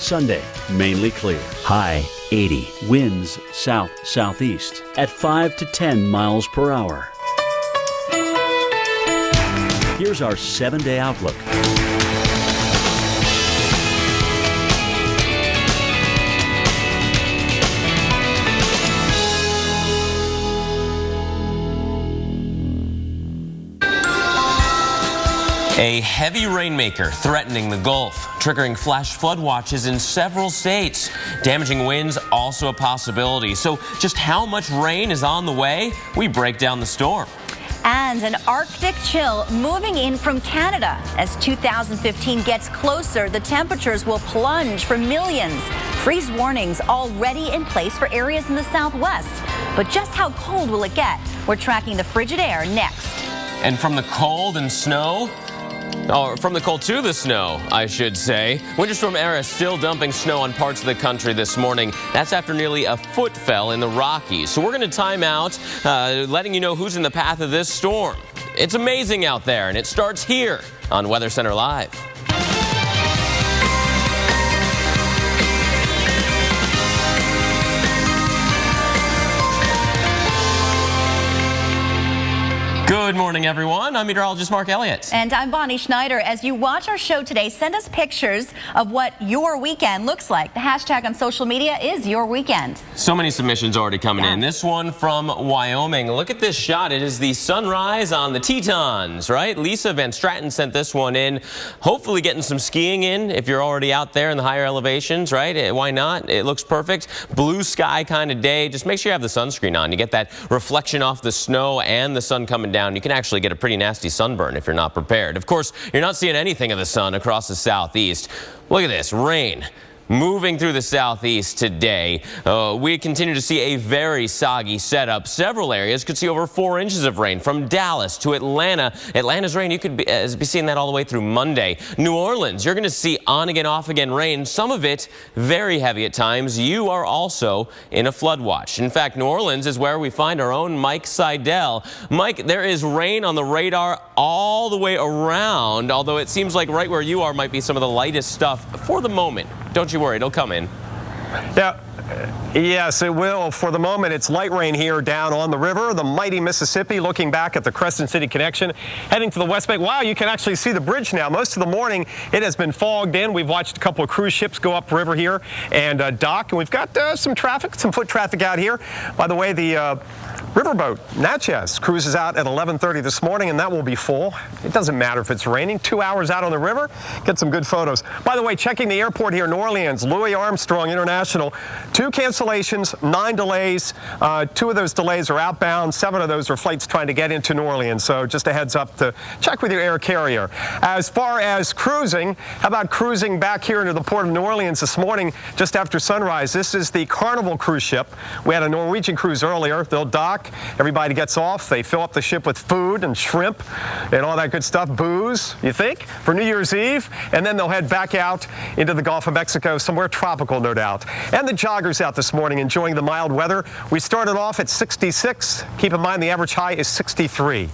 Sunday, mainly clear. High 80. Winds south-southeast at 5 to 10 miles per hour. Here's our 7-day outlook. A heavy rainmaker threatening the Gulf, triggering flash flood watches in several states. Damaging winds also a possibility. So just how much rain is on the way? We break down the storm. And an Arctic chill moving in from Canada. As 2015 gets closer, the temperatures will plunge for millions. Freeze warnings already in place for areas in the southwest. But just how cold will it get? We're tracking the frigid air next. And from the cold and snow, or from the cold to the snow, I should say. Winter storm Era still dumping snow on parts of the country this morning. That's after nearly a foot fell in the Rockies. So we're going to time out, letting you know who's in the path of this storm. It's amazing out there, and it starts here on Weather Center Live. Good morning, everyone. I'm meteorologist Mark Elliott. And I'm Bonnie Schneider. As you watch our show today, send us pictures of what your weekend looks like. The hashtag on social media is Your Weekend. So many submissions already coming in. This one from Wyoming. Look at this shot. It is the sunrise on the Tetons, right? Lisa Van Stratton sent this one in. Hopefully getting some skiing in if you're already out there in the higher elevations, right? Why not? It looks perfect. Blue sky kind of day. Just make sure you have the sunscreen on. You get that reflection off the snow and the sun coming down. You can actually get a pretty nasty sunburn if you're not prepared. Of course, you're not seeing anything of the sun across the southeast. Look at this, rain. Moving through the southeast today, we continue to see a very soggy setup. Several areas could see over 4 inches of rain from Dallas to Atlanta. Atlanta's rain, you could be seeing that all the way through Monday. New Orleans, you're going to see on again, off again rain. Some of it very heavy at times. You are also in a flood watch. In fact, New Orleans is where we find our own Mike Seidel. Mike, there is rain on the radar all the way around, although it seems like right where you are might be some of the lightest stuff for the moment. Don't you worry, it'll come in. Yeah. Yes, it will. For the moment, it's light rain here down on the river, the mighty Mississippi, looking back at the Crescent City connection, heading to the West Bank. Wow, you can actually see the bridge now. Most of the morning, it has been fogged in. We've watched a couple of cruise ships go upriver here and dock, and we've got some traffic, some foot traffic out here. By the way, the riverboat Natchez cruises out at 11:30 this morning, and that will be full. It doesn't matter if it's raining. 2 hours out on the river, get some good photos. By the way, checking the airport here in New Orleans, Louis Armstrong International, 2 cancellations, 9 delays. 2 of those delays are outbound. 7 of those are flights trying to get into New Orleans. So just a heads up to check with your air carrier. As far as cruising, how about cruising back here into the port of New Orleans this morning just after sunrise? This is the Carnival cruise ship. We had a Norwegian cruise earlier. They'll dock. Everybody gets off. They fill up the ship with food and shrimp and all that good stuff, booze, you think, for New Year's Eve. And then they'll head back out into the Gulf of Mexico, somewhere tropical, no doubt. And the joggers out this morning enjoying the mild weather. We started off at 66. Keep in mind the average high is 63.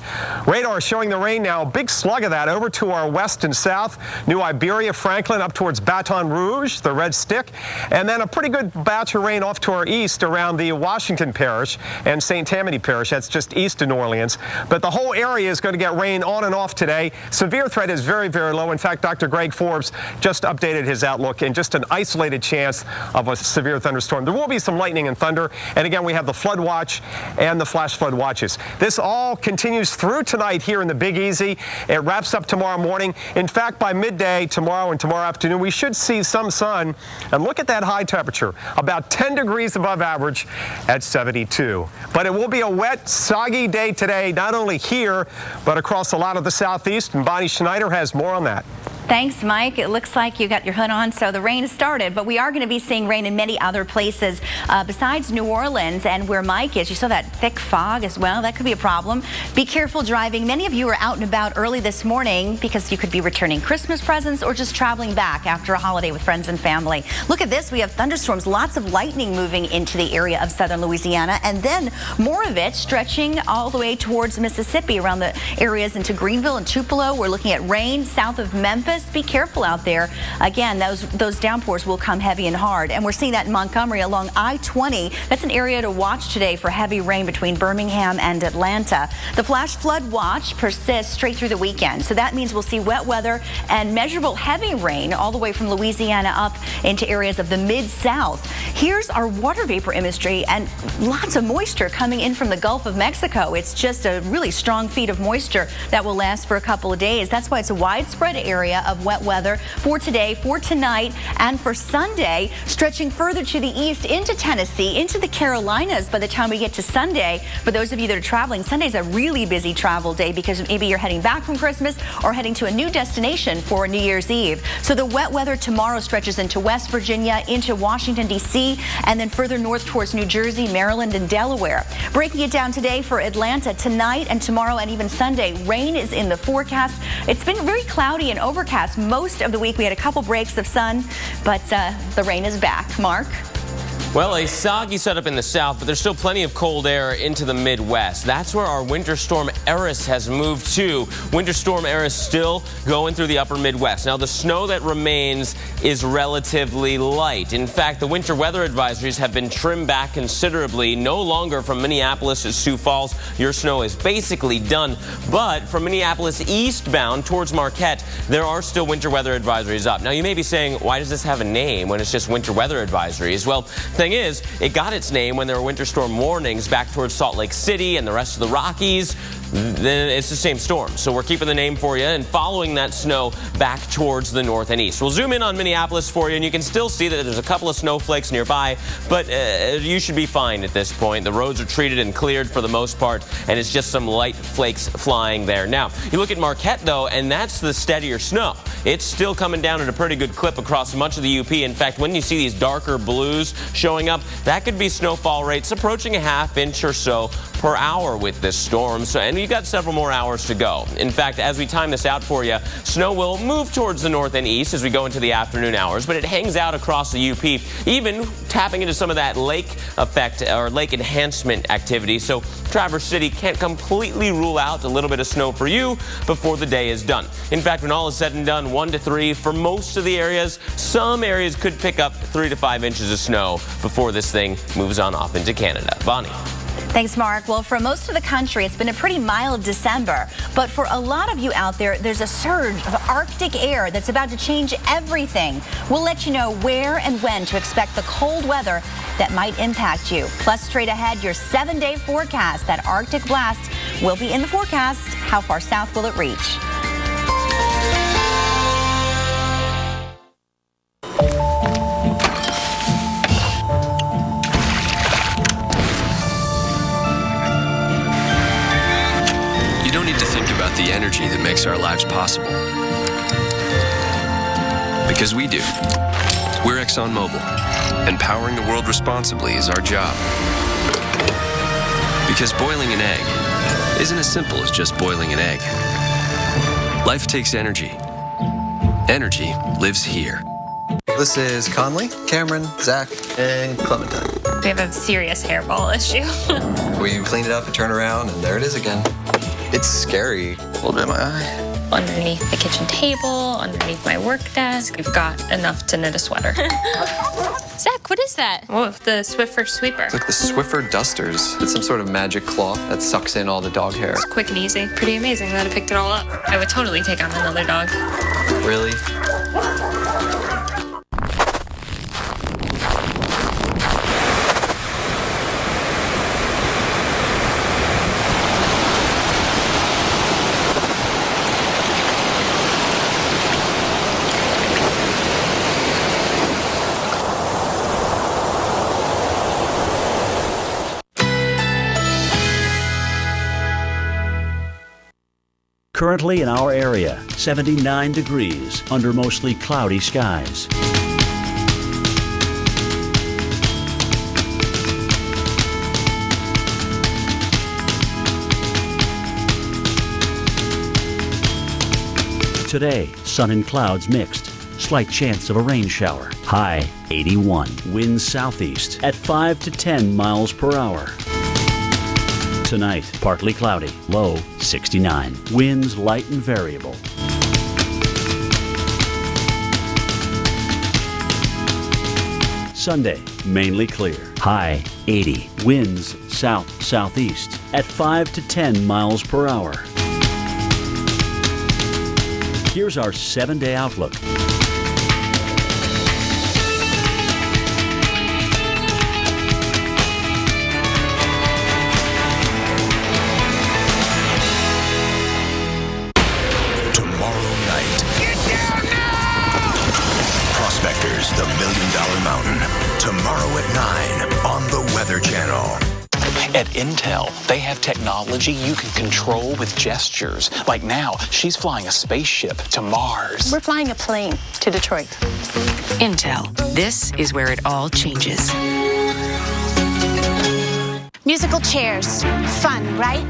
Radar showing the rain now, a big slug of that over to our west and south. New Iberia, Franklin, up towards Baton Rouge, the Red Stick. And then a pretty good batch of rain off to our east around the Washington Parish and St. Tammany Parish. That's just east of New Orleans. But the whole area is going to get rain on and off today. Severe threat is very, very low. In fact, Dr. Greg Forbes just updated his outlook and just an isolated chance of a severe thunderstorm. There will be some lightning and thunder. And again, we have the flood watch and the flash flood watches. This all continues through tonight here in the Big Easy. It wraps up tomorrow morning. In fact, by midday tomorrow and tomorrow afternoon, we should see some sun. And look at that high temperature, about 10 degrees above average at 72. But it will be a wet, soggy day today, not only here, but across a lot of the southeast. And Bonnie Schneider has more on that. Thanks, Mike. It looks like you got your hood on, so the rain has started, but we are going to be seeing rain in many other places besides New Orleans and where Mike is. You saw that thick fog as well. That could be a problem. Be careful driving. Many of you are out and about early this morning because you could be returning Christmas presents or just traveling back after a holiday with friends and family. Look at this. We have thunderstorms, lots of lightning moving into the area of southern Louisiana, and then more of it stretching all the way towards Mississippi around the areas into Greenville and Tupelo. We're looking at rain south of Memphis. just be careful out there. Again, those downpours will come heavy and hard, and we're seeing that in Montgomery along I-20. That's an area to watch today for heavy rain between Birmingham and Atlanta. The flash flood watch persists straight through the weekend, so that means we'll see wet weather and measurable heavy rain all the way from Louisiana up into areas of the Mid-South. Here's our water vapor imagery, and lots of moisture coming in from the Gulf of Mexico. It's just a really strong feed of moisture that will last for a couple of days. That's why it's a widespread area of wet weather for today, for tonight, and for Sunday, stretching further to the east into Tennessee, into the Carolinas by the time we get to Sunday. For those of you that are traveling, Sunday's a really busy travel day because maybe you're heading back from Christmas or heading to a new destination for New Year's Eve. So the wet weather tomorrow stretches into West Virginia, into Washington, D.C., and then further north towards New Jersey, Maryland, and Delaware. Breaking it down today for Atlanta, tonight and tomorrow and even Sunday, rain is in the forecast. It's been very cloudy and overcast most of the week. We had a couple breaks of sun, but the rain is back. Mark? Well, a soggy setup in the south, but there's still plenty of cold air into the Midwest. That's where our winter storm Eris has moved to. Winter storm Eris still going through the upper Midwest. Now, the snow that remains is relatively light. In fact, the winter weather advisories have been trimmed back considerably. No longer from Minneapolis to Sioux Falls, your snow is basically done. But from Minneapolis eastbound towards Marquette, there are still winter weather advisories up. Now, you may be saying, why does this have a name when it's just winter weather advisories? Well, thing is, it got its name when there were winter storm warnings back towards Salt Lake City and the rest of the Rockies. Then it's the same storm. So we're keeping the name for you and following that snow back towards the north and east. We'll zoom in on Minneapolis for you, and you can still see that there's a couple of snowflakes nearby, but you should be fine at this point. The roads are treated and cleared for the most part, and it's just some light flakes flying there. Now, you look at Marquette, though, and that's the steadier snow. It's still coming down at a pretty good clip across much of the UP. In fact, when you see these darker blues showing up, that could be snowfall rates approaching a ½ inch or so per hour with this storm. So, and you've got several more hours to go. In fact, as we time this out for you, snow will move towards the north and east as we go into the afternoon hours, but it hangs out across the UP, even tapping into some of that lake effect or lake enhancement activity. So Traverse City can't completely rule out a little bit of snow for you before the day is done. In fact, when all is said and done, 1 to 3 for most of the areas. Some areas could pick up 3 to 5 inches of snow before this thing moves on off into Canada. Bonnie. Thanks, Mark. Well, for most of the country, it's been a pretty mild December. But for a lot of you out there, there's a surge of Arctic air that's about to change everything. We'll let you know where and when to expect the cold weather that might impact you. Plus, straight ahead, your 7-day forecast. That Arctic blast will be in the forecast. How far south will it reach? The energy that makes our lives possible. Because we do. We're ExxonMobil, and powering the world responsibly is our job. Because boiling an egg isn't as simple as just boiling an egg. Life takes energy. Energy lives here. This is Conley, Cameron, Zach, and Clementine. We have a serious hairball issue. We clean it up and turn around, and there it is again. It's scary. A little bit in my eye. Underneath the kitchen table, underneath my work desk, we've got enough to knit a sweater. Zach, what is that? Oh, the Swiffer sweeper. It's like the Swiffer dusters. It's some sort of magic cloth that sucks in all the dog hair. It's quick and easy. Pretty amazing that I picked it all up. I would totally take on another dog. Really? Currently in our area, 79 degrees under mostly cloudy skies. Today, sun and clouds mixed. Slight chance of a rain shower. High 81. Winds southeast at 5 to 10 miles per hour. Tonight, partly cloudy. Low 69. Winds light and variable. Sunday, mainly clear. High 80. Winds south-southeast at 5 to 10 miles per hour. Here's our 7-day outlook. Prospectors, the $1 Million Mountain. Tomorrow at 9 on the Weather Channel. At Intel, they have technology you can control with gestures. Like now, she's flying a spaceship to Mars. We're flying a plane to Detroit. Intel, this is where it all changes. Musical chairs. Fun, right?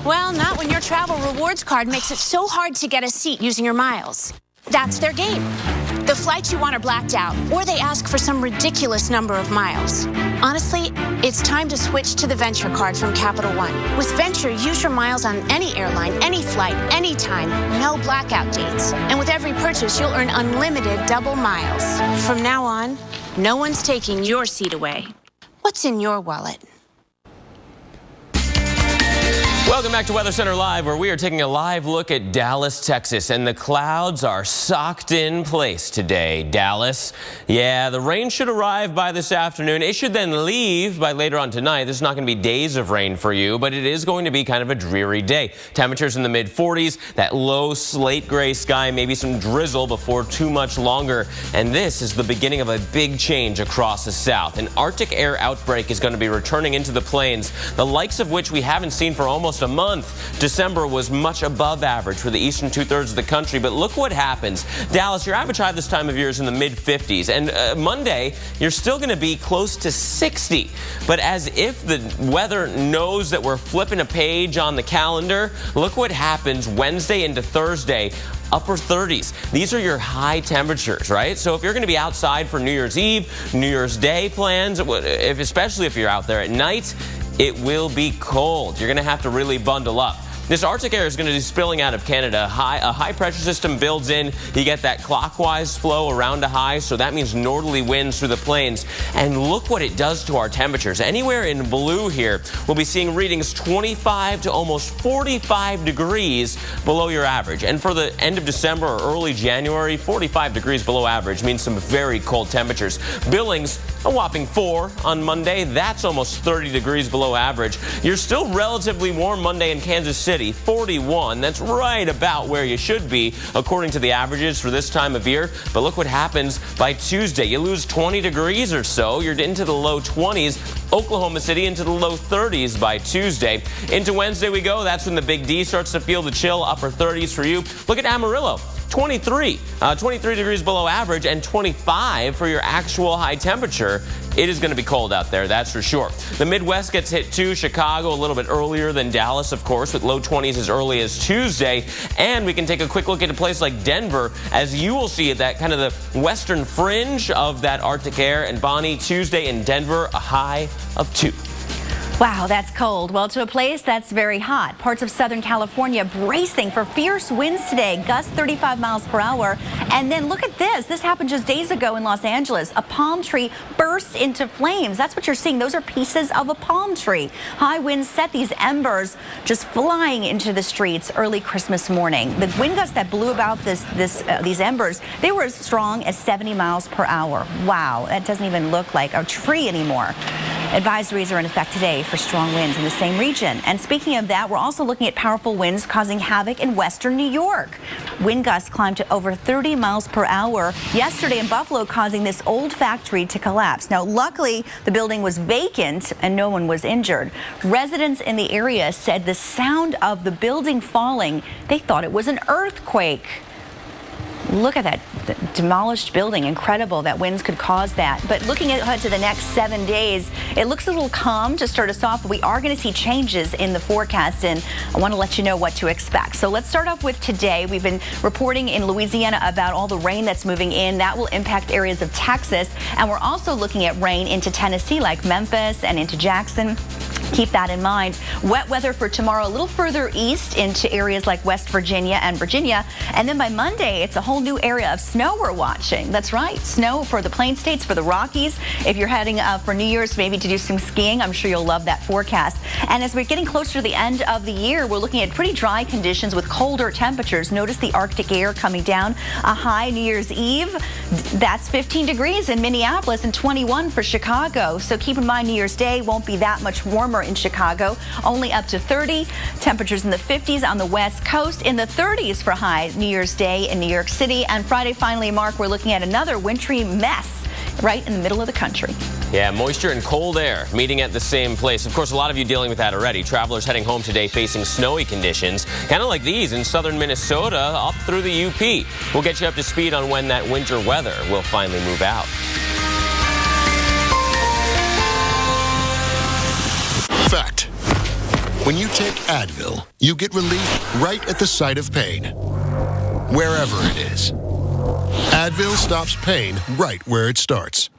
Well, not when your travel rewards card makes it so hard to get a seat using your miles. That's their game. The flights you want are blacked out, or they ask for some ridiculous number of miles. Honestly, it's time to switch to the Venture card from Capital One. With Venture, use your miles on any airline, any flight, anytime, no blackout dates. And with every purchase, you'll earn unlimited double miles. From now on, no one's taking your seat away. What's in your wallet? Welcome back to Weather Center Live, where we are taking a live look at Dallas, Texas, and the clouds are socked in place today. Dallas, yeah, the rain should arrive by this afternoon. It should then leave by later on tonight. This is not going to be days of rain for you, but it is going to be kind of a dreary day. Temperatures in the mid-40s, that low slate gray sky, maybe some drizzle before too much longer. And this is the beginning of a big change across the south. An Arctic air outbreak is going to be returning into the plains, the likes of which we haven't seen for almost a month. December was much above average for the eastern two-thirds of the country, but look what happens. Dallas, your average high this time of year is in the mid-50s, and Monday, you're still going to be close to 60. But as if the weather knows that we're flipping a page on the calendar, look what happens Wednesday into Thursday. Upper 30s. These are your high temperatures, right? So if you're going to be outside for New Year's Eve, New Year's Day plans, especially if you're out there at night, it will be cold. You're going to have to really bundle up. This Arctic air is going to be spilling out of Canada. A high pressure system builds in. You get that clockwise flow around a high, so that means northerly winds through the plains. And look what it does to our temperatures. Anywhere in blue here, we'll be seeing readings 25 to almost 45 degrees below your average. And for the end of December or early January, 45 degrees below average means some very cold temperatures. Billings, a whopping 4 on Monday. That's almost 30 degrees below average. You're still relatively warm Monday in Kansas City. 41. That's right about where you should be according to the averages for this time of year. But look what happens by Tuesday. You lose 20 degrees or so. You're into the low 20s. Oklahoma City into the low 30s by Tuesday. Into Wednesday we go. That's when the Big D starts to feel the chill. Upper 30s for you. Look at Amarillo. 23 degrees below average, and 25 for your actual high temperature. It is going to be cold out there, that's for sure. The Midwest gets hit too. Chicago a little bit earlier than Dallas, of course, with low 20s as early as Tuesday. And we can take a quick look at a place like Denver, as you will see that kind of the western fringe of that Arctic air. And Bonnie, Tuesday in Denver, a high of 2. Wow, that's cold. Well, to a place that's very hot. Parts of Southern California bracing for fierce winds today, gusts 35 miles per hour. And then look at this. This happened just days ago in Los Angeles. A palm tree burst into flames. That's what you're seeing. Those are pieces of a palm tree. High winds set these embers just flying into the streets early Christmas morning. The wind gusts that blew about these embers, they were as strong as 70 miles per hour. Wow, that doesn't even look like a tree anymore. Advisories are in effect today for strong winds in the same region. And speaking of that, we're also looking at powerful winds causing havoc in western New York. Wind gusts climbed to over 30 miles per hour yesterday in Buffalo, causing this old factory to collapse. Now, luckily, the building was vacant and no one was injured. Residents in the area said the sound of the building falling, they thought it was an earthquake. Look at that demolished building. Incredible that winds could cause that. But looking ahead to the next 7 days, it looks a little calm to start us off. But we are going to see changes in the forecast, and I want to let you know what to expect. So let's start off with today. We've been reporting in Louisiana about all the rain that's moving in. That will impact areas of Texas. And we're also looking at rain into Tennessee, like Memphis and into Jackson. keep that in mind. Wet weather for tomorrow, a little further east into areas like West Virginia and Virginia. And then by Monday, it's a whole new area of snow we're watching. That's right, snow for the Plain States, for the Rockies. If you're heading for New Year's, maybe to do some skiing, I'm sure you'll love that forecast. And as we're getting closer to the end of the year, we're looking at pretty dry conditions with colder temperatures. Notice the Arctic air coming down. A high New Year's Eve, that's 15 degrees in Minneapolis and 21 for Chicago. So keep in mind, New Year's Day won't be that much warmer in Chicago, only up to 30. Temperatures in the 50s on the West Coast, in the 30s for high New Year's Day in New York City. And Friday, finally, Mark, we're looking at another wintry mess right in the middle of the country. Yeah, moisture and cold air meeting at the same place. Of course, a lot of you dealing with that already. Travelers heading home today facing snowy conditions, kind of like these in southern Minnesota up through the UP. We'll get you up to speed on when that winter weather will finally move out. Fact. When you take Advil, you get relief right at the site of pain, wherever it is. Advil stops pain right where it starts.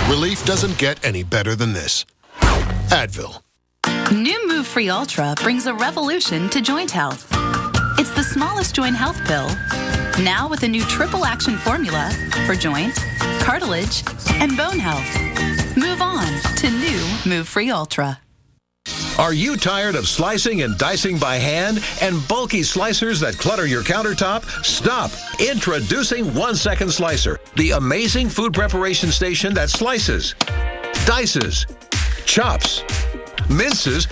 Relief doesn't get any better than this. Advil. New Move Free Ultra brings a revolution to joint health. It's the smallest joint health pill, now with a new triple action formula for joint, cartilage, and bone health. Move on to new Move Free Ultra. Are you tired of slicing and dicing by hand and bulky slicers that clutter your countertop? Stop! Introducing 1 Second Slicer, the amazing food preparation station that slices, dices, chops, minces,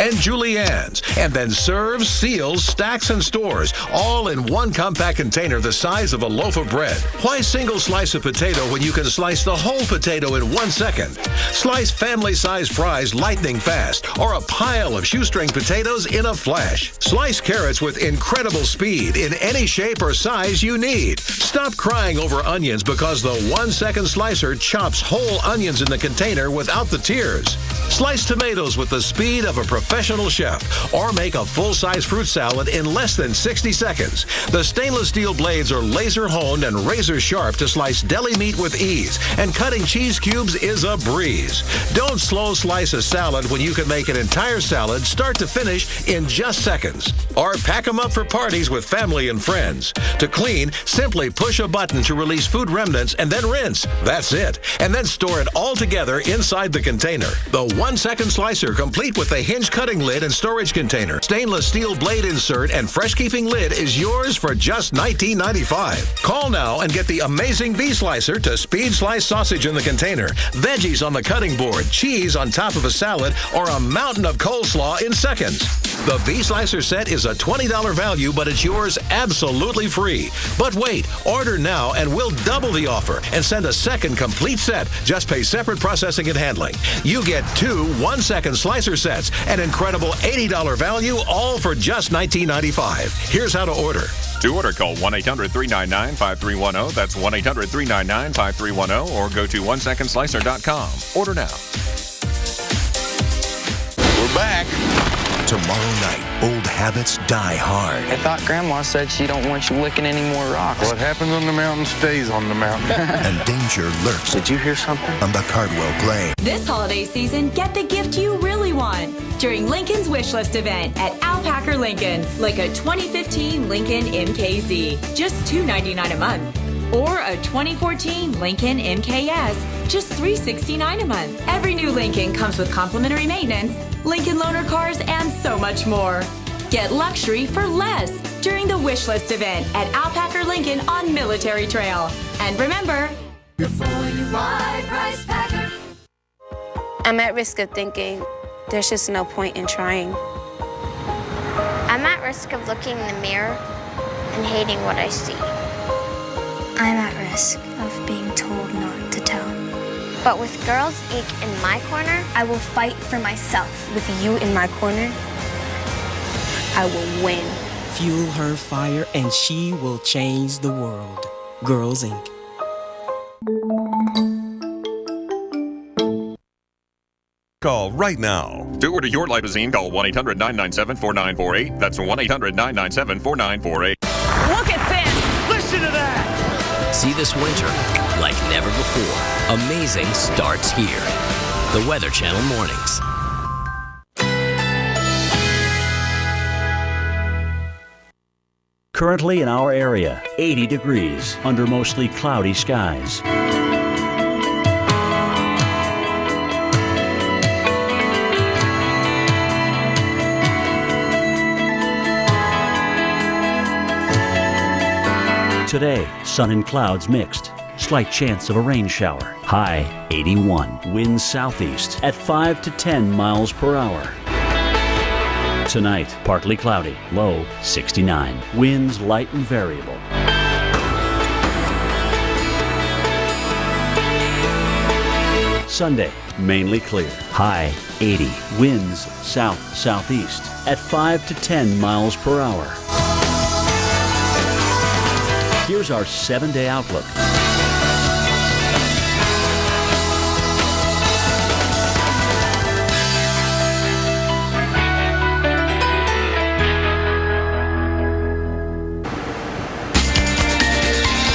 and juliennes, and then serves, seals, stacks, and stores, all in one compact container the size of a loaf of bread. Why single slice a potato when you can slice the whole potato in 1 second? Slice family-sized fries lightning fast, or a pile of shoestring potatoes in a flash. Slice carrots with incredible speed in any shape or size you need. Stop crying over onions because the 1 Second Slicer chops whole onions in the container without the tears. Slice tomatoes with the speed of a professional chef, or make a full-size fruit salad in less than 60 seconds. The stainless steel blades are laser-honed and razor-sharp to slice deli meat with ease, and cutting cheese cubes is a breeze. Don't slow slice a salad when you can make an entire salad start to finish in just seconds. Or pack them up for parties with family and friends. To clean, simply push a button to release food remnants and then rinse. That's it. And then store it all together inside the container. The 1 Second Slicer, complete with a hinge cutting lid and storage container, stainless steel blade insert, and fresh keeping lid, is yours for just $19.95. Call now and get the amazing V Slicer to speed slice sausage in the container, veggies on the cutting board, cheese on top of a salad, or a mountain of coleslaw in seconds. The V Slicer set is a $20 value, but it's yours absolutely free. But wait, order now and we'll double the offer and send a second complete set. Just pay separate processing and handling. You get 2 1 Second Slicer sets, an incredible $80 value, all for just $19.95. Here's how to order. To order, call 1-800-399-5310. That's 1-800-399-5310, or go to 1secondslicer.com. Order now. We're back. Tomorrow night, old habits die hard. I thought Grandma said she don't want you licking any more rocks. What happens on the mountain stays on the mountain. And danger lurks. Did you hear something? On the Cardwell Claim. This holiday season, get the gift you really want during Lincoln's Wishlist event at Alpacker Lincoln, like a 2015 Lincoln MKZ, just $299 a month. Or a 2014 Lincoln MKS, just $369 a month. Every new Lincoln comes with complimentary maintenance, Lincoln loaner cars, and so much more. Get luxury for less during the Wishlist event at Alpacker Lincoln on Military Trail. And remember, before you ride, Rice Packer. I'm at risk of thinking there's just no point in trying. I'm at risk of looking in the mirror and hating what I see. I'm at risk of being told not to tell. But with Girls Inc. in my corner, I will fight for myself. With you in my corner, I will win. Fuel her fire and she will change the world. Girls Inc. Call right now. To order your Lipozene, call 1-800-997-4948. That's 1-800-997-4948. Look at this! Listen to that! See this winter like never before. Amazing starts here. The Weather Channel Mornings. Currently in our area, 80 degrees under mostly cloudy skies. Today, sun and clouds mixed. Slight chance of a rain shower. High 81. Winds southeast at 5 to 10 miles per hour. Tonight, partly cloudy. Low 69. Winds light and variable. Sunday, mainly clear. High 80. Winds south-southeast at 5 to 10 miles per hour. Here's our 7-day outlook.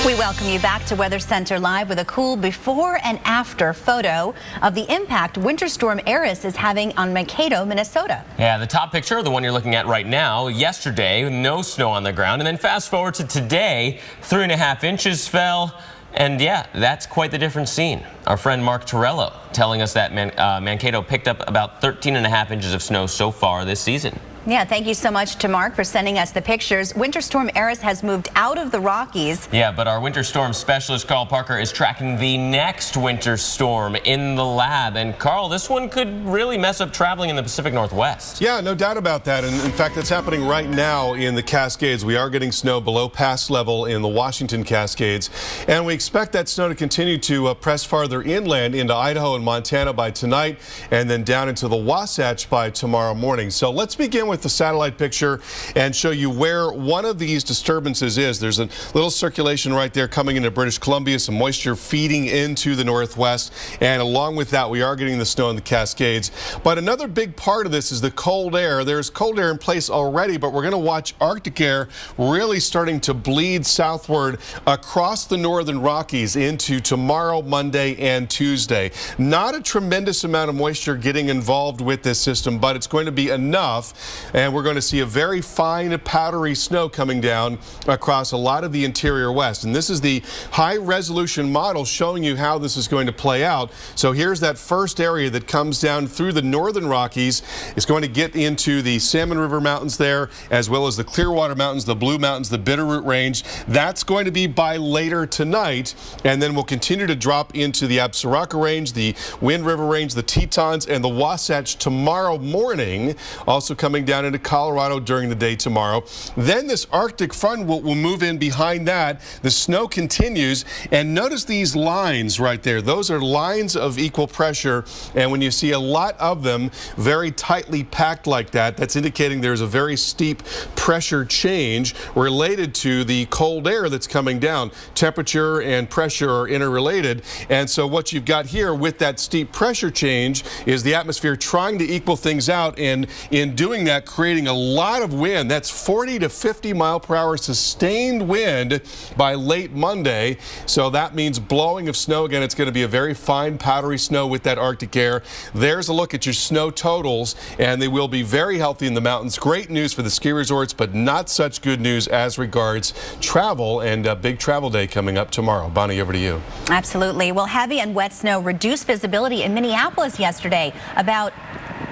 We welcome you back to Weather Center Live with a cool before and after photo of the impact Winter Storm Eris is having on Mankato, Minnesota. Yeah, the top picture, the one you're looking at right now, yesterday, no snow on the ground. And then fast forward to today, 3.5 inches fell. And yeah, that's quite the different scene. Our friend Mark Torello telling us that Mankato picked up about 13.5 inches of snow so far this season. Yeah, thank you so much to Mark for sending us the pictures. Winter Storm Eris has moved out of the Rockies. Yeah, but our winter storm specialist, Carl Parker, is tracking the next winter storm in the lab. And Carl, this one could really mess up traveling in the Pacific Northwest. Yeah, no doubt about that. And in fact, that's happening right now in the Cascades. We are getting snow below pass level in the Washington Cascades. And we expect that snow to continue to press farther inland into Idaho and Montana by tonight, and then down into the Wasatch by tomorrow morning. So let's begin with the satellite picture and show you where one of these disturbances is. There's a little circulation right there coming into British Columbia, some moisture feeding into the northwest, and along with that we are getting the snow in the Cascades. But another big part of this is the cold air. There's cold air in place already, but we're going to watch Arctic air really starting to bleed southward across the northern Rockies into tomorrow, Monday, and Tuesday. Not a tremendous amount of moisture getting involved with this system, but it's going to be enough. And we're going to see a very fine powdery snow coming down across a lot of the interior west. And this is the high resolution model showing you how this is going to play out. So here's that first area that comes down through the northern Rockies. It's going to get into the Salmon River Mountains there, as well as the Clearwater Mountains, the Blue Mountains, the Bitterroot Range. That's going to be by later tonight. And then we'll continue to drop into the Absaroka Range, the Wind River Range, the Tetons, and the Wasatch tomorrow morning. Also coming down into Colorado during the day tomorrow. Then this Arctic front will move in behind that. The snow continues, and notice these lines right there. Those are lines of equal pressure, and when you see a lot of them very tightly packed like that, that's indicating there's a very steep pressure change related to the cold air that's coming down. Temperature and pressure are interrelated, and so what you've got here with that steep pressure change is the atmosphere trying to equal things out, and in doing that, creating a lot of wind. That's 40 to 50 mile per hour sustained wind by late Monday. So that means blowing of snow. Again, it's going to be a very fine powdery snow with that Arctic air. There's a look at your snow totals, and they will be very healthy in the mountains. Great news for the ski resorts, but not such good news as regards travel, and a big travel day coming up tomorrow. Bonnie, over to you. Absolutely. Well, heavy and wet snow reduced visibility in Minneapolis yesterday. About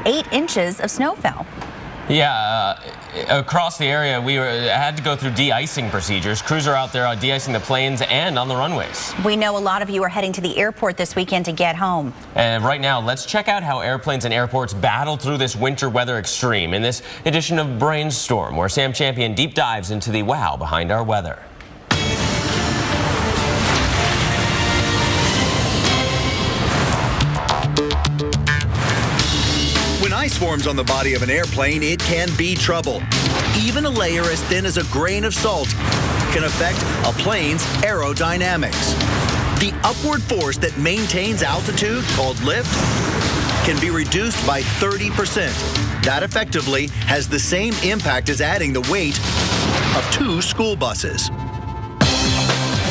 8 inches of snow fell. Yeah, across the area, we had to go through de-icing procedures. Crews are out there de-icing the planes and on the runways. We know a lot of you are heading to the airport this weekend to get home. And right now, let's check out how airplanes and airports battle through this winter weather extreme in this edition of Brainstorm, where Sam Champion deep dives into the wow behind our weather. When ice forms on the body of an airplane, it can be trouble. Even a layer as thin as a grain of salt can affect a plane's aerodynamics. The upward force that maintains altitude, called lift, can be reduced by 30%. That effectively has the same impact as adding the weight of 2 school buses.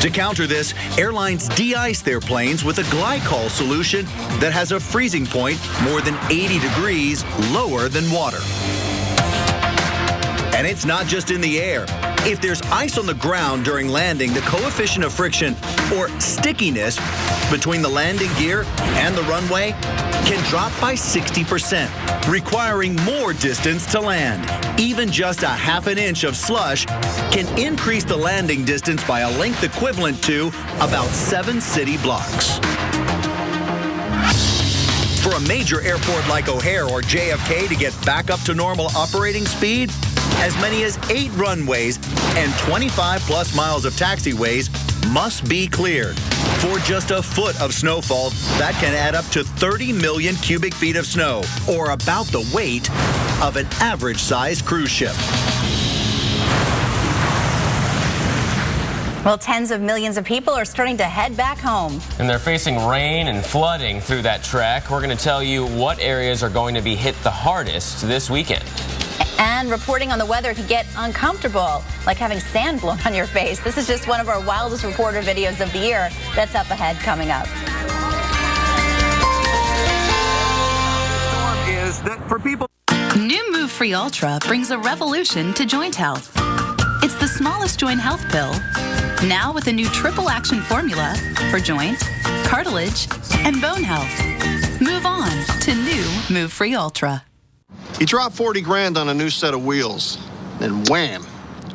To counter this, airlines de-ice their planes with a glycol solution that has a freezing point more than 80 degrees lower than water. And it's not just in the air. If there's ice on the ground during landing, the coefficient of friction, or stickiness, between the landing gear and the runway can drop by 60%, requiring more distance to land. Even just a half an inch of slush can increase the landing distance by a length equivalent to about 7 city blocks. For a major airport like O'Hare or JFK to get back up to normal operating speed, as many as 8 runways and 25 plus miles of taxiways must be cleared. For just a foot of snowfall, that can add up to 30 million cubic feet of snow, or about the weight of an average-sized cruise ship. Well, tens of millions of people are starting to head back home. And they're facing rain and flooding through that trek. We're going to tell you what areas are going to be hit the hardest this weekend. And reporting on the weather can get uncomfortable, like having sand blown on your face. This is just one of our wildest reporter videos of the year. That's up ahead coming up. Is that for people? New Move Free Ultra brings a revolution to joint health. It's the smallest joint health pill, now with a new triple action formula for joint, cartilage, and bone health. Move on to new Move Free Ultra. You drop 40 grand on a new set of wheels, then wham,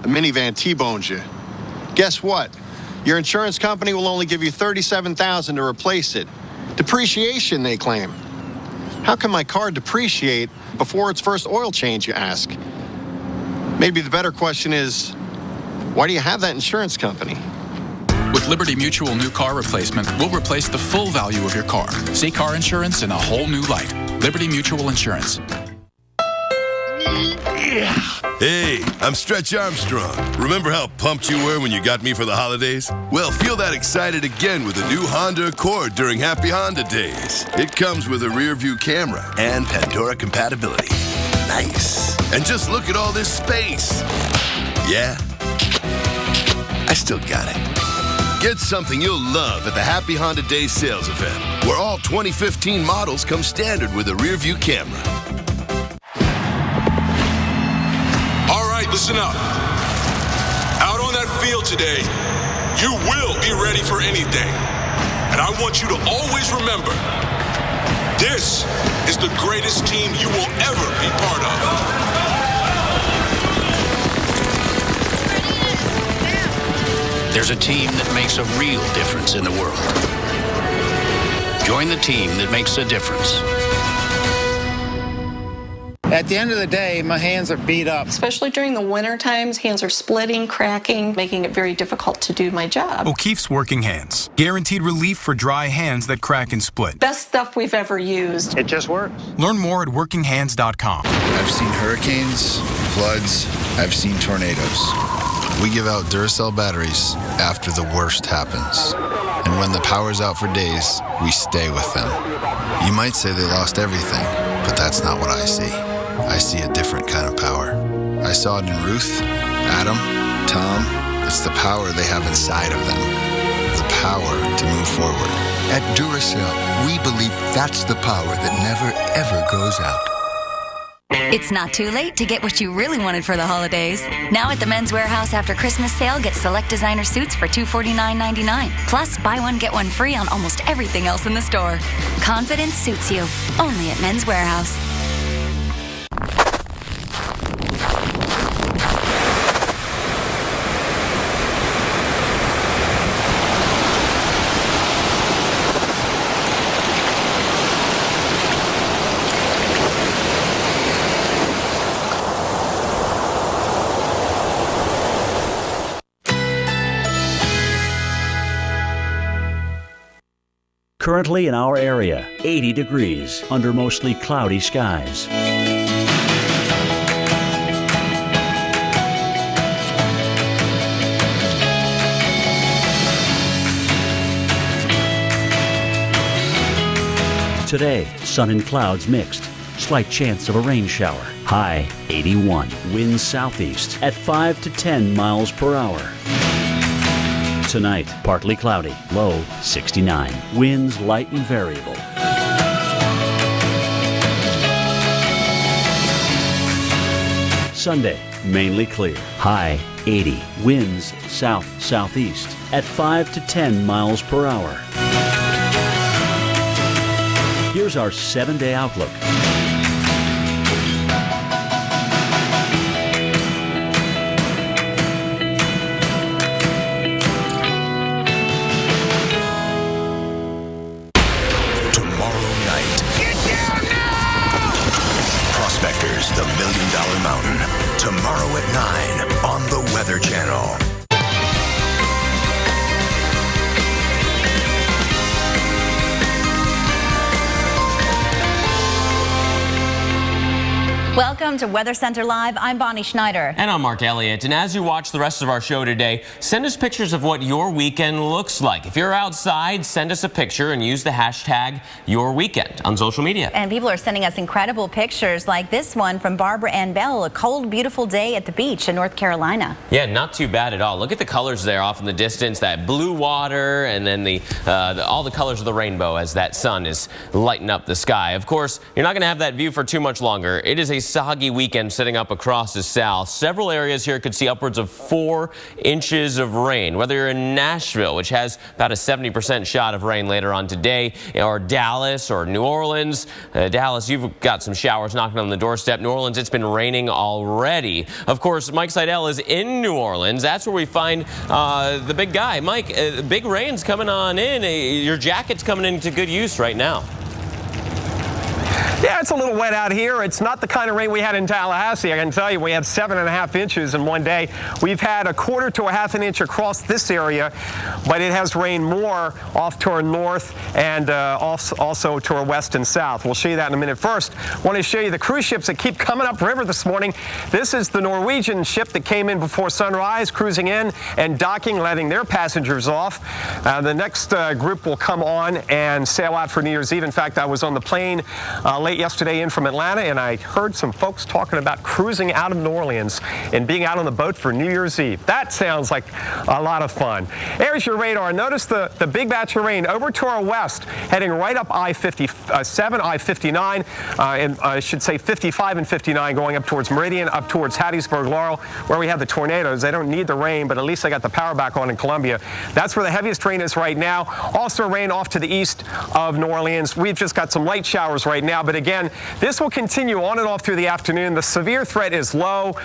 a minivan T-bones you. Guess what? Your insurance company will only give you $37,000 to replace it. Depreciation, they claim. How can my car depreciate before its first oil change, you ask? Maybe the better question is, why do you have that insurance company? With Liberty Mutual New Car Replacement, we'll replace the full value of your car. See car insurance in a whole new light. Liberty Mutual Insurance. Hey, I'm Stretch Armstrong. Remember how pumped you were when you got me for the holidays? Well, feel that excited again with the new Honda Accord during Happy Honda Days. It comes with a rear-view camera and Pandora compatibility. Nice. And just look at all this space. Yeah, I still got it. Get something you'll love at the Happy Honda Days sales event, where all 2015 models come standard with a rear-view camera. Listen up. Out on that field today, you will be ready for anything. And I want you to always remember, this is the greatest team you will ever be part of. There's a team that makes a real difference in the world. Join the team that makes a difference. At the end of the day, my hands are beat up. Especially during the winter times, hands are splitting, cracking, making it very difficult to do my job. O'Keefe's Working Hands. Guaranteed relief for dry hands that crack and split. Best stuff we've ever used. It just works. Learn more at workinghands.com. I've seen hurricanes, floods, I've seen tornadoes. We give out Duracell batteries after the worst happens. And when the power's out for days, we stay with them. You might say they lost everything, but that's not what I see. I see a different kind of power. I saw it in Ruth, Adam, Tom. It's the power they have inside of them. The power to move forward. At Duracell, we believe that's the power that never, ever goes out. It's not too late to get what you really wanted for the holidays. Now at the Men's Warehouse after Christmas sale, get select designer suits for $249.99. Plus, buy one, get one free on almost everything else in the store. Confidence suits you. Only at Men's Warehouse. Currently in our area, 80 degrees under mostly cloudy skies. Today, sun and clouds mixed. Slight chance of a rain shower. High 81. Winds southeast at 5 to 10 miles per hour. Tonight, partly cloudy, low 69. Winds light and variable. Sunday, mainly clear, high 80. Winds south-southeast at 5 to 10 miles per hour. Here's our 7-day outlook. Prospectors, the $1 Million Mountain. Tomorrow at 9 on the Weather Channel. Welcome to Weather Center Live. I'm Bonnie Schneider. And I'm Mark Elliott. And as you watch the rest of our show today, send us pictures of what your weekend looks like. If you're outside, send us a picture and use the hashtag #YourWeekend on social media. And people are sending us incredible pictures like this one from Barbara Ann Bell. A cold, beautiful day at the beach in North Carolina. Yeah, not too bad at all. Look at the colors there off in the distance, that blue water, and then all the colors of the rainbow as that sun is lighting up the sky. Of course, you're not going to have that view for too much longer. It is a soggy weekend setting up across the south. Several areas here could see upwards of 4 inches of rain. Whether you're in Nashville, which has about a 70% shot of rain later on today, or Dallas or New Orleans. Dallas, you've got some showers knocking on the doorstep. New Orleans, it's been raining already. Of course, Mike Seidel is in New Orleans. That's where we find the big guy. Mike, big rain's coming on in. Your jacket's coming into good use right now. Yeah, it's a little wet out here. It's not the kind of rain we had in Tallahassee. I can tell you, we had 7.5 inches in one day. We've had 1/4 to 1/2 an inch across this area, but it has rained more off to our north and also to our west and south. We'll show you that in a minute. First, I want to show you the cruise ships that keep coming up river this morning. This is the Norwegian ship that came in before sunrise, cruising in and docking, letting their passengers off. The next group will come on and sail out for New Year's Eve. In fact, I was on the plane late yesterday in from Atlanta, and I heard some folks talking about cruising out of New Orleans and being out on the boat for New Year's Eve. That sounds like a lot of fun. There's your radar. Notice the big batch of rain over to our west, heading right up I-57, I-59, and I should say 55 and 59, going up towards Meridian, up towards Hattiesburg, Laurel, where we have the tornadoes. They don't need the rain, but at least they got the power back on in Columbia. That's where the heaviest rain is right now. Also rain off to the east of New Orleans. We've just got some light showers right now, but again, this will continue on and off through the afternoon. The severe threat is low.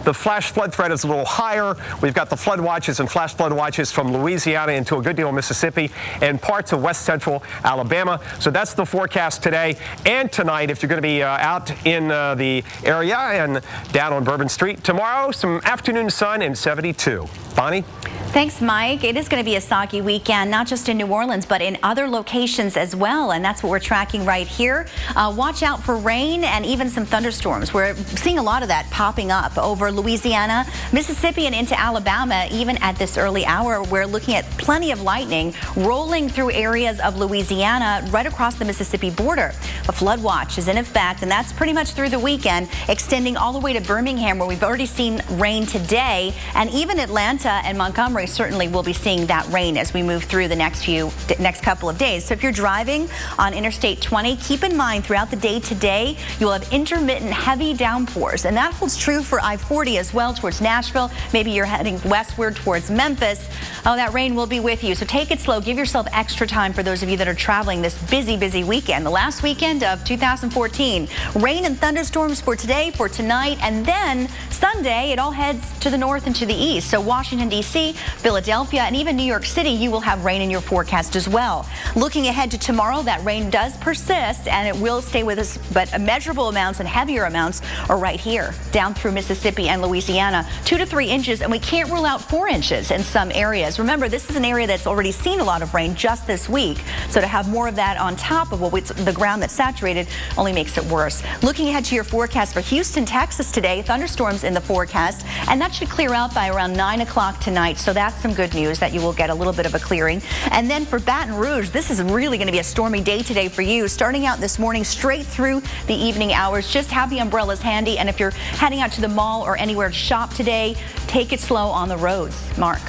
The flash flood threat is a little higher. We've got the flood watches and flash flood watches from Louisiana into a good deal of Mississippi and parts of west central Alabama. So that's the forecast today and tonight if you're going to be out in the area and down on Bourbon Street. Tomorrow, some afternoon sun and 72. Bonnie? Thanks, Mike. It is going to be a soggy weekend, not just in New Orleans, but in other locations as well. And that's what we're tracking right here. Watch out for rain and even some thunderstorms. We're seeing a lot of that popping up over Louisiana, Mississippi, and into Alabama. Even at this early hour, we're looking at plenty of lightning rolling through areas of Louisiana right across the Mississippi border. A flood watch is in effect, and that's pretty much through the weekend, extending all the way to Birmingham, where we've already seen rain today, and even Atlanta and Montgomery certainly will be seeing that rain as we move through the next couple of days. So if you're driving on Interstate 20, keep in mind throughout the day today, you'll have intermittent heavy downpours, and that holds true for I-40 as well towards Nashville. Maybe you're heading westward towards Memphis. Oh, that rain will be with you. So take it slow. Give yourself extra time for those of you that are traveling this busy, busy weekend. The last weekend of 2014. Rain and thunderstorms for today, for tonight, and then Sunday, it all heads to the north and to the east. So Washington, D.C., Philadelphia, and even New York City, you will have rain in your forecast as well. Looking ahead to tomorrow, that rain does persist, and it will stay with us, but measurable amounts and heavier amounts are right here, down through Mississippi and Louisiana, 2 to 3 inches, and we can't rule out 4 inches in some areas. Remember, this is an area that's already seen a lot of rain just this week, so to have more of that on top of the ground that's saturated only makes it worse. Looking ahead to your forecast for Houston, Texas today, thunderstorms in the forecast, and that should clear out by around 9 o'clock tonight, so that's some good news that you will get a little bit of a clearing. And then for Baton Rouge, this is really going to be a stormy day today for you. Starting out this morning straight through the evening hours, just have the umbrellas handy. And if you're heading out to the mall or anywhere to shop today, take it slow on the roads. Mark.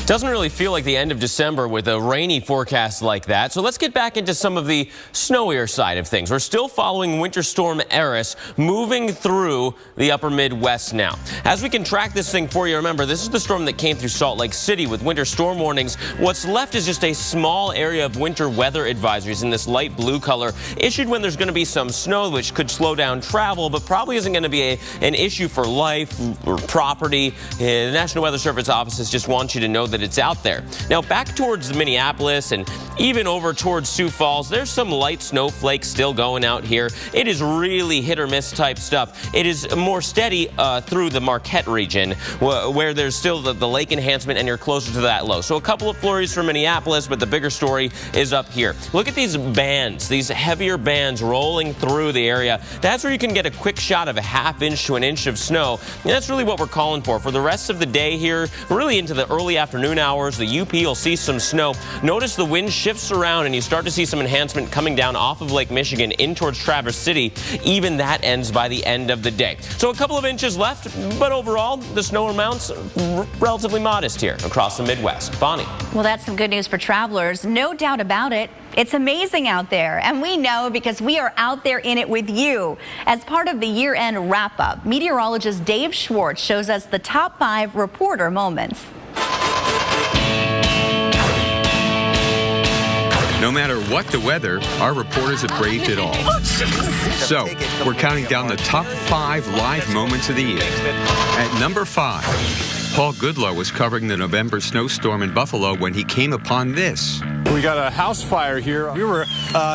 Doesn't really feel like the end of December with a rainy forecast like that. So let's get back into some of the snowier side of things. We're still following Winter Storm Eris moving through the upper Midwest now. As we can track this thing for you, remember, this is the storm that came through Salt Lake City with winter storm warnings. What's left is just a small area of winter weather advisories in this light blue color issued when there's going to be some snow, which could slow down travel, but probably isn't going to be an issue for life or property. The National Weather Service offices just want you to know that it's out there. Now back towards Minneapolis and even over towards Sioux Falls, there's some light snowflakes still going out here. It is really hit or miss type stuff. It is more steady through the Marquette region where there's still the lake enhancement and you're closer to that low. So a couple of flurries from Minneapolis, but the bigger story is up here. Look at these bands, these heavier bands rolling through the area. That's where you can get a quick shot of a ½ inch to an inch of snow. And that's really what we're calling for. For the rest of the day here, really into the early afternoon hours, the UP will see some snow. Notice the wind shifts around and you start to see some enhancement coming down off of Lake Michigan in towards Traverse City. Even that ends by the end of the day. So a couple of inches left, but overall, the snow amounts relatively modest here across the Midwest. Bonnie. Well, that's some good news for travelers. No doubt about it. It's amazing out there, and we know because we are out there in it with you. As part of the year-end wrap-up, meteorologist Dave Schwartz shows us the top 5 reporter moments. No matter what the weather, our reporters have braved it all. So, we're counting down the top 5 live moments of the year. At number 5, Paul Goodlow was covering the November snowstorm in Buffalo when he came upon this. We got a house fire here. We were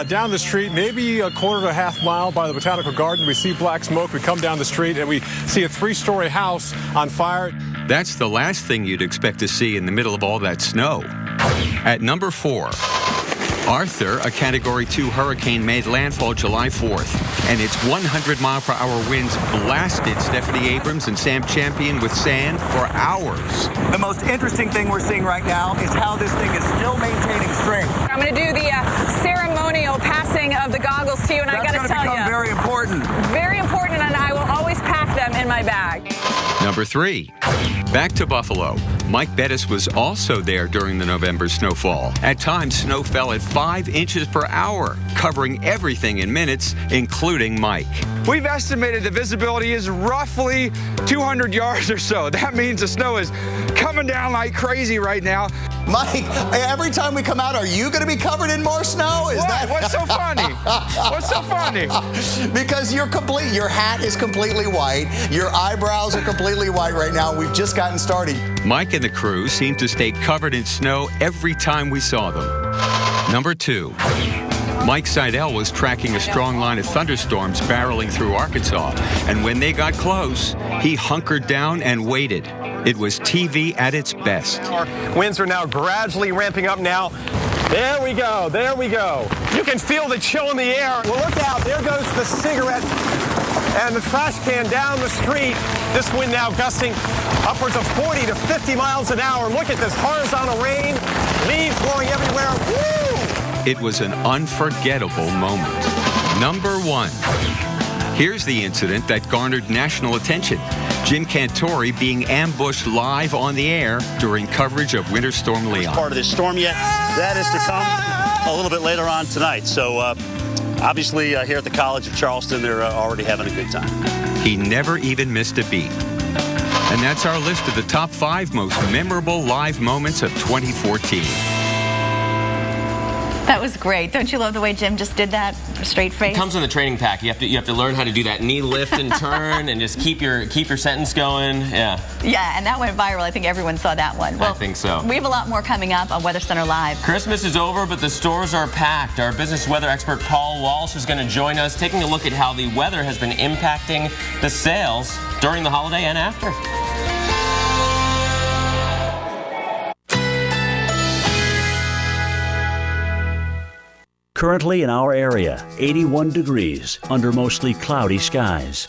down the street, maybe a quarter to a half mile by the Botanical Garden. We see black smoke. We come down the street and we see a 3-story house on fire. That's the last thing you'd expect to see in the middle of all that snow. At number 4, Arthur, a Category 2 hurricane, made landfall July 4th, and its 100-mile-per-hour winds blasted Stephanie Abrams and Sam Champion with sand for hours. The most interesting thing we're seeing right now is how this thing is still maintaining strength. I'm going to do the ceremonial passing of the goggles to you, and I got to tell you, become very important. Very important, and I will always pack them in my bag. Number 3, back to Buffalo. Mike Bettis was also there during the November snowfall. At times, snow fell at 5 inches per hour, covering everything in minutes, including Mike. We've estimated the visibility is roughly 200 yards or so. That means the snow is coming down like crazy right now. Mike, every time we come out, are you going to be covered in more snow? What's so funny? What's so funny? Because your hat is completely white. Your eyebrows are completely white right now. We've just gotten started. Mike and the crew seemed to stay covered in snow every time we saw them. Number 2. Mike Seidel was tracking a strong line of thunderstorms barreling through Arkansas, and when they got close, he hunkered down and waited. It was TV at its best. Our winds are now gradually ramping up now. There we go, there we go. You can feel the chill in the air. Well, look out, there goes the cigarette and the trash can down the street. This wind now gusting upwards of 40 to 50 miles an hour. Look at this horizontal rain, leaves blowing everywhere. Woo! It was an unforgettable moment. Number 1. Here's the incident that garnered national attention. Jim Cantore being ambushed live on the air during coverage of Winter Storm Leon. Part of this storm yet. That is to come a little bit later on tonight. So obviously here at the College of Charleston, they're already having a good time. He never even missed a beat. And that's our list of the top 5 most memorable live moments of 2014. That was great. Don't you love the way Jim just did that? Straight face. It comes in the training pack. You have to learn how to do that knee lift and turn and just keep your sentence going. Yeah. Yeah, and that went viral. I think everyone saw that one. Well, I think so. We have a lot more coming up on Weather Center Live. Christmas is over, but the stores are packed. Our business weather expert Paul Walsh is going to join us, taking a look at how the weather has been impacting the sales during the holiday and after. Currently in our area, 81 degrees under mostly cloudy skies.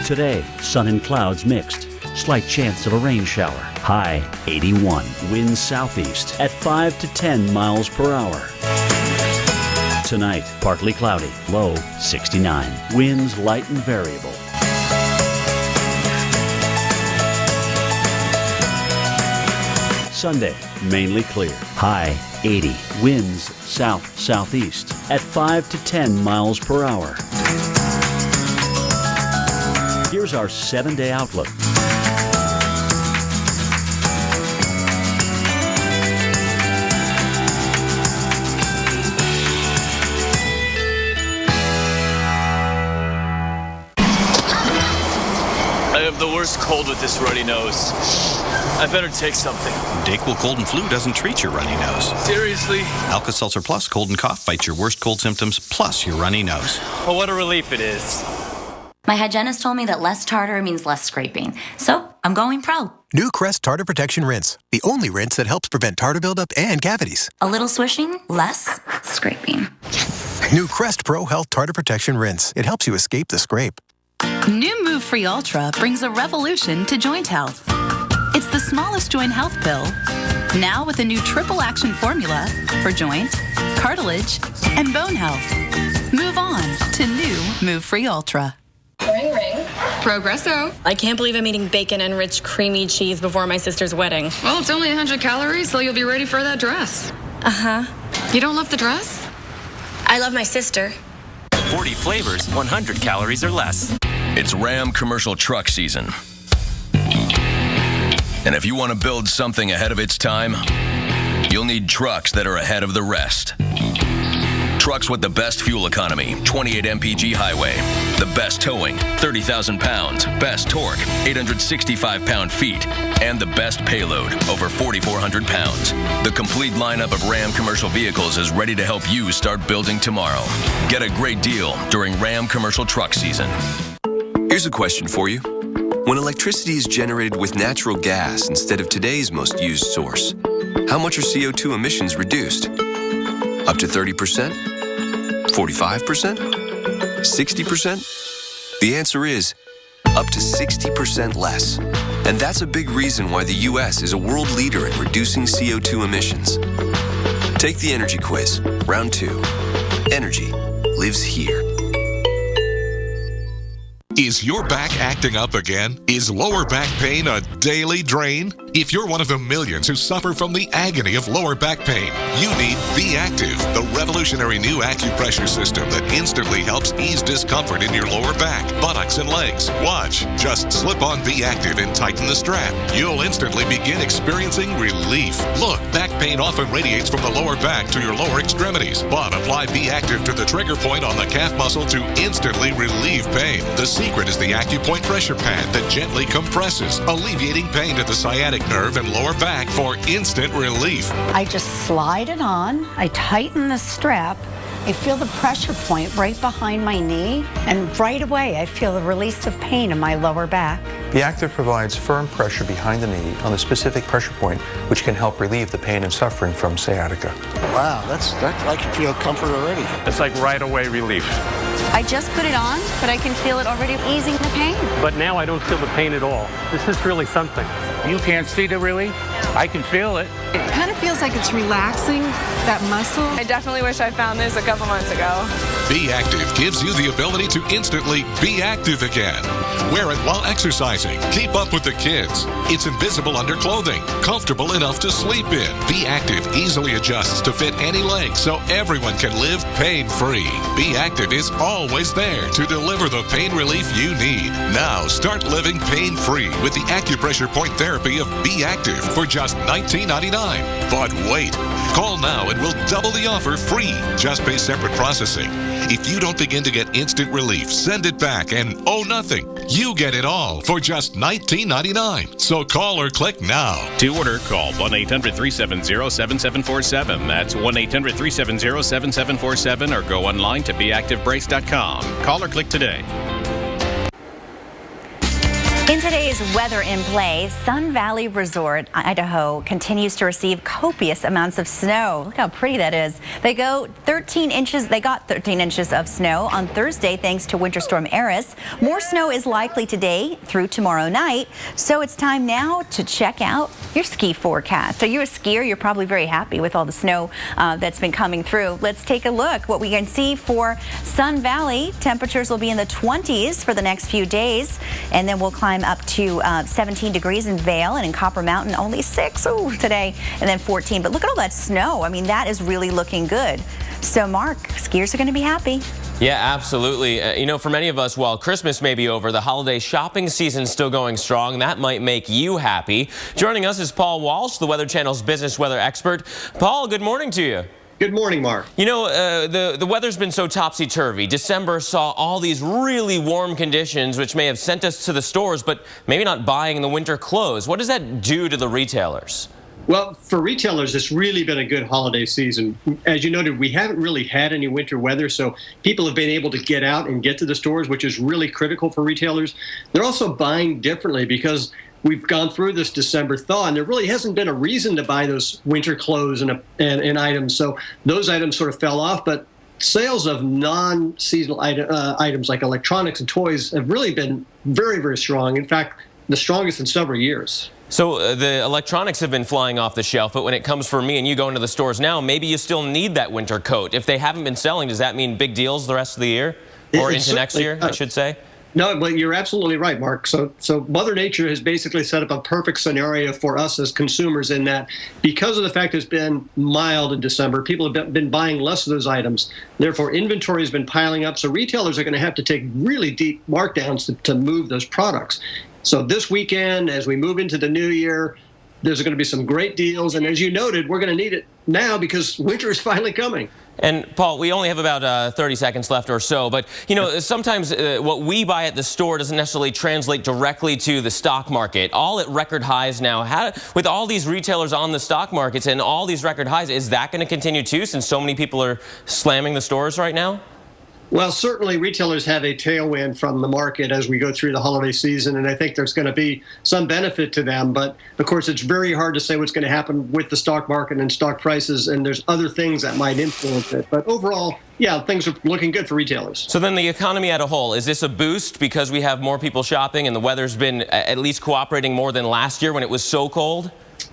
Today, sun and clouds mixed. Slight chance of a rain shower. High 81. Winds southeast at 5 to 10 miles per hour. Tonight, partly cloudy, low 69. Winds light and variable. Sunday, mainly clear. High 80. Winds south-southeast at 5 to 10 miles per hour. Here's our 7-day outlook. I have the worst cold with this runny nose. I better take something. Dayquil Cold and Flu doesn't treat your runny nose. Seriously? Alka-Seltzer Plus Cold and Cough fights your worst cold symptoms plus your runny nose. Oh, what a relief it is. My hygienist told me that less tartar means less scraping, so I'm going pro. New Crest Tartar Protection Rinse, the only rinse that helps prevent tartar buildup and cavities. A little swishing, less scraping. Yes! New Crest Pro Health Tartar Protection Rinse. It helps you escape the scrape. New Move Free Ultra brings a revolution to joint health. It's the smallest joint health pill, now with a new triple action formula for joint, cartilage, and bone health. Move on to new Move Free Ultra. Ring, ring. Progresso. I can't believe I'm eating bacon-enriched creamy cheese before my sister's wedding. Well, it's only 100 calories, so you'll be ready for that dress. Uh-huh. You don't love the dress? I love my sister. 40 flavors, 100 calories or less. It's Ram commercial truck season. And if you want to build something ahead of its time, you'll need trucks that are ahead of the rest. Trucks with the best fuel economy, 28 mpg highway, the best towing, 30,000 pounds, best torque, 865 pound-feet, and the best payload, over 4,400 pounds. The complete lineup of Ram commercial vehicles is ready to help you start building tomorrow. Get a great deal during Ram commercial truck season. Here's a question for you. When electricity is generated with natural gas instead of today's most used source, how much are CO2 emissions reduced? Up to 30%? 45%? 60%? The answer is up to 60% less. And that's a big reason why the U.S. is a world leader in reducing CO2 emissions. Take the energy quiz, round 2. Energy lives here. Is your back acting up again? Is lower back pain a daily drain? If you're one of the millions who suffer from the agony of lower back pain, you need Be Active, the revolutionary new acupressure system that instantly helps ease discomfort in your lower back, buttocks, and legs. Watch. Just slip on Be Active and tighten the strap. You'll instantly begin experiencing relief. Look, back pain often radiates from the lower back to your lower extremities, but apply Be Active to the trigger point on the calf muscle to instantly relieve pain. The secret is the AcuPoint pressure pad that gently compresses, alleviating pain to the sciatic nerve and lower back for instant relief. I just slide it on, I tighten the strap, I feel the pressure point right behind my knee, and right away I feel the release of pain in my lower back. Be Active provides firm pressure behind the knee on the specific pressure point, which can help relieve the pain and suffering from sciatica. Wow, that's I can feel comfort already. It's like right away relief. I just put it on, but I can feel it already easing the pain. But now I don't feel the pain at all. This is really something. You can't see the relief? I can feel it. It kind of feels like it's relaxing that muscle. I definitely wish I found this a couple months ago. Be Active gives you the ability to instantly be active again. Wear it while exercising. Keep up with the kids. It's invisible under clothing, comfortable enough to sleep in. Be Active easily adjusts to fit any leg so everyone can live pain-free. Be Active is always there to deliver the pain relief you need. Now start living pain-free with the acupressure point therapy of Be Active for just $19.99. But wait, call now and we'll double the offer free. Just pay separate processing. If you don't begin to get instant relief, send it back and owe nothing. You get it all for just $19.99. So call or click now. To order, call 1-800-370-7747. That's 1-800-370-7747 or go online to beactivebrace.com. Call or click today. today's weather in play, Sun Valley Resort, Idaho, continues to receive copious amounts of snow. Look how pretty that is. They got 13 inches of snow on Thursday thanks to Winter Storm Eris. More snow is likely today through tomorrow night, so it's time now to check out your ski forecast. Are you a skier? You're probably very happy with all the snow that's been coming through. Let's take a look. What we can see for Sun Valley, temperatures will be in the 20s for the next few days, and then we'll climb up to 17 degrees in Vail, and in Copper Mountain only 6 today, and then 14. But look at all that snow. I mean, that is really looking good. So Mark, skiers are going to be happy. Yeah, absolutely. You know, for many of us, while Christmas may be over, the holiday shopping season's still going strong. That might make you happy. Joining us is Paul Walsh, the Weather Channel's business weather expert. Paul, good morning to you. Good morning, Mark. You know, the weather's been so topsy-turvy. December saw all these really warm conditions, which may have sent us to the stores, but maybe not buying the winter clothes. What does that do to the retailers? Well, for retailers, it's really been a good holiday season. As you noted, we haven't really had any winter weather, so people have been able to get out and get to the stores, which is really critical for retailers. They're also buying differently because we've gone through this December thaw, and there really hasn't been a reason to buy those winter clothes and items. So those items sort of fell off, but sales of non-seasonal items like electronics and toys have really been very, very strong. In fact, the strongest in several years. So the electronics have been flying off the shelf, but when it comes for me and you go into the stores now, maybe you still need that winter coat. If they haven't been selling, does that mean big deals the rest of the year? Or into next year, I should say? No, but you're absolutely right, Mark. So Mother Nature has basically set up a perfect scenario for us as consumers in that because of the fact it's been mild in December, people have been buying less of those items. Therefore, inventory has been piling up. So retailers are going to have to take really deep markdowns to move those products. So this weekend, as we move into the new year, there's going to be some great deals. And as you noted, we're going to need it now because winter is finally coming. And Paul, we only have about 30 seconds left or so, but you know, sometimes what we buy at the store doesn't necessarily translate directly to the stock market. All at record highs now. With all these retailers on the stock markets and all these record highs, is that going to continue too, since so many people are slamming the stores right now? Well, certainly retailers have a tailwind from the market as we go through the holiday season, and I think there's going to be some benefit to them. But, of course, it's very hard to say what's going to happen with the stock market and stock prices, and there's other things that might influence it. But overall, yeah, things are looking good for retailers. So then the economy as a whole, is this a boost because we have more people shopping and the weather's been at least cooperating more than last year when it was so cold?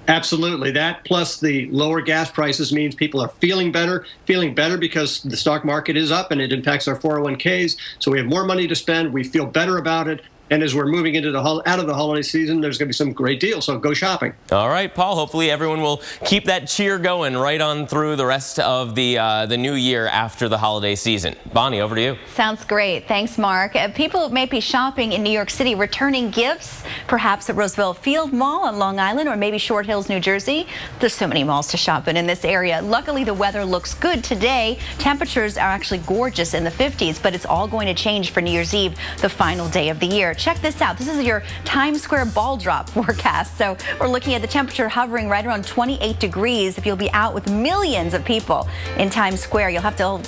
Absolutely. That plus the lower gas prices means people are feeling better because the stock market is up and it impacts our 401ks. So we have more money to spend. We feel better about it. And as we're moving into out of the holiday season, there's going to be some great deals. So go shopping. All right, Paul. Hopefully everyone will keep that cheer going right on through the rest of the new year after the holiday season. Bonnie, over to you. Sounds great. Thanks, Mark. People may be shopping in New York City, returning gifts, perhaps at Roosevelt Field Mall on Long Island or maybe Short Hills, New Jersey. There's so many malls to shop in this area. Luckily, the weather looks good today. Temperatures are actually gorgeous in the 50s, but it's all going to change for New Year's Eve, the final day of the year. Check this out. This is your Times Square ball drop forecast. So we're looking at the temperature hovering right around 28 degrees. If you'll be out with millions of people in Times Square, you'll have to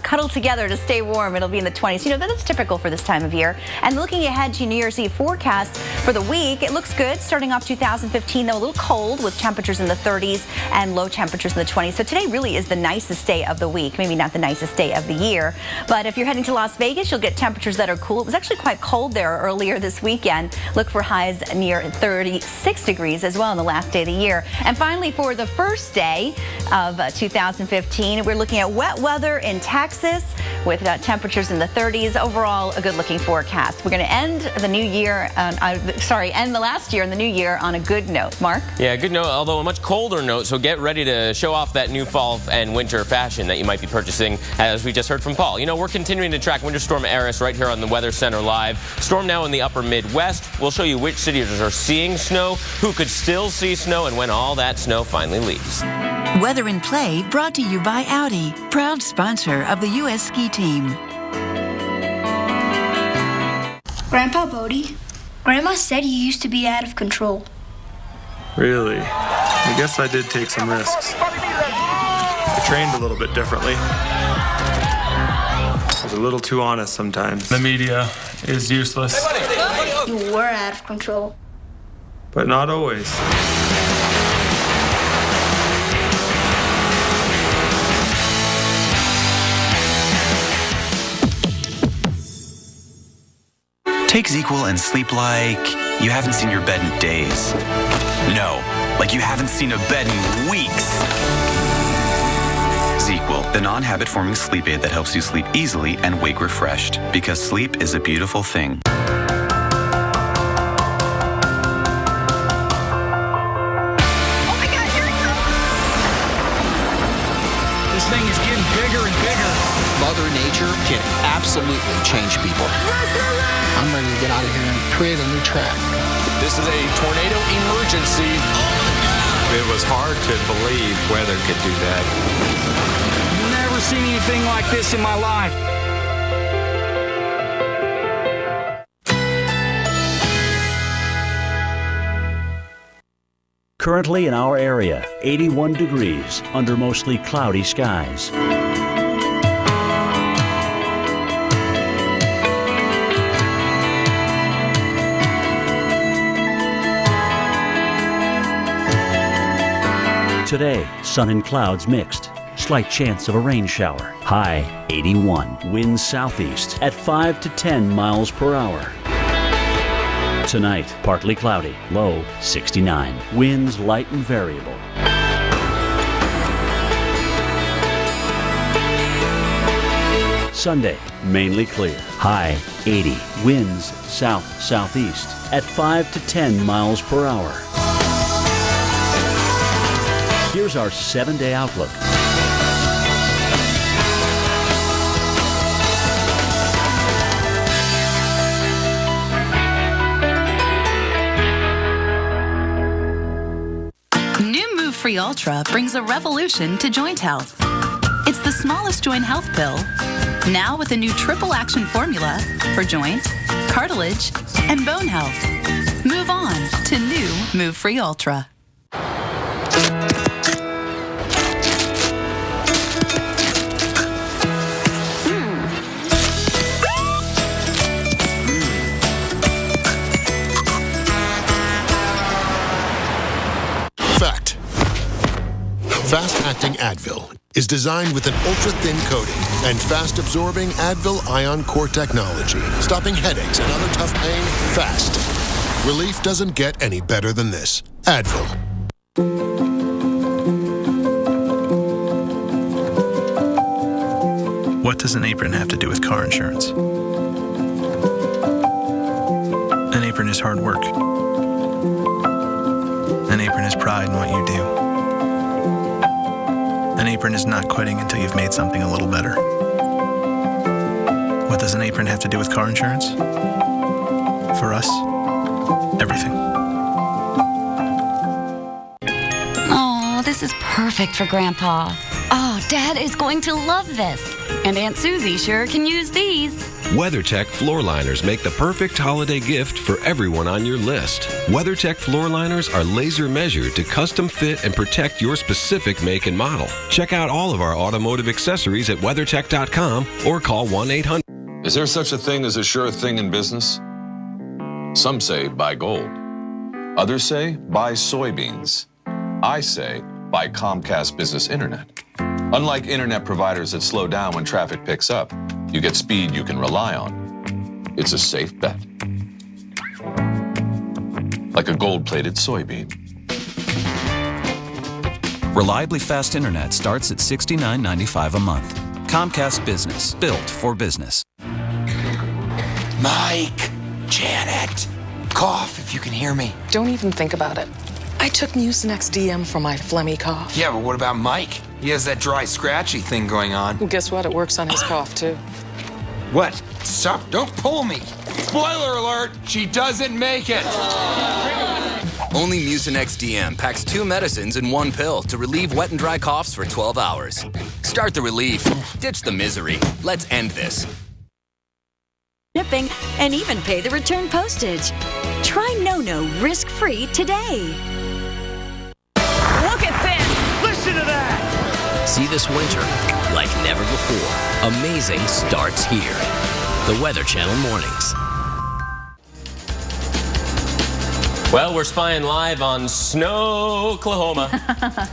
cuddle together to stay warm. It'll be in the 20s. You know, that's typical for this time of year. And looking ahead to New Year's Eve forecast for the week, it looks good. Starting off 2015, though, a little cold with temperatures in the 30s and low temperatures in the 20s. So today really is the nicest day of the week. Maybe not the nicest day of the year. But if you're heading to Las Vegas, you'll get temperatures that are cool. It was actually quite cold there earlier this weekend. Look for highs near 36 degrees as well on the last day of the year. And finally, for the first day of 2015, we're looking at wet weather in Texas with temperatures in the 30s. Overall, a good-looking forecast. We're going to end the new year, end the last year and the new year on a good note. Mark? Yeah, good note, although a much colder note, so get ready to show off that new fall and winter fashion that you might be purchasing, as we just heard from Paul. You know, we're continuing to track Winter Storm Eris right here on the Weather Center Live. Storm now in the upper Midwest. We'll show you which cities are seeing snow, who could still see snow, and when all that snow finally leaves. Weather in Play brought to you by Audi, proud sponsor of the U.S. ski team. Grandpa Bodie, Grandma said you used to be out of control. Really? I guess I did take some risks. I trained a little bit differently. I was a little too honest sometimes. The media is useless. You were out of control. But not always. Take ZzzQuil and sleep like you haven't seen your bed in days. No, like you haven't seen a bed in weeks. ZzzQuil, the non-habit-forming sleep aid that helps you sleep easily and wake refreshed. Because sleep is a beautiful thing. This thing is getting bigger and bigger. Mother Nature can absolutely change people. I'm ready to get out of here and create a new track. This is a tornado emergency. It was hard to believe weather could do that. Never seen anything like this in my life. Currently in our area, 81 degrees under mostly cloudy skies. Today, sun and clouds mixed. Slight chance of a rain shower. High 81. Winds southeast at 5 to 10 miles per hour. Tonight, partly cloudy. Low 69. Winds light and variable. Sunday, mainly clear. High 80. Winds south-southeast at 5 to 10 miles per hour. Here's our 7-day outlook. New Move Free Ultra brings a revolution to joint health. It's the smallest joint health pill, now with a new triple action formula for joint, cartilage, and bone health. Move on to new Move Free Ultra. Fact. Fast-acting Advil is designed with an ultra-thin coating and fast-absorbing Advil Ion Core technology, stopping headaches and other tough pain fast. Relief doesn't get any better than this. Advil. What does an apron have to do with car insurance? An apron is hard work. An apron is pride in what you do. An apron is not quitting until you've made something a little better. What does an apron have to do with car insurance? For us, everything. Oh, this is perfect for Grandpa. Oh, Dad is going to love this. And Aunt Susie sure can use these. WeatherTech floor liners make the perfect holiday gift for everyone on your list. WeatherTech floor liners are laser measured to custom fit and protect your specific make and model. Check out all of our automotive accessories at WeatherTech.com or call 1-800. Is there such a thing as a sure thing in business? Some say buy gold. Others say buy soybeans. I say buy Comcast Business Internet. Unlike internet providers that slow down when traffic picks up, you get speed you can rely on. It's a safe bet. Like a gold-plated soybean. Reliably fast internet starts at $69.95 a month. Comcast Business, built for business. Mike, Janet, cough if you can hear me. Don't even think about it. I took Mucinex DM for my phlegmy cough. Yeah, but what about Mike? He has that dry, scratchy thing going on. Well, guess what? It works on his cough, too. What? Stop, don't pull me. Spoiler alert, she doesn't make it. Only Mucinex DM packs 2 medicines in 1 pill to relieve wet and dry coughs for 12 hours. Start the relief. Ditch the misery. Let's end this. Shipping and even pay the return postage. Try NoNo risk-free today. Look at this! Listen to that! See this winter like never before. Amazing starts here. The Weather Channel Mornings. Well, we're spying live on Snow, Oklahoma.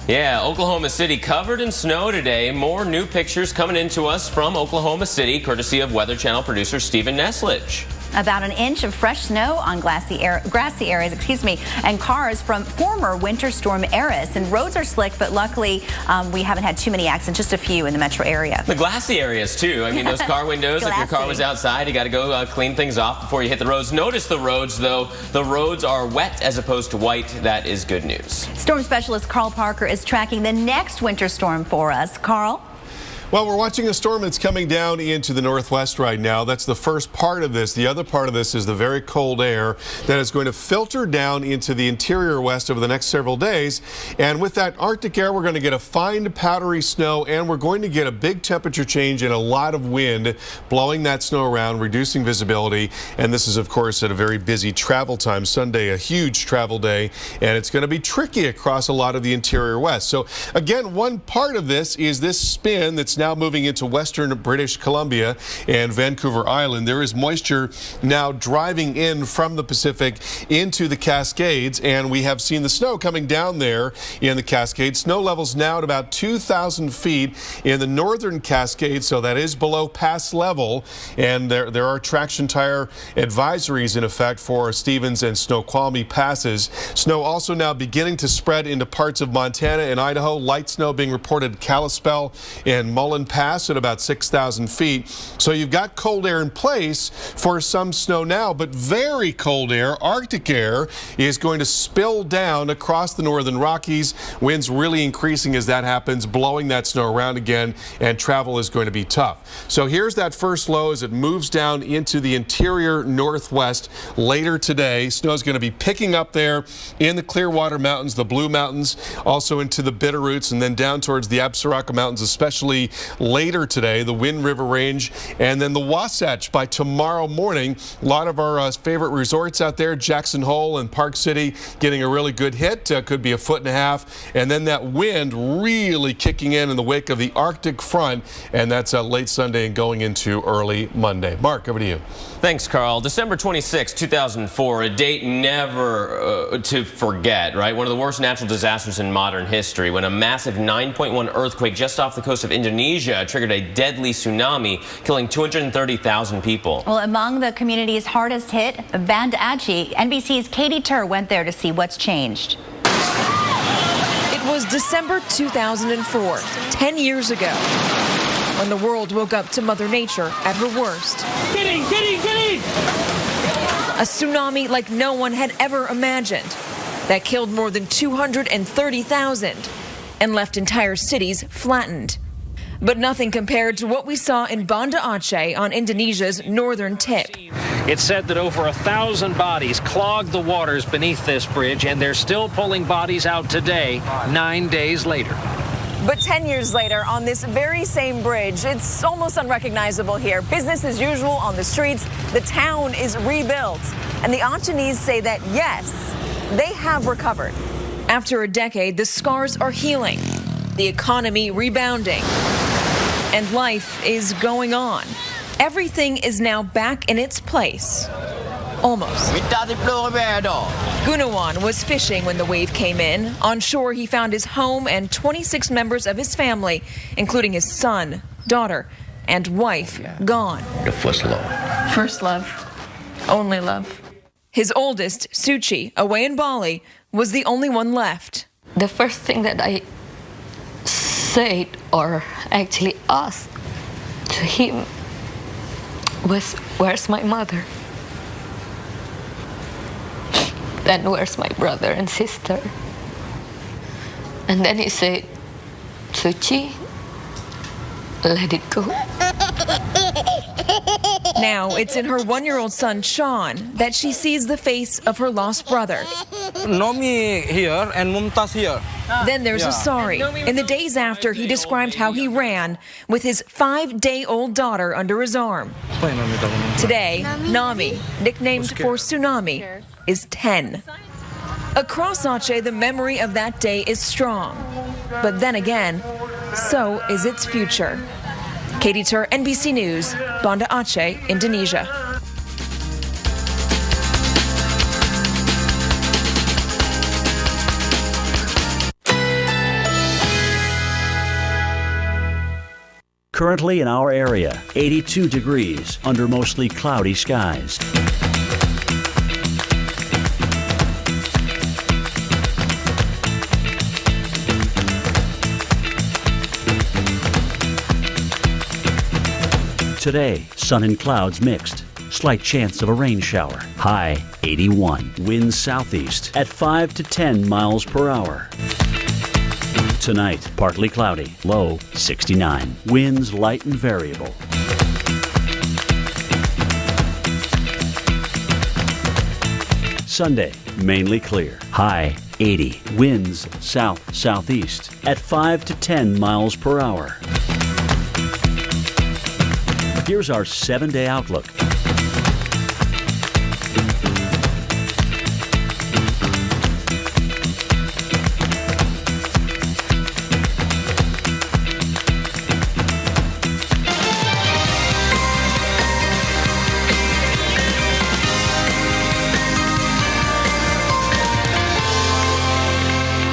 Yeah, Oklahoma City covered in snow today. More new pictures coming into us from Oklahoma City, courtesy of Weather Channel producer Stephen Neslich. About an inch of fresh snow on grassy areas, and cars from former Winter Storm Eris. And roads are slick, but luckily we haven't had too many accidents, just a few in the metro area. The glassy areas, too. I mean, those car windows, if your car was outside, you got to go clean things off before you hit the roads. Notice the roads, though. The roads are wet as opposed to white. That is good news. Storm specialist Carl Parker is tracking the next winter storm for us. Carl? Well, we're watching a storm that's coming down into the northwest right now. That's the first part of this. The other part of this is the very cold air that is going to filter down into the interior west over the next several days. And with that Arctic air, we're going to get a fine powdery snow, and we're going to get a big temperature change and a lot of wind blowing that snow around, reducing visibility. And this is, of course, at a very busy travel time. Sunday, a huge travel day, and it's going to be tricky across a lot of the interior west. So again, one part of this is this spin that's now moving into western British Columbia and Vancouver Island. There is moisture now driving in from the Pacific into the Cascades, and we have seen the snow coming down there in the Cascades. Snow levels now at about 2,000 feet in the northern Cascades, so that is below pass level, and there are traction tire advisories in effect for Stevens and Snoqualmie passes. Snow also now beginning to spread into parts of Montana and Idaho. Light snow being reported at Kalispell and Mullen Pass at about 6,000 feet. So you've got cold air in place for some snow now, but very cold air, Arctic air, is going to spill down across the northern Rockies. Winds really increasing as that happens, blowing that snow around again, and travel is going to be tough. So here's that first low as it moves down into the interior northwest later today. Snow is going to be picking up there in the Clearwater Mountains, the Blue Mountains, also into the Bitterroots, and then down towards the Absaroka Mountains, especially later today, the Wind River Range, and then the Wasatch by tomorrow morning. A lot of our favorite resorts out there, Jackson Hole and Park City, getting a really good hit. Could be 1.5 feet. And then that wind really kicking in the wake of the Arctic front, and that's late Sunday and going into early Monday. Mark, over to you. Thanks, Carl. December 26, 2004, a date never to forget, right? One of the worst natural disasters in modern history, when a massive 9.1 earthquake just off the coast of Indonesia triggered a deadly tsunami, killing 230,000 people. Well, among the communities hardest hit, Banda Aceh. NBC's Katie Tur went there to see what's changed. It was December 2004, 10 years ago, when the world woke up to Mother Nature at her worst. Get in! A tsunami like no one had ever imagined that killed more than 230,000 and left entire cities flattened. But nothing compared to what we saw in Banda Aceh on Indonesia's northern tip. It's said that over 1,000 bodies clogged the waters beneath this bridge, and they're still pulling bodies out today, 9 days later. But 10 years later, on this very same bridge, it's almost unrecognizable here. Business as usual on the streets. The town is rebuilt. And the Acehnese say that, yes, they have recovered. After a decade, the scars are healing, the economy rebounding, and life is going on. Everything is now back in its place. Almost. Gunawan was fishing when the wave came in. On shore, he found his home and 26 members of his family, including his son, daughter, and wife, gone. The first love. First love. Only love. His oldest, Suci, away in Bali, was the only one left. The first thing that I said, or actually asked to him, was, "Where's my mother? And where's my brother and sister?" And then he said, "Suci, let it go." Now it's in her one-year-old son, Sean, that she sees the face of her lost brother. Nomi here and Mumtaz here. Then there's Asari. In the days after, he described how he ran with his 5-day-old daughter under his arm. Today, Nami, nicknamed for Tsunami, is 10. Across Aceh, the memory of that day is strong. But then again, so is its future. Katie Tur, NBC News, Banda Aceh, Indonesia. Currently in our area, 82 degrees under mostly cloudy skies. Today, sun and clouds mixed. Slight chance of a rain shower. High 81. Winds southeast at 5 to 10 miles per hour. Tonight, partly cloudy. Low 69. Winds light and variable. Sunday, mainly clear. High 80. Winds south-southeast at 5 to 10 miles per hour. Here's our 7-day outlook.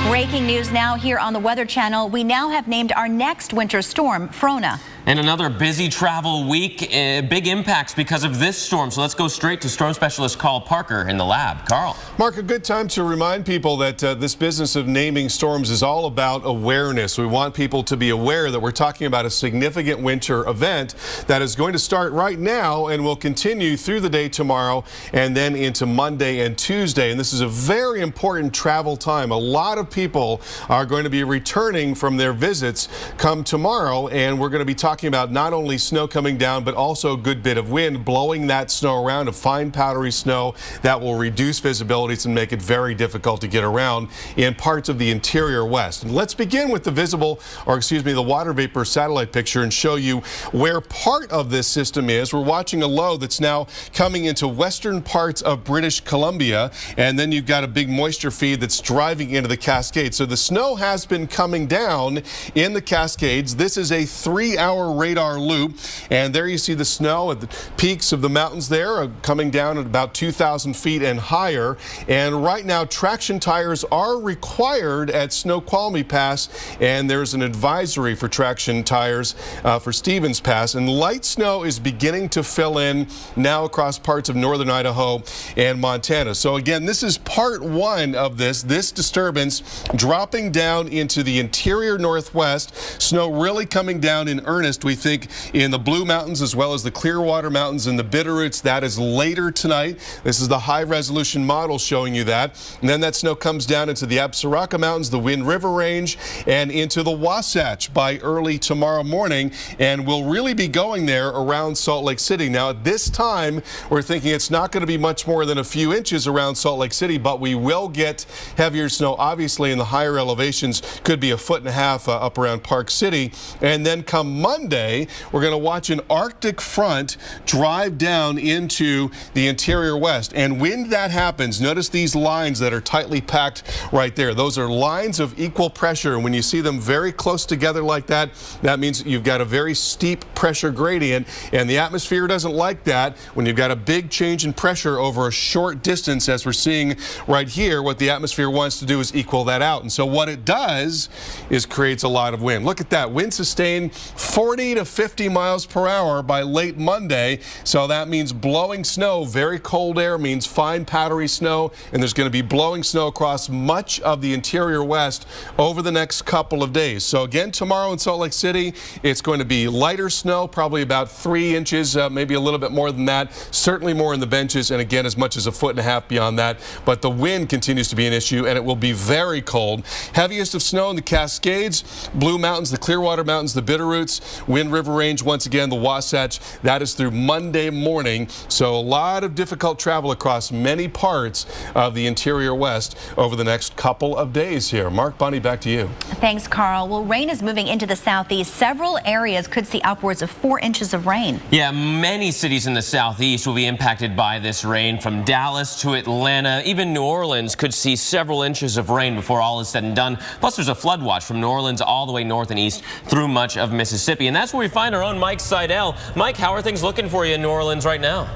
Breaking news now here on the Weather Channel. We now have named our next winter storm, Frona. And another busy travel week, big impacts because of this storm. So let's go straight to storm specialist Carl Parker in the lab. Carl. Mark, a good time to remind people that this business of naming storms is all about awareness. We want people to be aware that we're talking about a significant winter event that is going to start right now and will continue through the day tomorrow and then into Monday and Tuesday. And this is a very important travel time. A lot of people are going to be returning from their visits come tomorrow, and we're going to be talking about not only snow coming down, but also a good bit of wind blowing that snow around, a fine powdery snow that will reduce visibilities and make it very difficult to get around in parts of the interior west. And let's begin with the water vapor satellite picture and show you where part of this system is. We're watching a low that's now coming into western parts of British Columbia, and then you've got a big moisture feed that's driving into the Cascades. So the snow has been coming down in the Cascades. This is a 3-hour radar loop, and there you see the snow at the peaks of the mountains there coming down at about 2,000 feet and higher. And right now traction tires are required at Snoqualmie Pass, and there's an advisory for traction tires for Stevens Pass. And light snow is beginning to fill in now across parts of northern Idaho and Montana. So again, this is part one of this disturbance dropping down into the interior northwest. Snow really coming down in earnest, we think, in the Blue Mountains as well as the Clearwater Mountains and the Bitterroots. That is later tonight. This is the high resolution model showing you that. And then that snow comes down into the Absaroka Mountains, the Wind River Range, and into the Wasatch by early tomorrow morning. And we'll really be going there around Salt Lake City. Now at this time, we're thinking it's not going to be much more than a few inches around Salt Lake City, but we will get heavier snow obviously in the higher elevations. Could be 1.5 feet up around Park City. And then come Monday, we're going to watch an Arctic front drive down into the interior west. And when that happens, notice these lines that are tightly packed right there. Those are lines of equal pressure. And when you see them very close together like that, that means you've got a very steep pressure gradient. And the atmosphere doesn't like that. When you've got a big change in pressure over a short distance, as we're seeing right here, what the atmosphere wants to do is equal that out. And so what it does is creates a lot of wind. Look at that. Wind sustained 40 to 50 miles per hour by late Monday. So that means blowing snow. Very cold air means fine powdery snow, and there's going to be blowing snow across much of the interior west over the next couple of days. So again, tomorrow in Salt Lake City, it's going to be lighter snow, probably about 3 inches, maybe a little bit more than that, certainly more in the benches, and again as much as 1.5 feet beyond that. But the wind continues to be an issue, and it will be very cold. Heaviest of snow in the Cascades, Blue Mountains, the Clearwater Mountains, the Bitterroots, Wind River Range, once again the Wasatch. That is through Monday morning. So a lot of difficult travel across many parts of the interior west over the next couple of days here. Mark, Bonnie, back to you. Thanks, Carl. Well, rain is moving into the southeast. Several areas could see upwards of 4 inches of rain. Yeah, many cities in the southeast will be impacted by this rain. From Dallas to Atlanta, even New Orleans could see several inches of rain before all is said and done. Plus, there's a flood watch from New Orleans all the way north and east through much of Mississippi. And that's where we find our own Mike Seidel. Mike, how are things looking for you in New Orleans right now?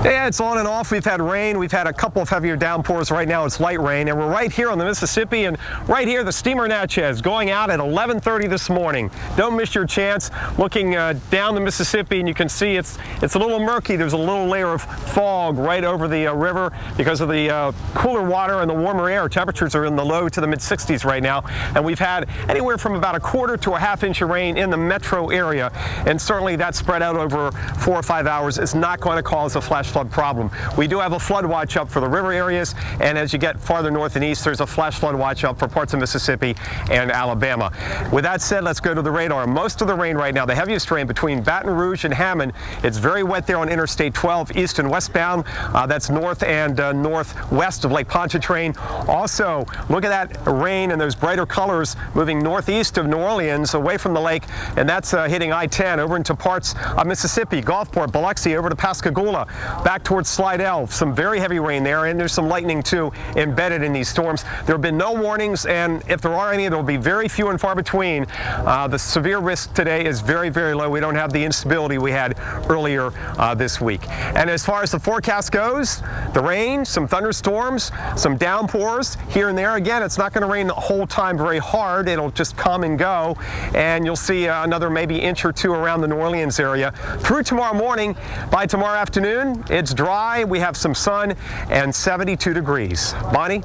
Yeah, it's on and off. We've had rain. We've had a couple of heavier downpours. Right now it's light rain, and we're right here on the Mississippi, and right here the steamer Natchez going out at 11:30 this morning. Don't miss your chance. Looking down the Mississippi, and you can see it's a little murky. There's a little layer of fog right over the river because of the cooler water and the warmer air. Temperatures are in the low to the mid-60s right now, and we've had anywhere from about a quarter to a half inch of rain in the metro area, and certainly that spread out over 4 or 5 hours is not going to cause a flash flood problem. We do have a flood watch up for the river areas, and as you get farther north and east, there's a flash flood watch up for parts of Mississippi and Alabama. With that said, let's go to the radar. Most of the rain right now, the heaviest rain between Baton Rouge and Hammond, it's very wet there on Interstate 12 east and westbound. That's north and northwest of Lake Pontchartrain. Also, look at that rain and those brighter colors moving northeast of New Orleans away from the lake, and that's hitting I-10 over into parts of Mississippi, Gulfport, Biloxi, over to Pascagoula, back towards Slidell. Some very heavy rain there, and there's some lightning too embedded in these storms. There have been no warnings, and if there are any, there will be very few and far between. The severe risk today is very, very low. We don't have the instability we had earlier this week. And as far as the forecast goes, the rain, some thunderstorms, some downpours here and there. Again, it's not going to rain the whole time very hard. It'll just come and go, and you'll see another maybe inch or two around the New Orleans area. Through tomorrow morning, by tomorrow afternoon, it's dry. We have some sun and 72 degrees. Bonnie?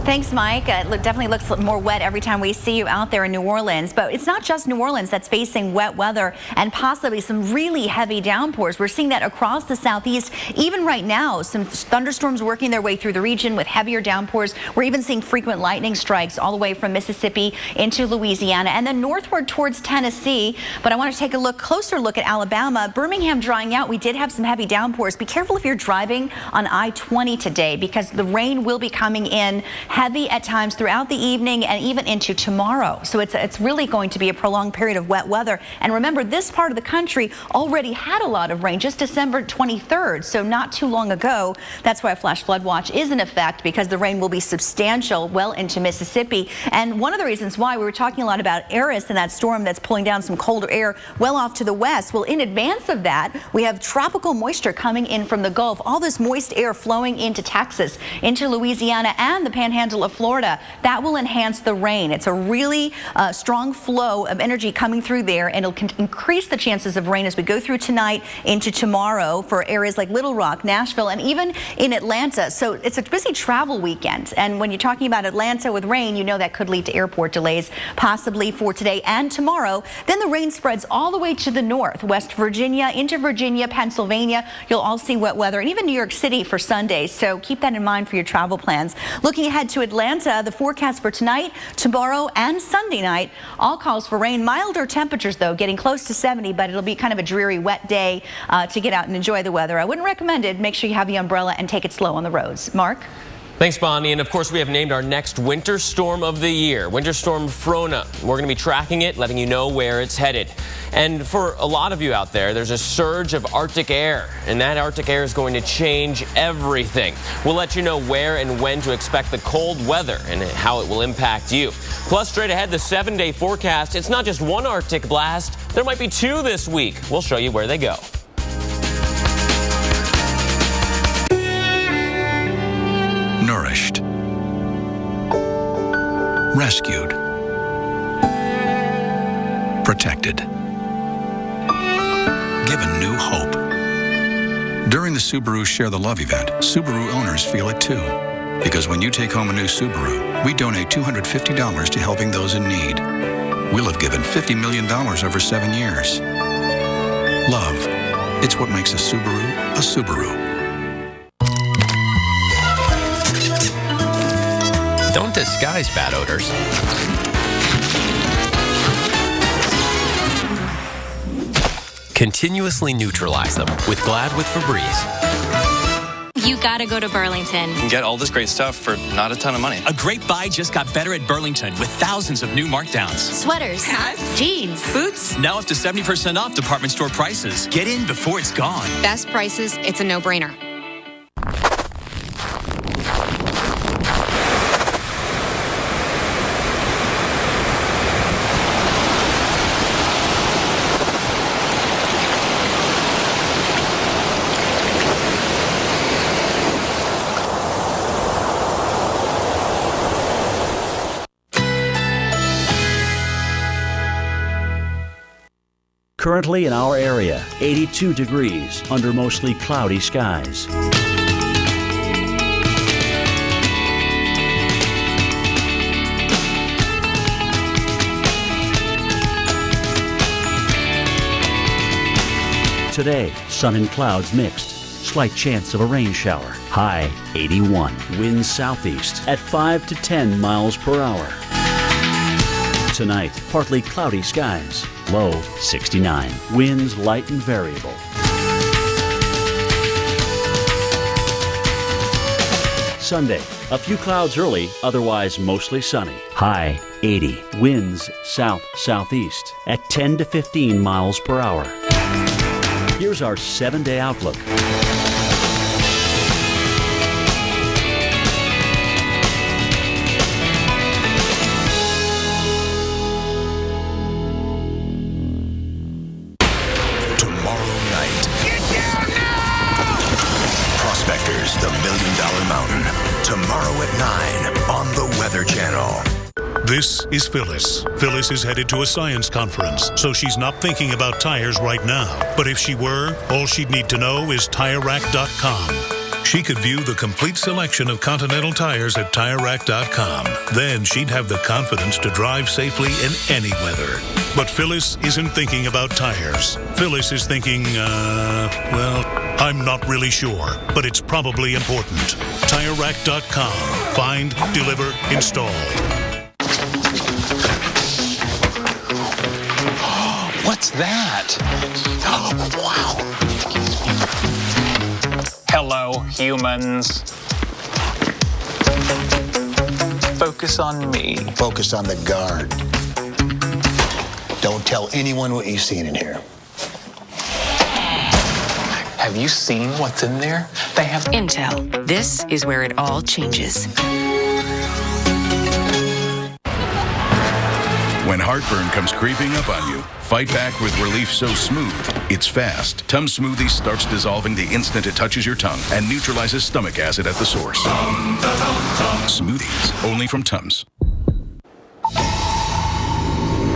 Thanks, Mike. It definitely looks more wet every time we see you out there in New Orleans. But it's not just New Orleans that's facing wet weather and possibly some really heavy downpours. We're seeing that across the southeast. Even right now, some thunderstorms working their way through the region with heavier downpours. We're even seeing frequent lightning strikes all the way from Mississippi into Louisiana and then northward towards Tennessee. But I want to take a closer look at Alabama. Birmingham drying out. We did have some heavy downpours. Be careful if you're driving on I-20 today because the rain will be coming in heavy at times throughout the evening and even into tomorrow. So it's really going to be a prolonged period of wet weather. And remember, this part of the country already had a lot of rain just December 23rd, so not too long ago. That's why a flash flood watch is in effect, because the rain will be substantial well into Mississippi. And one of the reasons why we were talking a lot about Eris and that storm that's pulling down some colder air well off to the west. Well, in advance of that, we have tropical moisture coming in from the Gulf. All this moist air flowing into Texas, into Louisiana, and the Panhandle of Florida. That will enhance the rain. It's a really strong flow of energy coming through there, and it'll increase the chances of rain as we go through tonight into tomorrow for areas like Little Rock, Nashville, and even in Atlanta. So it's a busy travel weekend. And when you're talking about Atlanta with rain, you know that could lead to airport delays, possibly for today and tomorrow. Then the rain spreads all the way to the north, West Virginia, into Virginia, Pennsylvania. You'll all see wet weather, and even New York City for Sunday. So keep that in mind for your travel plans. Looking ahead to Atlanta, the forecast for tonight, tomorrow, and Sunday night all calls for rain. Milder temperatures, though, getting close to 70, but it'll be kind of a dreary, wet day to get out and enjoy the weather. I wouldn't recommend it. Make sure you have the umbrella and take it slow on the roads. Mark? Thanks, Bonnie. And of course, we have named our next winter storm of the year, Winter Storm Frona. We're going to be tracking it, letting you know where it's headed. And for a lot of you out there, there's a surge of Arctic air, and that Arctic air is going to change everything. We'll let you know where and when to expect the cold weather and how it will impact you. Plus, straight ahead, the 7-day forecast. It's not just one Arctic blast. There might be two this week. We'll show you where they go. Nourished, rescued, protected, given new hope. During the Subaru Share the Love event, Subaru owners feel it too. Because when you take home a new Subaru, we donate $250 to helping those in need. We'll have given $50 million over 7 years. Love, it's what makes a Subaru a Subaru. Don't disguise bad odors. Continuously neutralize them with Glad with Febreze. You gotta go to Burlington. Get all this great stuff for not a ton of money. A great buy just got better at Burlington with thousands of new markdowns. Sweaters, hats, jeans, boots. Now up to 70% off department store prices. Get in before it's gone. Best prices, it's a no-brainer. Currently in our area, 82 degrees under mostly cloudy skies. Today, sun and clouds mixed. Slight chance of a rain shower. High 81. Winds southeast at 5 to 10 miles per hour. Tonight, partly cloudy skies. Low 69. Winds light and variable. Sunday, a few clouds early, otherwise mostly sunny. High 80. Winds south-southeast at 10 to 15 miles per hour. Here's our 7-day outlook. Tomorrow night. Get down now! Prospectors, the $1 Million Mountain. Tomorrow at 9 on the Weather Channel. This is Phyllis. Phyllis is headed to a science conference, so she's not thinking about tires right now. But if she were, all she'd need to know is TireRack.com. She could view the complete selection of Continental tires at TireRack.com. Then she'd have the confidence to drive safely in any weather. But Phyllis isn't thinking about tires. Phyllis is thinking, well, I'm not really sure, but it's probably important. TireRack.com. Find, deliver, install. What's that? Oh, wow. Hello, humans. Focus on me. Focus on the guard. Don't tell anyone what you've seen in here. Have you seen what's in there? They have Intel. This is where it all changes. When heartburn comes creeping up on you, fight back with relief so smooth, it's fast. Tums Smoothie starts dissolving the instant it touches your tongue and neutralizes stomach acid at the source. Smoothies, only from Tums.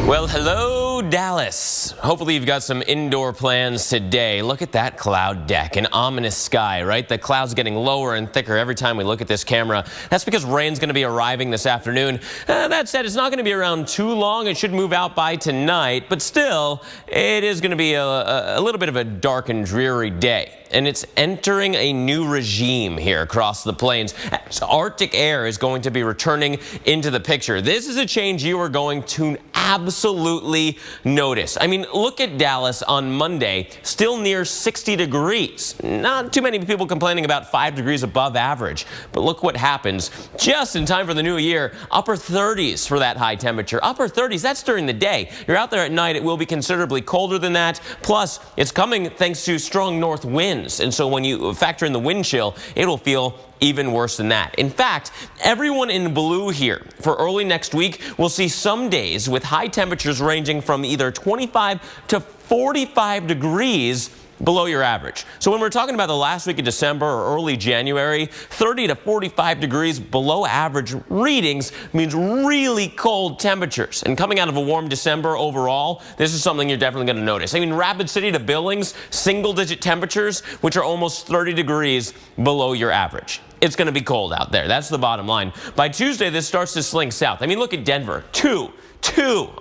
Well, hello, Dallas. Hopefully you've got some indoor plans today. Look at that cloud deck, an ominous sky, right? The clouds getting lower and thicker every time we look at this camera. That's because rain's going to be arriving this afternoon. That said, it's not going to be around too long. It should move out by tonight, but still, it is going to be a little bit of a dark and dreary day. And it's entering a new regime here across the plains. Arctic air is going to be returning into the picture. This is a change you are going to absolutely notice. I mean, look at Dallas on Monday, still near 60 degrees. Not too many people complaining about 5 degrees above average. But look what happens just in time for the new year. Upper 30s for that high temperature. Upper 30s, that's during the day. You're out there at night, it will be considerably colder than that. Plus, it's coming thanks to strong north winds. And so when you factor in the wind chill, it'll feel even worse than that. In fact, everyone in blue here for early next week will see some days with high temperatures ranging from either 25 to 45 degrees below your average. So when we're talking about the last week of December or early January, 30 to 45 degrees below average readings means really cold temperatures. And coming out of a warm December overall, this is something you're definitely going to notice. I mean, Rapid City to Billings, single-digit temperatures, which are almost 30 degrees below your average. It's going to be cold out there. That's the bottom line. By Tuesday, this starts to slink south. I mean, look at Denver. 2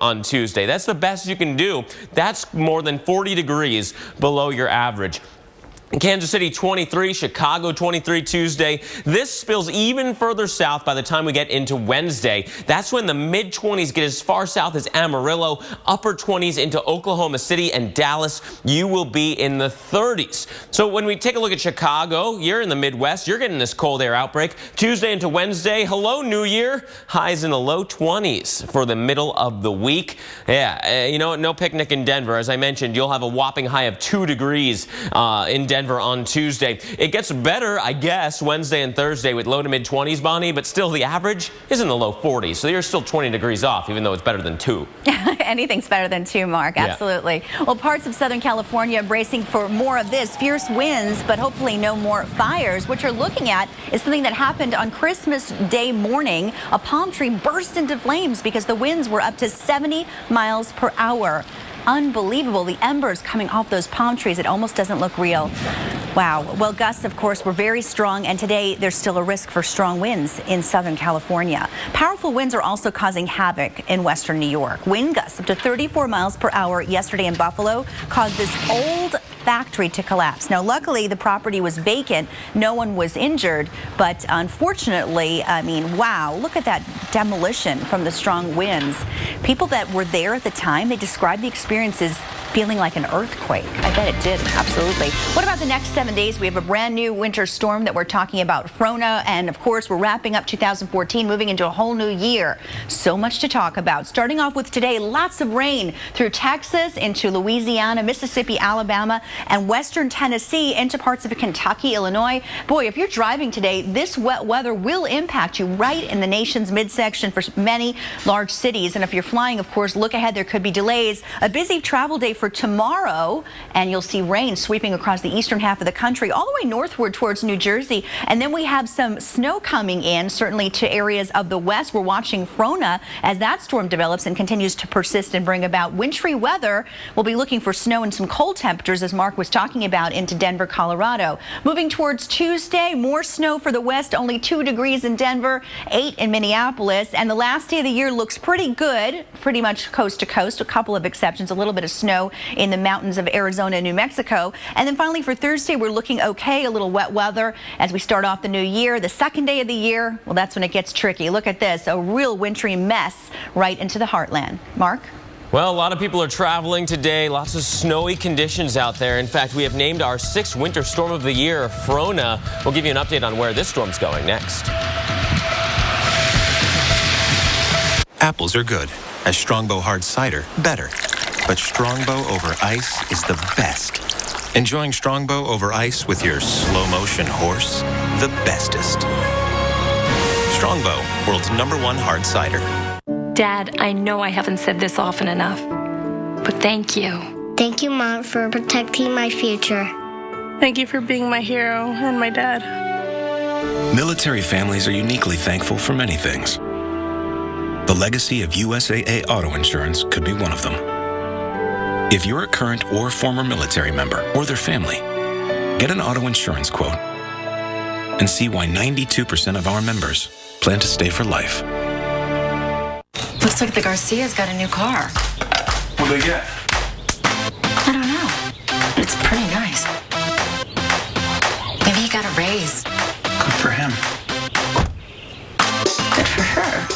on Tuesday. That's the best you can do. That's more than 40 degrees below your average. Kansas City 23, Chicago 23 Tuesday. This spills even further south by the time we get into Wednesday. That's when the mid-20s get as far south as Amarillo, upper 20s into Oklahoma City and Dallas. You will be in the 30s. So when we take a look at Chicago, you're in the Midwest. You're getting this cold air outbreak. Tuesday into Wednesday, hello, New Year. Highs in the low 20s for the middle of the week. Yeah, you know, no picnic in Denver. As I mentioned, you'll have a whopping high of 2 degrees in Denver on Tuesday. It gets better, I guess, Wednesday and Thursday with low to mid 20s, Bonnie, but still the average is in the low 40s. So you're still 20 degrees off, even though it's better than 2. Anything's better than 2, Mark. Absolutely. Yeah. Well, parts of Southern California bracing for more of this, fierce winds, but hopefully no more fires. What you're looking at is something that happened on Christmas Day morning. A palm tree burst into flames because the winds were up to 70 miles per hour. unbelievable. The embers coming off those palm trees, it almost doesn't look real. Wow. Well, gusts, of course, were very strong, and today there's still a risk for strong winds in Southern California. Powerful winds are also causing havoc in western New York. Wind gusts up to 34 miles per hour yesterday in Buffalo caused this old factory to collapse. Now, luckily, the property was vacant. No one was injured, but unfortunately, I mean, wow, look at that demolition from the strong winds. People that were there at the time, they described the experiences feeling like an earthquake. I bet it did, absolutely. What about the next 7 days? We have a brand new winter storm that we're talking about, Frona, and of course, we're wrapping up 2014, moving into a whole new year. So much to talk about. Starting off with today, lots of rain through Texas, into Louisiana, Mississippi, Alabama, and western Tennessee, into parts of Kentucky, Illinois. Boy, if you're driving today, this wet weather will impact you right in the nation's midsection for many large cities. And if you're flying, of course, look ahead, there could be delays. A busy travel day for tomorrow, and you'll see rain sweeping across the eastern half of the country, all the way northward towards New Jersey. And then we have some snow coming in, certainly to areas of the west. We're watching Frona as that storm develops and continues to persist and bring about wintry weather. We'll be looking for snow and some cold temperatures, as Mark was talking about, into Denver, Colorado. Moving towards Tuesday, more snow for the west, only 2 degrees in Denver, 8 in Minneapolis. And the last day of the year looks pretty good, pretty much coast to coast, a couple of exceptions, a little bit of snow in the mountains of Arizona and New Mexico. And then finally for Thursday, we're looking okay, a little wet weather as we start off the new year. The second day of the year, well, that's when it gets tricky. Look at this, a real wintry mess right into the heartland. Mark? Well, a lot of people are traveling today. Lots of snowy conditions out there. In fact, we have named our 6th winter storm of the year, Frona. We'll give you an update on where this storm's going next. Apples are good. As Strongbow hard cider, better. But Strongbow over ice is the best. Enjoying Strongbow over ice with your slow motion horse, the bestest. Strongbow, world's #1 hard cider. Dad, I know I haven't said this often enough, but thank you. Thank you, Mom, for protecting my future. Thank you for being my hero and my dad. Military families are uniquely thankful for many things. The legacy of USAA Auto Insurance could be one of them. If you're a current or former military member or their family, get an auto insurance quote and see why 92% of our members plan to stay for life. Looks like the Garcias got a new car. What'd they get? I don't know. It's pretty nice. Maybe he got a raise. Good for him. Good for her.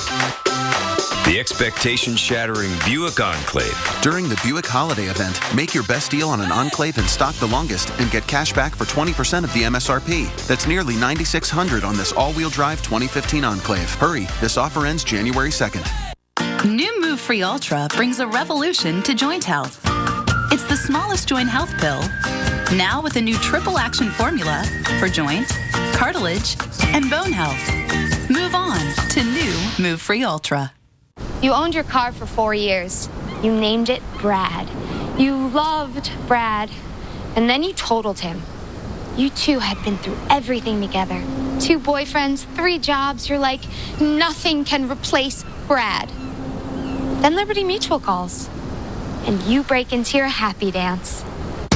The expectation-shattering Buick Enclave. During the Buick Holiday Event, make your best deal on an Enclave in stock the longest and get cash back for 20% of the MSRP. That's nearly $9,600 on this all-wheel drive 2015 Enclave. Hurry, this offer ends January 2nd. New Move Free Ultra brings a revolution to joint health. It's the smallest joint health pill, now with a new triple action formula for joint, cartilage, and bone health. Move on to new Move Free Ultra. You owned your car for 4 years. You named it Brad. You loved Brad. And then you totaled him. You two had been through everything together. 2 boyfriends, 3 jobs. You're like, nothing can replace Brad. Then Liberty Mutual calls. And you break into your happy dance.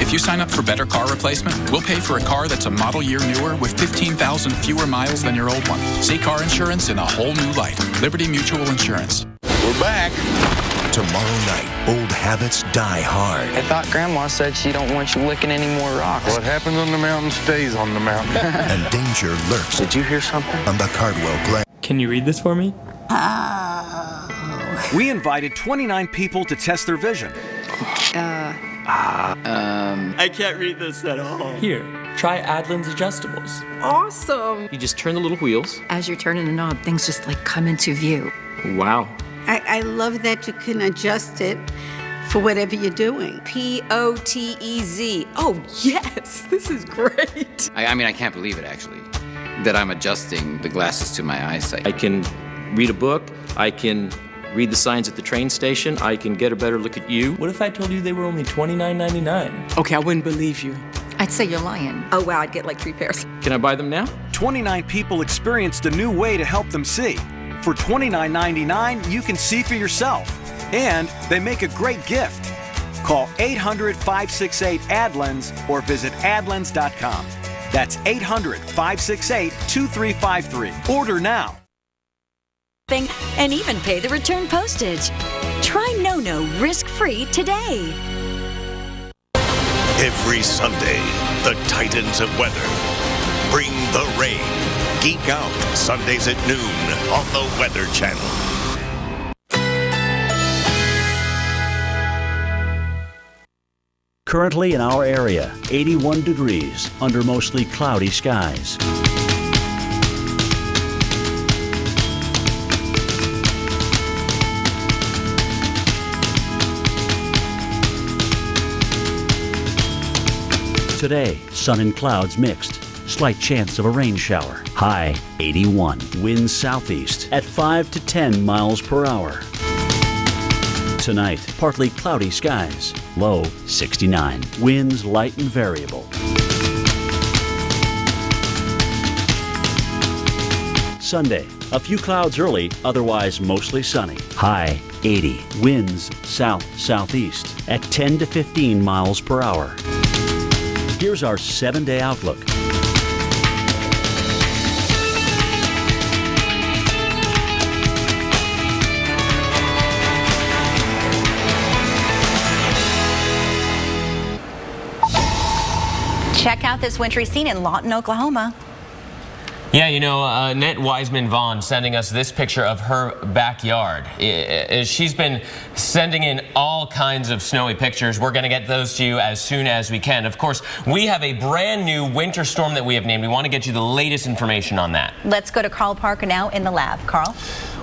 If you sign up for Better Car Replacement, we'll pay for a car that's a model year newer with 15,000 fewer miles than your old one. See car insurance in a whole new light. Liberty Mutual Insurance. We're back. Tomorrow night, old habits die hard. I thought Grandma said she don't want you licking any more rocks. What happens on the mountain stays on the mountain. And danger lurks. Did you hear something? On the Cardwell Glen. Can you read this for me? We invited 29 people to test their vision. I can't read this at all. Here, try Adlin's Adjustables. Awesome. You just turn the little wheels. As you're turning the knob, things just like come into view. Wow. I love that you can adjust it for whatever you're doing. POTEZ. Oh, yes, this is great. I mean, I can't believe it, actually, that I'm adjusting the glasses to my eyesight. I can read a book. I can read the signs at the train station. I can get a better look at you. What if I told you they were only $29.99? Okay, I wouldn't believe you. I'd say you're lying. Oh, wow, I'd get like 3 pairs. Can I buy them now? 29 people experienced a new way to help them see. For $29.99, you can see for yourself. And they make a great gift. Call 800-568-ADLENS or visit adlens.com. That's 800-568-2353. Order now. And even pay the return postage. Try NoNo risk-free today. Every Sunday, the Titans of weather bring the rain. Geek Out, Sundays at noon on the Weather Channel. Currently in our area, 81 degrees under mostly cloudy skies. Today, sun and clouds mixed. Slight chance of a rain shower. High 81. Winds southeast at 5 to 10 miles per hour. Tonight, partly cloudy skies. Low 69. Winds light and variable. Sunday, a few clouds early, otherwise mostly sunny. High 80. Winds south-southeast at 10 to 15 miles per hour. Here's our 7-day outlook. Check out this wintry scene in Lawton, Oklahoma. Yeah, you know, Annette Wiseman-Vaughn sending us this picture of her backyard. She's been sending in all kinds of snowy pictures. We're going to get those to you as soon as we can. Of course, we have a brand new winter storm that we have named. We want to get you the latest information on that. Let's go to Carl Parker now in the lab. Carl?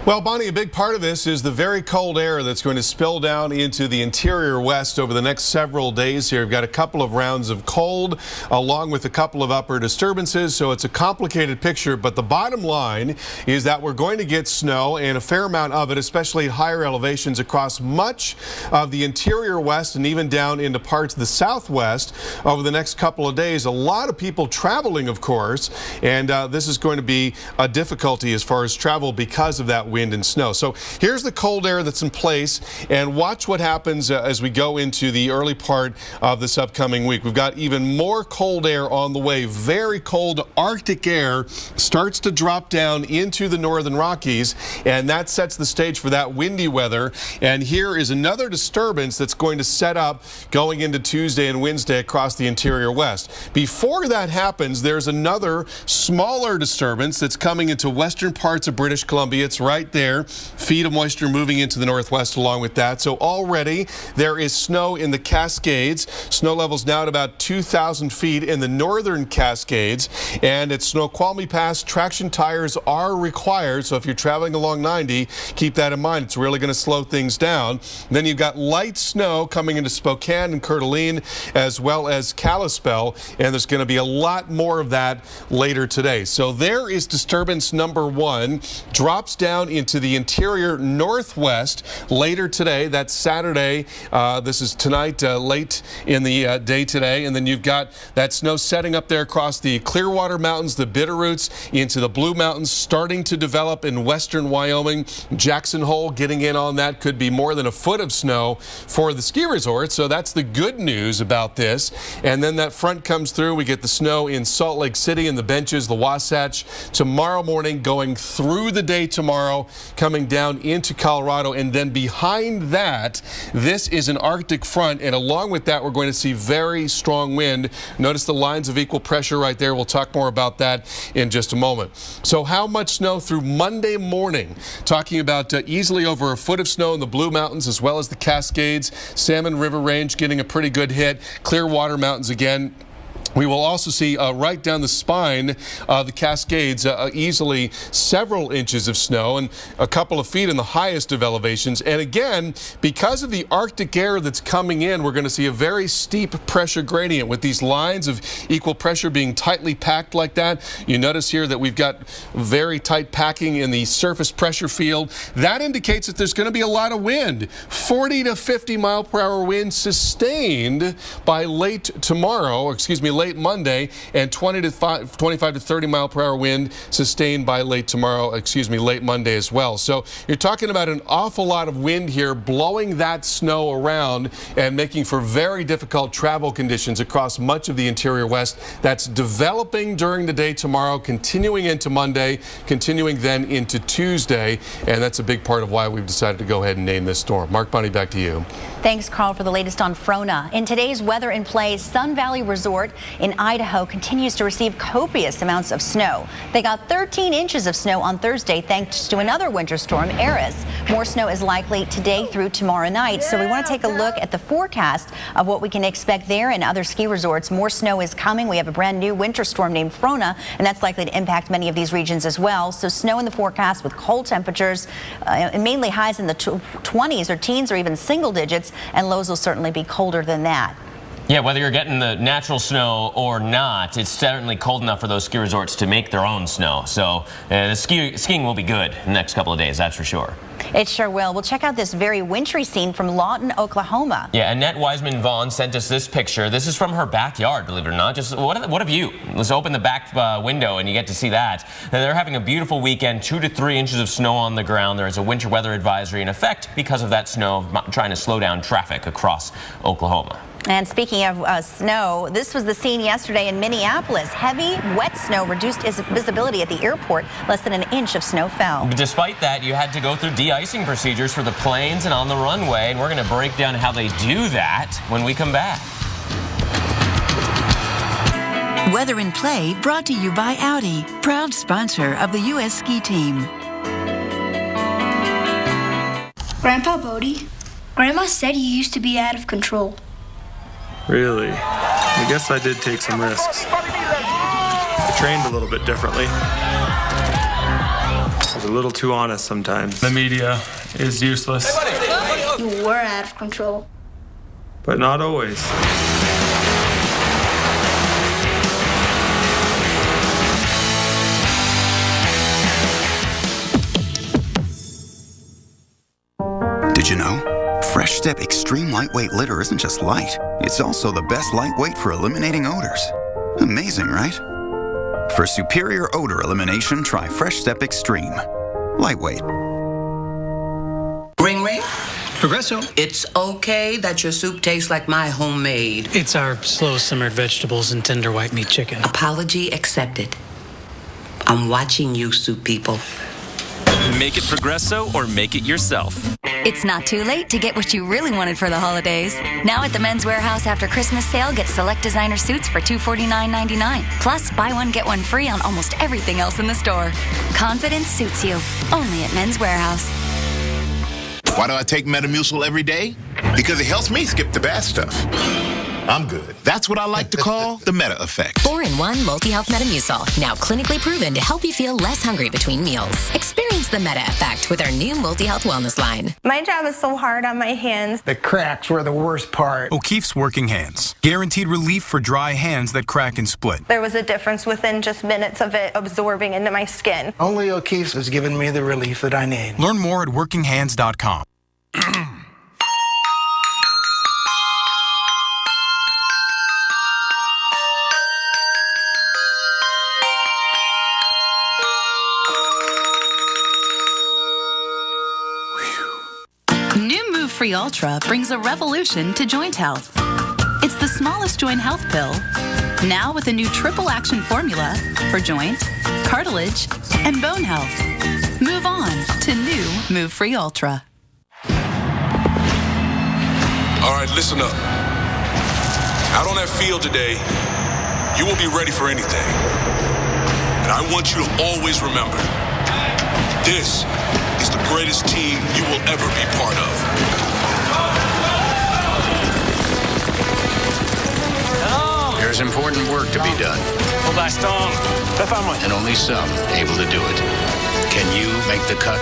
Well, Bonnie, a big part of this is the very cold air that's going to spill down into the interior west over the next several days here. We've got a couple of rounds of cold along with a couple of upper disturbances, so it's a complicated picture. But the bottom line is that we're going to get snow and a fair amount of it, especially at higher elevations across much of the interior west and even down into parts of the southwest over the next couple of days. A lot of people traveling, of course, and this is going to be a difficulty as far as travel because of that wind and snow. So here's the cold air that's in place, and watch what happens as we go into the early part of this upcoming week. We've got even more cold air on the way. Very cold Arctic air starts to drop down into the northern Rockies, and that sets the stage for that windy weather. And here is another disturbance that's going to set up going into Tuesday and Wednesday across the interior west. Before that happens, there's another smaller disturbance that's coming into western parts of British Columbia. It's right there. Feed of moisture moving into the northwest along with that. So already there is snow in the Cascades. Snow levels now at about 2,000 feet in the northern Cascades. And at Snoqualmie Pass, traction tires are required. So if you're traveling along 90, keep that in mind. It's really going to slow things down. Then you've got light snow coming into Spokane and Coeur d'Alene as well as Kalispell. And there's going to be a lot more of that later today. So there is disturbance number one. Drops down into the interior northwest later today. That's Saturday. This is tonight, late in the day today. And then you've got that snow setting up there across the Clearwater Mountains, the Bitterroots, into the Blue Mountains, starting to develop in western Wyoming. Jackson Hole getting in on that. Could be more than a foot of snow for the ski resort. So that's the good news about this. And then that front comes through. We get the snow in Salt Lake City and the Benches, the Wasatch. Tomorrow morning, going through the day tomorrow, coming down into Colorado, and then behind that, this is an Arctic front, and along with that, we're going to see very strong wind. Notice the lines of equal pressure right there. We'll talk more about that in just a moment. So how much snow through Monday morning? Talking about easily over a foot of snow in the Blue Mountains as well as the Cascades. Salmon River Range getting a pretty good hit. Clearwater Mountains again. We will also see right down the spine of the Cascades easily several inches of snow and a couple of feet in the highest of elevations. And again, because of the Arctic air that's coming in, we're going to see a very steep pressure gradient with these lines of equal pressure being tightly packed like that. You notice here that we've got very tight packing in the surface pressure field. That indicates that there's going to be a lot of wind. 40 to 50 mile per hour wind sustained by late tomorrow, or excuse me, late Monday, and 25 to 30 mile per hour wind sustained by late Monday as well. So you're talking about an awful lot of wind here blowing that snow around and making for very difficult travel conditions across much of the interior west. That's developing during the day tomorrow, continuing into Monday, continuing then into Tuesday, and that's a big part of why we've decided to go ahead and name this storm. Mark Bunny, back to you. Thanks, Carl, for the latest on Frona. In today's Weather in Play, Sun Valley Resort in Idaho continues to receive copious amounts of snow. They got 13 inches of snow on Thursday thanks to another winter storm, Eris. More snow is likely today through tomorrow night, so we want to take a look at the forecast of what we can expect there and other ski resorts. More snow is coming. We have a brand new winter storm named Frona, and that's likely to impact many of these regions as well. So snow in the forecast with cold temperatures, mainly highs in the 20s or teens or even single digits, and lows will certainly be colder than that. Yeah, whether you're getting the natural snow or not, it's certainly cold enough for those ski resorts to make their own snow. So the skiing will be good in the next couple of days, that's for sure. It sure will. We'll check out this very wintry scene from Lawton, Oklahoma. Yeah, Annette Wiseman-Vaughn sent us this picture. This is from her backyard, believe it or not. Just what a view. Let's open the back window and you get to see that. And they're having a beautiful weekend, 2 to 3 inches of snow on the ground. There is a winter weather advisory in effect because of that snow, trying to slow down traffic across Oklahoma. And speaking of snow, this was the scene yesterday in Minneapolis. Heavy, wet snow reduced visibility at the airport. Less than an inch of snow fell. Despite that, you had to go through de-icing procedures for the planes and on the runway, and we're going to break down how they do that when we come back. Weather in Play brought to you by Audi, proud sponsor of the U.S. ski team. Grandpa Bodie, Grandma said you used to be out of control. Really? I guess I did take some risks. I trained a little bit differently. I was a little too honest sometimes. The media is useless. You were out of control. But not always. Did you know? Fresh Step Extreme Lightweight Litter isn't just light, it's also the best lightweight for eliminating odors. Amazing, right? For superior odor elimination, try Fresh Step Extreme. Lightweight. Ring ring. Progresso. It's okay that your soup tastes like my homemade. It's our slow-simmered vegetables and tender white meat chicken. Apology accepted. I'm watching you, soup people. Make it Progresso or make it yourself. It's not too late to get what you really wanted for the holidays. Now at the Men's Warehouse after Christmas sale, get select designer suits for $249.99. Plus, buy one, get one free on almost everything else in the store. Confidence suits you. Only at Men's Warehouse. Why do I take Metamucil every day? Because it helps me skip the bad stuff. I'm good. That's what I like to call the Meta Effect. 4-in-1 multi-health Metamucil, now clinically proven to help you feel less hungry between meals. Experience the Meta Effect with our new multi-health wellness line. My job is so hard on my hands. The cracks were the worst part. O'Keefe's Working Hands. Guaranteed relief for dry hands that crack and split. There was a difference within just minutes of it absorbing into my skin. Only O'Keefe's has given me the relief that I need. Learn more at workinghands.com. New Move Free Ultra brings a revolution to joint health. It's the smallest joint health pill, now with a new triple action formula for joint, cartilage, and bone health. Move on to new Move Free Ultra. All right, listen up. Out on that field today, you will be ready for anything. And I want you to always remember, this is the greatest team you will ever be part of. There's important work to be done. And only some able to do it. Can you make the cut?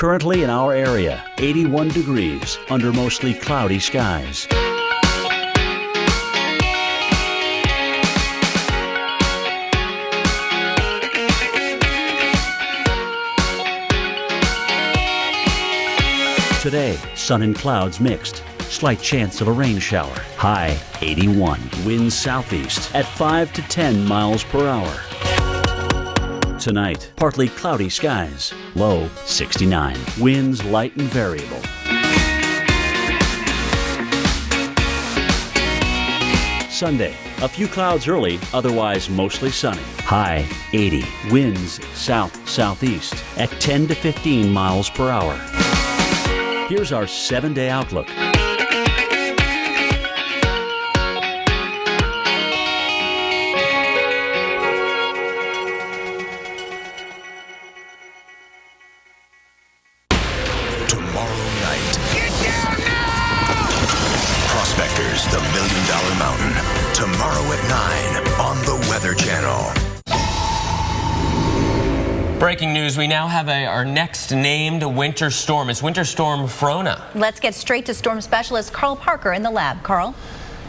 Currently in our area, 81 degrees under mostly cloudy skies. Today, sun and clouds mixed. Slight chance of a rain shower. High 81. Winds southeast at 5 to 10 miles per hour. Tonight, partly cloudy skies. Low 69. Winds light and variable. Sunday, a few clouds early, otherwise mostly sunny. High 80. Winds south-southeast at 10 to 15 miles per hour. Here's our 7-day outlook. Tomorrow night. Get down now! Prospectors, the $1 Million Mountain. Tomorrow at 9 on the Weather Channel. Breaking news, we now have our next named winter storm. It's Winter Storm Frona. Let's get straight to storm specialist Carl Parker in the lab. Carl?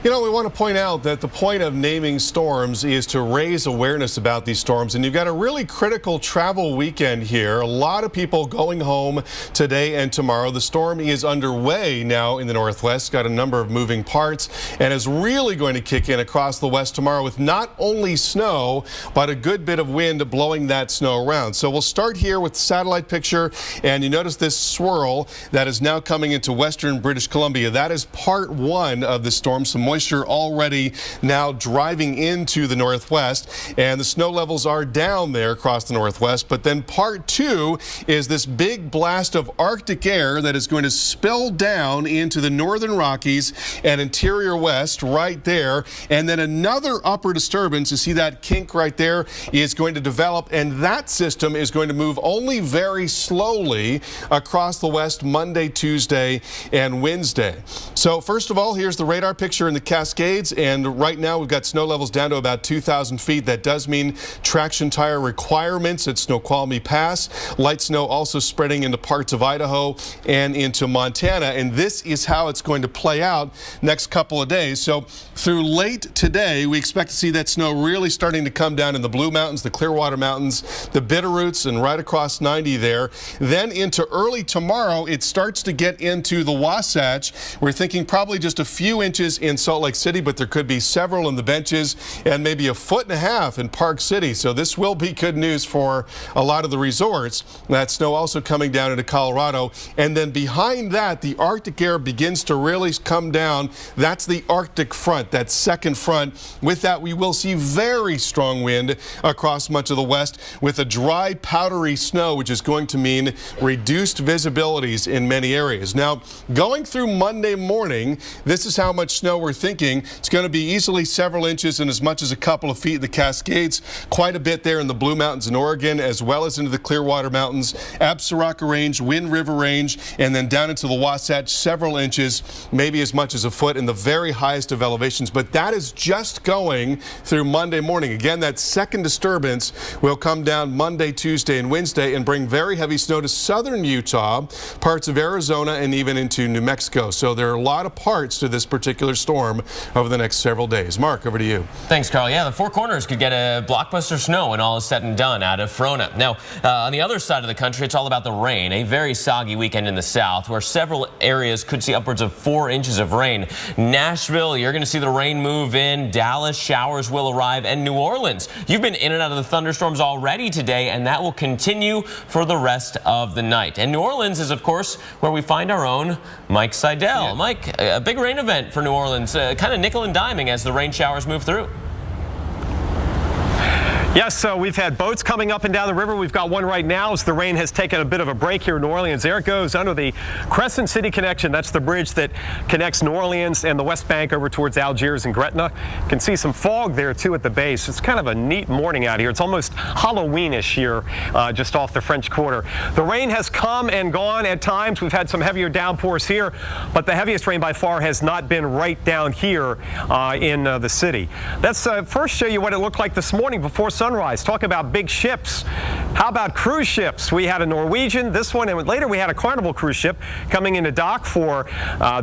You know, we want to point out that the point of naming storms is to raise awareness about these storms. And you've got a really critical travel weekend here. A lot of people going home today and tomorrow. The storm is underway now in the northwest. Got a number of moving parts and is really going to kick in across the west tomorrow with not only snow, but a good bit of wind blowing that snow around. So we'll start here with the satellite picture. And you notice this swirl that is now coming into western British Columbia. That is part one of the storm. Some moisture already now driving into the northwest, and the snow levels are down there across the northwest. But then part two is this big blast of Arctic air that is going to spill down into the northern Rockies and interior west right there. And then another upper disturbance, you see that kink right there, is going to develop, and that system is going to move only very slowly across the west Monday, Tuesday, and Wednesday. So first of all, here's the radar picture in the Cascades, and right now we've got snow levels down to about 2,000 feet. That does mean traction tire requirements at Snoqualmie Pass. Light snow also spreading into parts of Idaho and into Montana, and this is how it's going to play out next couple of days. So through late today, we expect to see that snow really starting to come down in the Blue Mountains, the Clearwater Mountains, the Bitterroots, and right across 90 there. Then into early tomorrow, it starts to get into the Wasatch. We're thinking probably just a few inches in Salt Lake City, but there could be several in the benches and maybe 1.5 feet in Park City. So this will be good news for a lot of the resorts. That snow also coming down into Colorado. And then behind that, the Arctic air begins to really come down. That's the Arctic front, that second front. With that, we will see very strong wind across much of the west with a dry, powdery snow, which is going to mean reduced visibilities in many areas. Now, going through Monday morning, this is how much snow we're thinking. It's going to be easily several inches and as much as a couple of feet in the Cascades. Quite a bit there in the Blue Mountains in Oregon, as well as into the Clearwater Mountains, Absaroka Range, Wind River Range, and then down into the Wasatch, several inches, maybe as much as a foot in the very highest of elevations. But that is just going through Monday morning. Again, that second disturbance will come down Monday, Tuesday, and Wednesday and bring very heavy snow to southern Utah, parts of Arizona, and even into New Mexico. So there are a lot of parts to this particular storm over the next several days. Mark, over to you. Thanks, Carl. Yeah, the Four Corners could get a blockbuster snow when all is said and done out of Frona. Now, on the other side of the country, it's all about the rain. A very soggy weekend in the south where several areas could see upwards of 4 inches of rain. Nashville, you're going to see the rain move in. Dallas, showers will arrive. And New Orleans, you've been in and out of the thunderstorms already today, and that will continue for the rest of the night. And New Orleans is, of course, where we find our own Mike Seidel. Yeah. Mike, a big rain event for New Orleans, kind of nickel and diming as the rain showers move through. Yes, so we've had boats coming up and down the river. We've got one right now as the rain has taken a bit of a break here in New Orleans. There it goes under the Crescent City Connection. That's the bridge that connects New Orleans and the West Bank over towards Algiers and Gretna. You can see some fog there, too, at the base. It's kind of a neat morning out here. It's almost Halloweenish here just off the French Quarter. The rain has come and gone at times. We've had some heavier downpours here, but the heaviest rain by far has not been right down here in the city. Let's first show you what it looked like this morning before sunrise. Talk about big ships. How about cruise ships? We had a Norwegian, this one, and later we had a Carnival cruise ship coming into dock for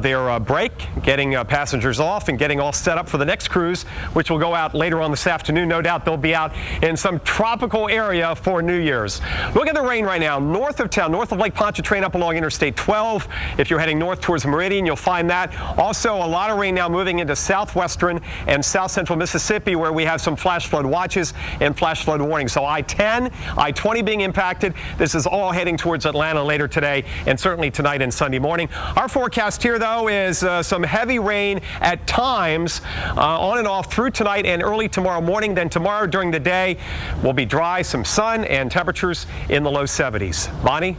their break, getting passengers off and getting all set up for the next cruise, which will go out later on this afternoon. No doubt they'll be out in some tropical area for New Year's. Look at the rain right now north of town, north of Lake Pontchartrain up along Interstate 12. If you're heading north towards Meridian, you'll find that. Also, a lot of rain now moving into southwestern and south central Mississippi, where we have some flash flood watches and flash flood warnings. So I-10, I-20 being impacted. This is all heading towards Atlanta later today and certainly tonight and Sunday morning. Our forecast here, though, is some heavy rain at times on and off through tonight and early tomorrow morning. Then tomorrow during the day will be dry, some sun, and temperatures in the low 70s. Bonnie?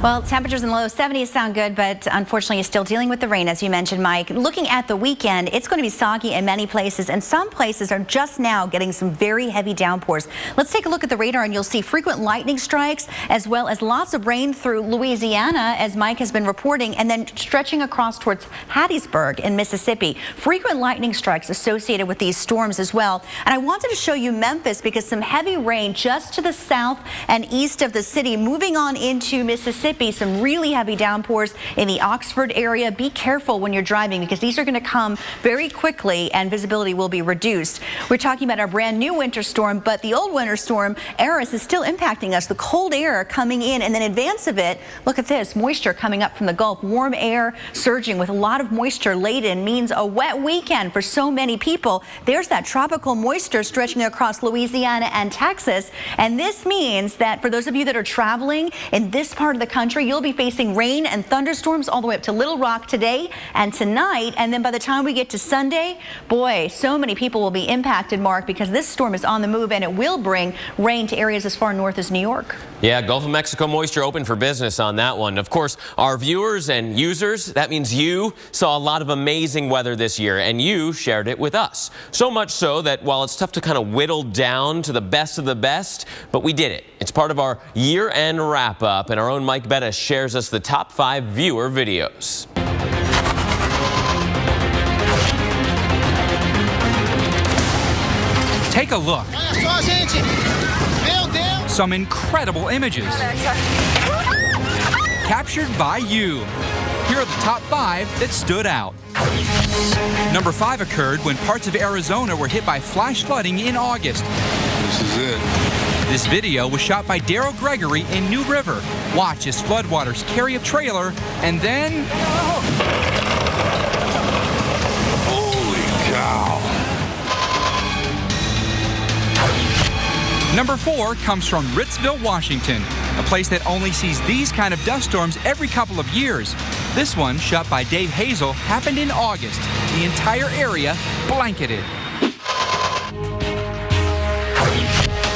Well, temperatures in the low 70s sound good, but unfortunately you're still dealing with the rain, as you mentioned, Mike. Looking at the weekend, it's going to be soggy in many places, and some places are just now getting some very heavy downpours. Let's take a look at the radar, and you'll see frequent lightning strikes, as well as lots of rain through Louisiana, as Mike has been reporting, and then stretching across towards Hattiesburg in Mississippi. Frequent lightning strikes associated with these storms as well. And I wanted to show you Memphis because some heavy rain just to the south and east of the city, moving on into Mississippi. Some really heavy downpours in the Oxford area. Be careful when you're driving because these are going to come very quickly and visibility will be reduced. We're talking about our brand new winter storm, but the old winter storm, Eris, is still impacting us. The cold air coming in, and then in advance of it, look at this, moisture coming up from the Gulf. Warm air surging with a lot of moisture laden means a wet weekend for so many people. There's that tropical moisture stretching across Louisiana and Texas, and this means that for those of you that are traveling in this part of the country, you'll be facing rain and thunderstorms all the way up to Little Rock today and tonight. And then by the time we get to Sunday, boy, so many people will be impacted, Mark, because this storm is on the move and it will bring rain to areas as far north as New York. Yeah, Gulf of Mexico moisture open for business on that one. Of course, our viewers and users, that means you saw a lot of amazing weather this year and you shared it with us. So much so that while it's tough to kind of whittle down to the best of the best, but we did it. It's part of our year-end wrap-up, and our own Mike Bettis shares us the top 5 viewer videos. Take a look. Some incredible images captured by you. Here are the top 5 that stood out. Number 5 occurred when parts of Arizona were hit by flash flooding in August. This is it. This video was shot by Daryl Gregory in New River. Watch as floodwaters carry a trailer and then... Holy cow. Number 4 comes from Ritzville, Washington, a place that only sees these kind of dust storms every couple of years. This one, shot by Dave Hazel, happened in August. The entire area blanketed.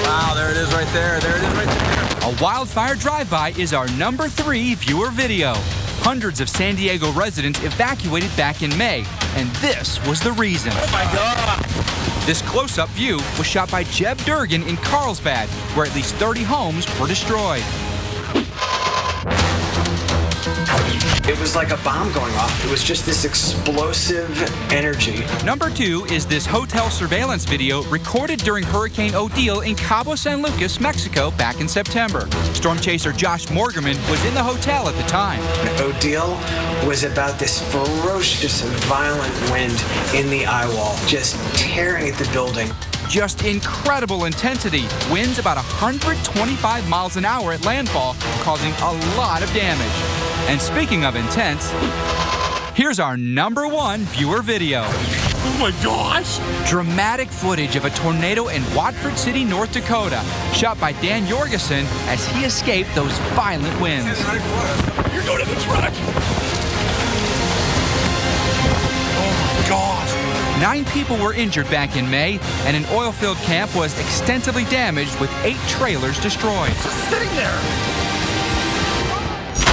Wow, there it is right there. There it is right there. A wildfire drive-by is our number 3 viewer video. Hundreds of San Diego residents evacuated back in May, and this was the reason. Oh my God! This close-up view was shot by Jeb Durgan in Carlsbad, where at least 30 homes were destroyed. It was like a bomb going off. It was just this explosive energy. Number 2 is this hotel surveillance video recorded during Hurricane Odile in Cabo San Lucas, Mexico back in September. Storm chaser Josh Morgerman was in the hotel at the time. Odile was about this ferocious and violent wind in the eye wall, just tearing at the building. Just incredible intensity. Winds about 125 miles an hour at landfall, causing a lot of damage. And speaking of intense, here's our number 1 viewer video. Oh my gosh! Dramatic footage of a tornado in Watford City, North Dakota, shot by Dan Jorgensen as he escaped those violent winds. You're going to the truck! Oh my gosh! 9 people were injured back in May, and an oil-filled camp was extensively damaged with 8 trailers destroyed. Just sitting there!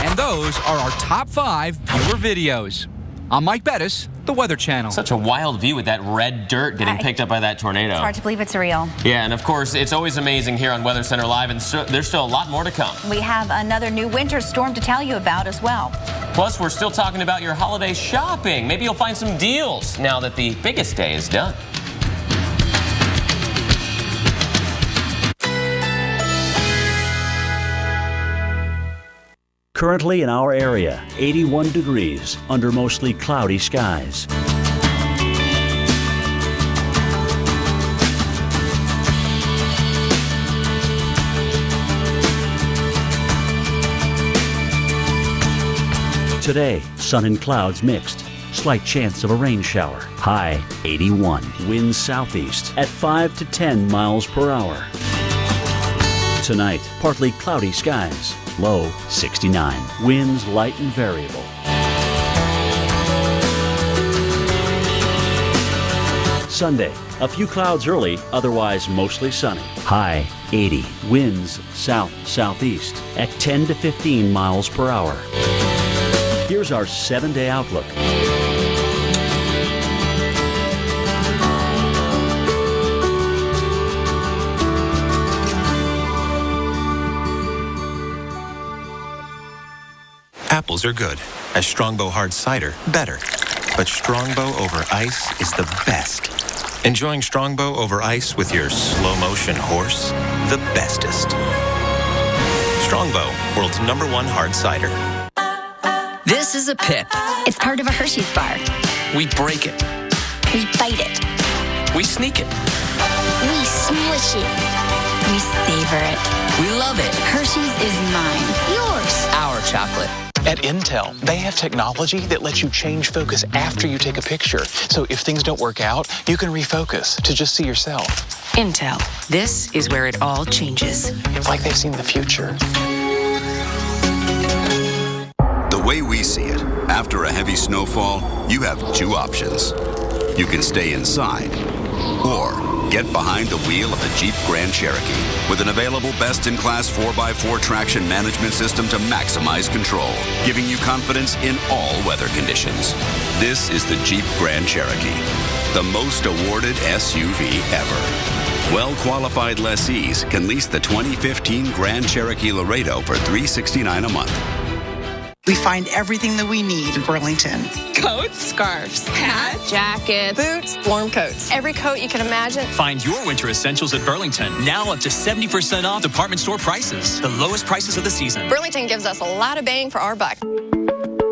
And those are our top 5 viewer videos. I'm Mike Bettis, the Weather Channel. Such a wild view with that red dirt getting picked up by that tornado. It's hard to believe it's real. Yeah, and of course, it's always amazing here on Weather Center Live, and there's still a lot more to come. We have another new winter storm to tell you about as well. Plus, we're still talking about your holiday shopping. Maybe you'll find some deals now that the biggest day is done. Currently in our area, 81 degrees under mostly cloudy skies. Today, sun and clouds mixed. Slight chance of a rain shower. High 81. Winds southeast at 5 to 10 miles per hour. Tonight, partly cloudy skies. Low 69. Winds light and variable. Sunday, a few clouds early, otherwise mostly sunny. High 80. Winds south-southeast at 10 to 15 miles per hour. Here's our 7-day outlook. Apples are good. As Strongbow Hard Cider, better. But Strongbow over ice is the best. Enjoying Strongbow over ice with your slow-motion horse? The bestest. Strongbow, world's #1 hard cider. This is a pip. It's part of a Hershey's bar. We break it. We bite it. We sneak it. We smush it. We savor it. We love it. Hershey's is mine. Yours. Our chocolate. At Intel, they have technology that lets you change focus after you take a picture. So if things don't work out, you can refocus to just see yourself. Intel. This is where it all changes. It's like they've seen the future. The way we see it, after a heavy snowfall, you have two options. You can stay inside or get behind the wheel of the Jeep Grand Cherokee with an available best-in-class 4x4 traction management system to maximize control, giving you confidence in all weather conditions. This is the Jeep Grand Cherokee, the most awarded SUV ever. Well-qualified lessees can lease the 2015 Grand Cherokee Laredo for $369 a month. We find everything that we need in Burlington. Coats, scarves, hats, jackets, boots, warm coats. Every coat you can imagine. Find your winter essentials at Burlington. Now up to 70% off department store prices. The lowest prices of the season. Burlington gives us a lot of bang for our buck.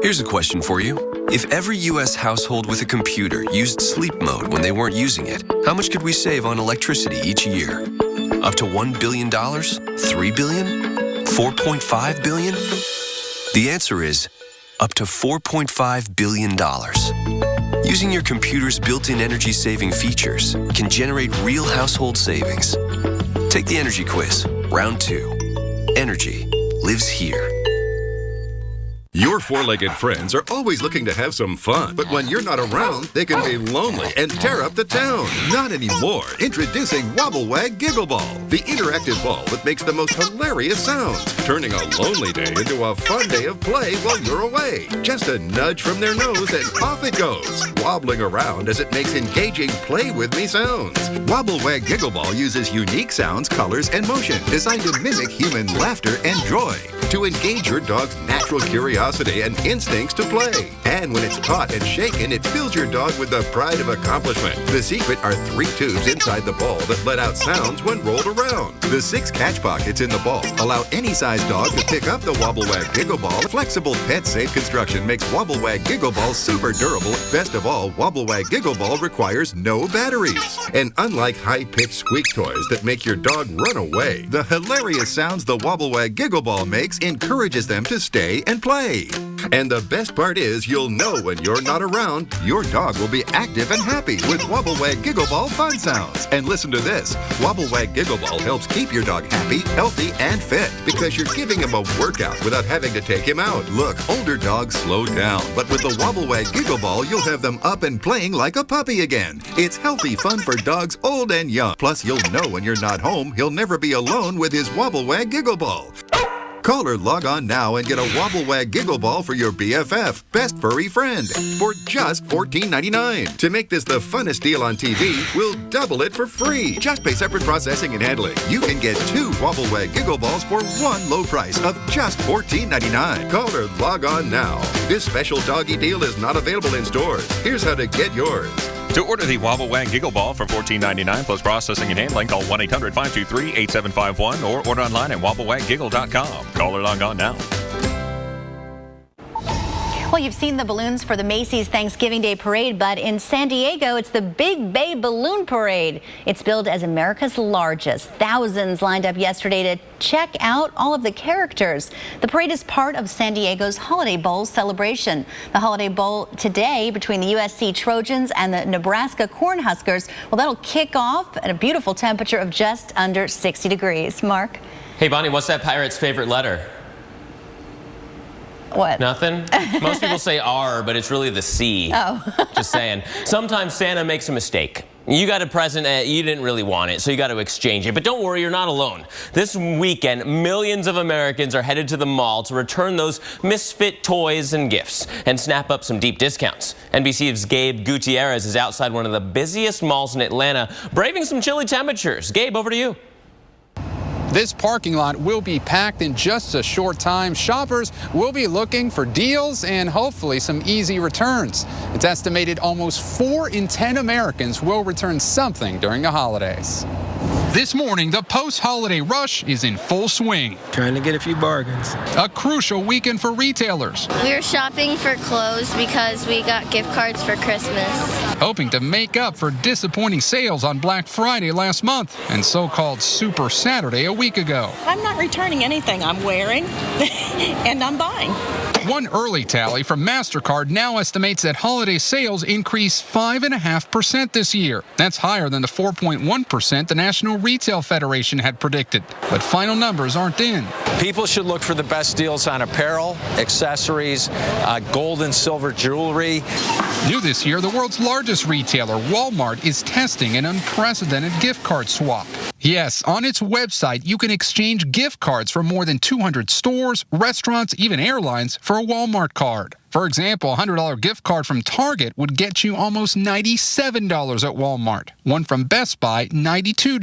Here's a question for you. If every U.S. household with a computer used sleep mode when they weren't using it, how much could we save on electricity each year? Up to $1 billion? $3 billion? $4.5 billion? The answer is up to $4.5 billion. Using your computer's built-in energy-saving features can generate real household savings. Take the energy quiz, round 2. Energy lives here. Your four-legged friends are always looking to have some fun, but when you're not around, they can be lonely and tear up the town. Not anymore. Introducing Wobble Wag Giggle Ball, the interactive ball that makes the most hilarious sounds, turning a lonely day into a fun day of play while you're away. Just a nudge from their nose and off it goes, wobbling around as it makes engaging play with me sounds. Wobble Wag Giggle Ball uses unique sounds, colors, and motion designed to mimic human laughter and joy, to engage your dog's natural curiosity and instincts to play. And when it's caught and shaken, it fills your dog with the pride of accomplishment. The secret are 3 tubes inside the ball that let out sounds when rolled around. The 6 catch pockets in the ball allow any size dog to pick up the Wobble Wag Giggle Ball. Flexible, pet-safe construction makes Wobble Wag Giggle Ball super durable. Best of all, Wobble Wag Giggle Ball requires no batteries. And unlike high-pitched squeak toys that make your dog run away, the hilarious sounds the Wobble Wag Giggle Ball makes encourages them to stay and play. And the best part is, you'll know when you're not around, your dog will be active and happy with Wobble Wag Giggle Ball fun sounds. And listen to this, Wobble Wag Giggle Ball helps keep your dog happy, healthy, and fit because you're giving him a workout without having to take him out. Look, older dogs slow down, but with the Wobble Wag Giggle Ball, you'll have them up and playing like a puppy again. It's healthy fun for dogs old and young. Plus, you'll know when you're not home, he'll never be alone with his Wobble Wag Giggle Ball. Call or log on now and get a Wobble Wag Giggle Ball for your BFF, best furry friend, for just $14.99. To make this the funnest deal on TV, we'll double it for free. Just pay separate processing and handling. You can get 2 Wobble Wag Giggle Balls for one low price of just $14.99. Call or log on now. This special doggy deal is not available in stores. Here's how to get yours. To order the Wobble Wag Giggle Ball for $14.99 plus processing and handling, call 1-800-523-8751 or order online at wobblewaggiggle.com. Call or log on now. Well, you've seen the balloons for the Macy's Thanksgiving Day Parade, but in San Diego, it's the Big Bay Balloon Parade. It's billed as America's largest. Thousands lined up yesterday to check out all of the characters. The parade is part of San Diego's Holiday Bowl celebration. The Holiday Bowl today between the USC Trojans and the Nebraska Cornhuskers, well, that'll kick off at a beautiful temperature of just under 60 degrees. Mark? Hey, Bonnie, what's that pirate's favorite letter? What? Nothing? Most people say R, but it's really the C. Oh. Just saying. Sometimes Santa makes a mistake. You got a present and you didn't really want it, so you got to exchange it. But don't worry, you're not alone. This weekend, millions of Americans are headed to the mall to return those misfit toys and gifts and snap up some deep discounts. NBC's Gabe Gutierrez is outside one of the busiest malls in Atlanta, braving some chilly temperatures. Gabe, over to you. This parking lot will be packed in just a short time. Shoppers will be looking for deals and hopefully some easy returns. It's estimated almost 4 in 10 Americans will return something during the holidays. This morning, the post-holiday rush is in full swing. Trying to get a few bargains. A crucial weekend for retailers. We're shopping for clothes because we got gift cards for Christmas. Hoping to make up for disappointing sales on Black Friday last month and so-called Super Saturday a week ago. I'm not returning anything I'm wearing, and I'm buying. One early tally from MasterCard now estimates that holiday sales increased 5.5% this year. That's higher than the 4.1% the National Retail Federation had predicted. But final numbers aren't in. People should look for the best deals on apparel, accessories, gold and silver jewelry. New this year, the world's largest retailer, Walmart, is testing an unprecedented gift card swap. Yes, on its website, you can exchange gift cards from more than 200 stores, restaurants, even airlines for a Walmart card. For example, a $100 gift card from Target would get you almost $97 at Walmart. One from Best Buy, $92.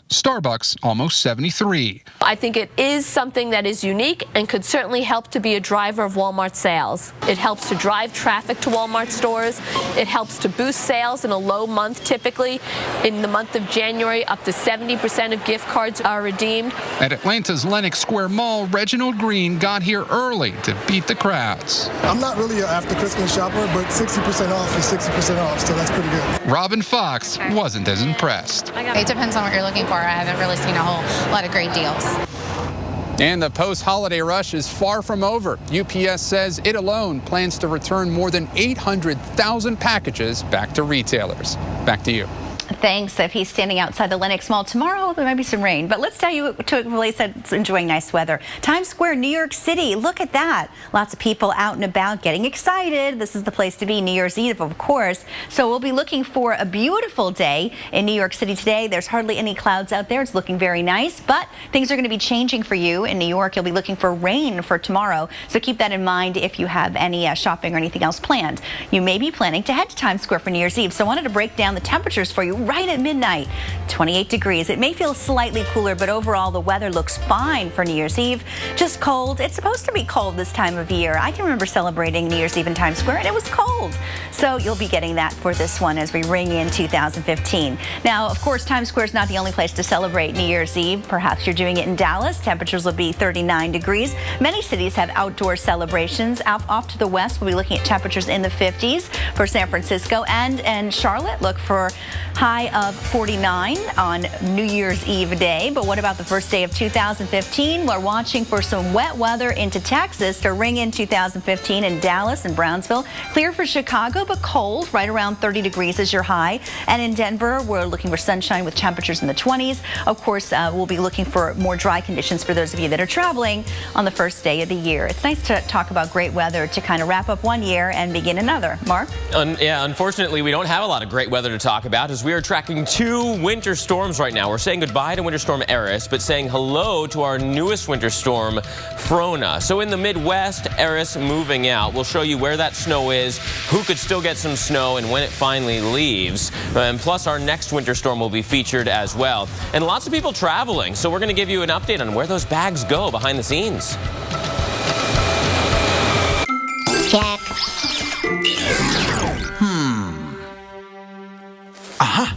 Starbucks, almost $73. I think it is something that is unique and could certainly help to be a driver of Walmart sales. It helps to drive traffic to Walmart stores. It helps to boost sales in a low month typically. In the month of January, up to 70% of gift cards are redeemed. At Atlanta's Lenox Square Mall, Reginald Green got here early to beat the crowds. I'm not really an after Christmas shopper, but 60% off is 60% off, so that's pretty good. Robin Fox wasn't as impressed. It depends on what you're looking for. I haven't really seen a whole lot of great deals. And the post-holiday rush is far from over. UPS says it alone plans to return more than 800,000 packages back to retailers. Back to you. Thanks. If he's standing outside the Lenox Mall tomorrow, there might be some rain. But let's tell you to a place that's enjoying nice weather. Times Square, New York City. Look at that. Lots of people out and about getting excited. This is the place to be. New Year's Eve, of course. So we'll be looking for a beautiful day in New York City today. There's hardly any clouds out there. It's looking very nice. But things are going to be changing for you in New York. You'll be looking for rain for tomorrow. So keep that in mind if you have any shopping or anything else planned. You may be planning to head to Times Square for New Year's Eve. So I wanted to break down the temperatures for you right at midnight. 28 degrees. It may feel slightly cooler, but overall the weather looks fine for New Year's Eve. Just cold. It's supposed to be cold this time of year. I can remember celebrating New Year's Eve in Times Square and it was cold. So you'll be getting that for this one as we ring in 2015. Now, of course, Times Square is not the only place to celebrate New Year's Eve. Perhaps you're doing it in Dallas. Temperatures will be 39 degrees. Many cities have outdoor celebrations. Off to the west, we'll be looking at temperatures in the 50s for San Francisco and Charlotte. Look for high of 49 on New Year's Eve day. But what about the first day of 2015? We're watching for some wet weather into Texas to ring in 2015 in Dallas and Brownsville. Clear for Chicago, but cold, right around 30 degrees is your high. And in Denver, we're looking for sunshine with temperatures in the 20s. Of course, we'll be looking for more dry conditions for those of you that are traveling on the first day of the year. It's nice to talk about great weather to kind of wrap up one year and begin another. Mark? Yeah, unfortunately, we don't have a lot of great weather to talk about as we are tracking 2 winter storms right now. We're saying goodbye to Winter Storm Eris, but saying hello to our newest winter storm, Frona. So in the Midwest, Eris moving out. We'll show you where that snow is, who could still get some snow, and when it finally leaves. And plus, our next winter storm will be featured as well. And lots of people traveling, so we're going to give you an update on where those bags go behind the scenes. Check. Aha.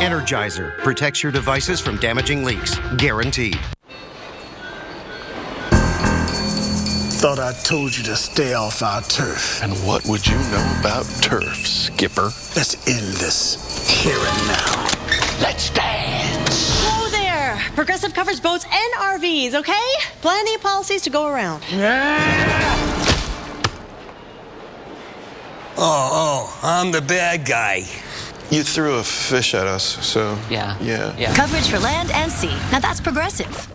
Energizer protects your devices from damaging leaks. Guaranteed. Thought I told you to stay off our turf. And what would you know about turf, Skipper? Let's end this here and now. Let's dance. Hello there. Progressive covers boats and RVs, okay? Plenty of policies to go around. Oh, I'm the bad guy. You threw a fish at us, so... Yeah. Coverage for land and sea. Now that's Progressive.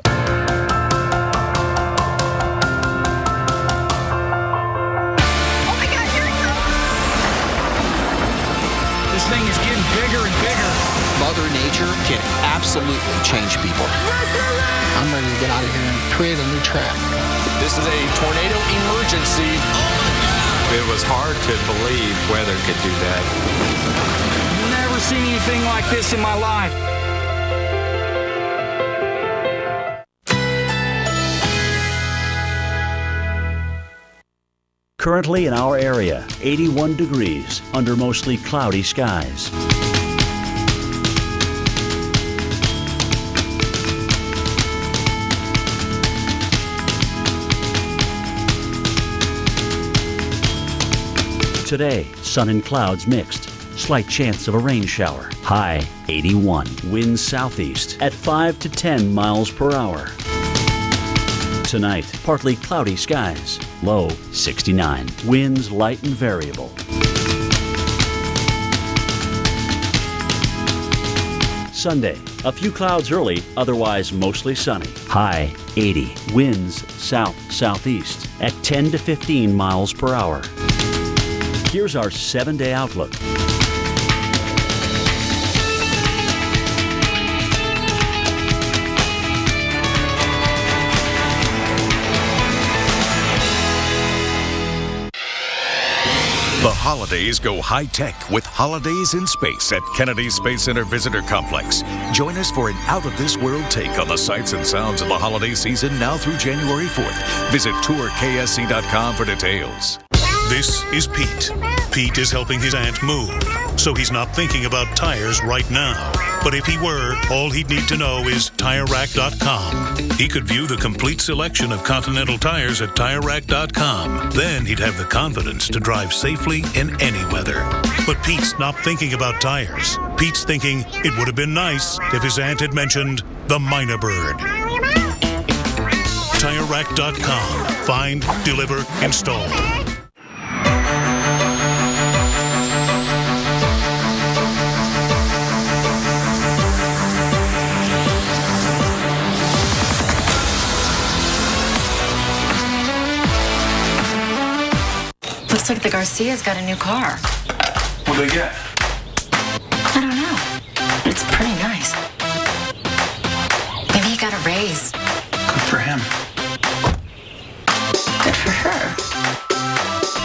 This thing is getting bigger and bigger. Mother Nature can absolutely change people. I'm ready to get out of here and create a new track. This is a tornado emergency. It was hard to believe weather could do that. Never seen anything like this in my life. Currently in our area, 81 degrees under mostly cloudy skies. Today, sun and clouds mixed. Slight chance of a rain shower. High 81. Winds southeast at 5 to 10 miles per hour. Tonight, partly cloudy skies. Low 69. Winds light and variable. Sunday, a few clouds early, otherwise mostly sunny. High 80. Winds south-southeast at 10 to 15 miles per hour. Here's our 7-day outlook. The holidays go high-tech with Holidays in Space at Kennedy Space Center Visitor Complex. Join us for an out-of-this-world take on the sights and sounds of the holiday season now through January 4th. Visit tourksc.com for details. This is Pete. Pete is helping his aunt move, so he's not thinking about tires right now. But if he were, all he'd need to know is TireRack.com. He could view the complete selection of Continental tires at TireRack.com. Then he'd have the confidence to drive safely in any weather. But Pete's not thinking about tires. Pete's thinking it would have been nice if his aunt had mentioned the Minor Bird. TireRack.com. Find, deliver, install. Looks like the Garcia's got a new car. What'd they get? I don't know, but it's pretty nice. Maybe he got a raise. Good for him. Good for her.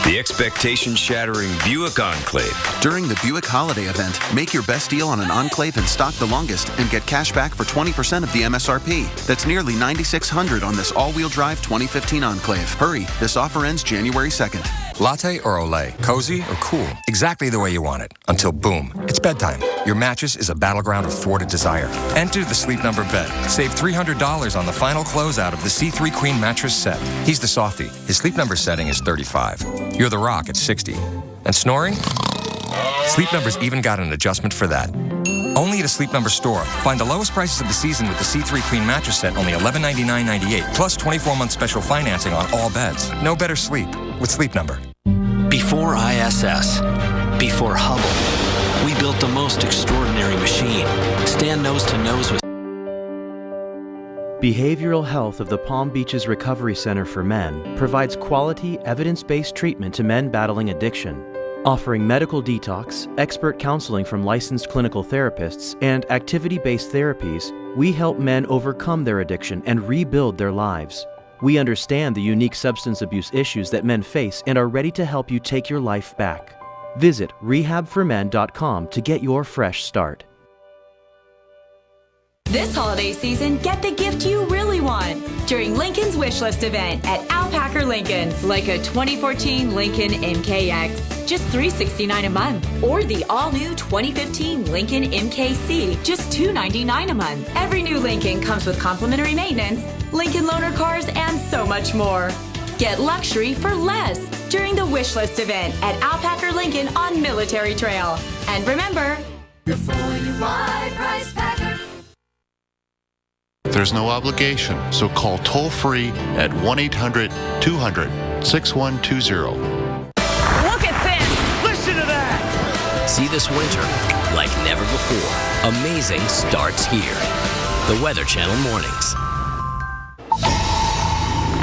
The expectation-shattering Buick Enclave. During the Buick Holiday Event, make your best deal on an Enclave in stock the longest and get cash back for 20% of the MSRP. That's nearly $9,600 on this all-wheel drive 2015 Enclave. Hurry, this offer ends January 2nd. Latte or Olay? Cozy or cool? Exactly the way you want it. Until boom, it's bedtime. Your mattress is a battleground of thwarted desire. Enter the Sleep Number bet. Save $300 on the final closeout of the C3 Queen mattress set. He's the softie. His Sleep Number setting is 35. You're the rock at 60. And snoring? Sleep Number's even got an adjustment for that. Only at a Sleep Number store. Find the lowest prices of the season with the C3 Queen mattress set, only $1199.98, plus 24-month special financing on all beds. No better sleep with Sleep Number. Before ISS, before Hubble, we built the most extraordinary machine. Stand nose to nose with Behavioral Health of the Palm Beaches Recovery Center for Men provides quality, evidence-based treatment to men battling addiction. Offering medical detox, expert counseling from licensed clinical therapists, and activity-based therapies, we help men overcome their addiction and rebuild their lives. We understand the unique substance abuse issues that men face and are ready to help you take your life back. Visit rehabformen.com to get your fresh start. This holiday season, get the gift you really want during Lincoln's Wishlist event at Alpacker Lincoln, like a 2014 Lincoln MKX, just $369 a month, or the all-new 2015 Lincoln MKC, just $299 a month. Every new Lincoln comes with complimentary maintenance, Lincoln loaner cars, and so much more. Get luxury for less during the wish list event at Alpacker Lincoln on Military Trail. And remember, before you buy, Price Packer. There's no obligation, so call toll-free at 1-800-200-6120. Look at this! Listen to that! See this winter like never before. Amazing starts here. The Weather Channel Mornings.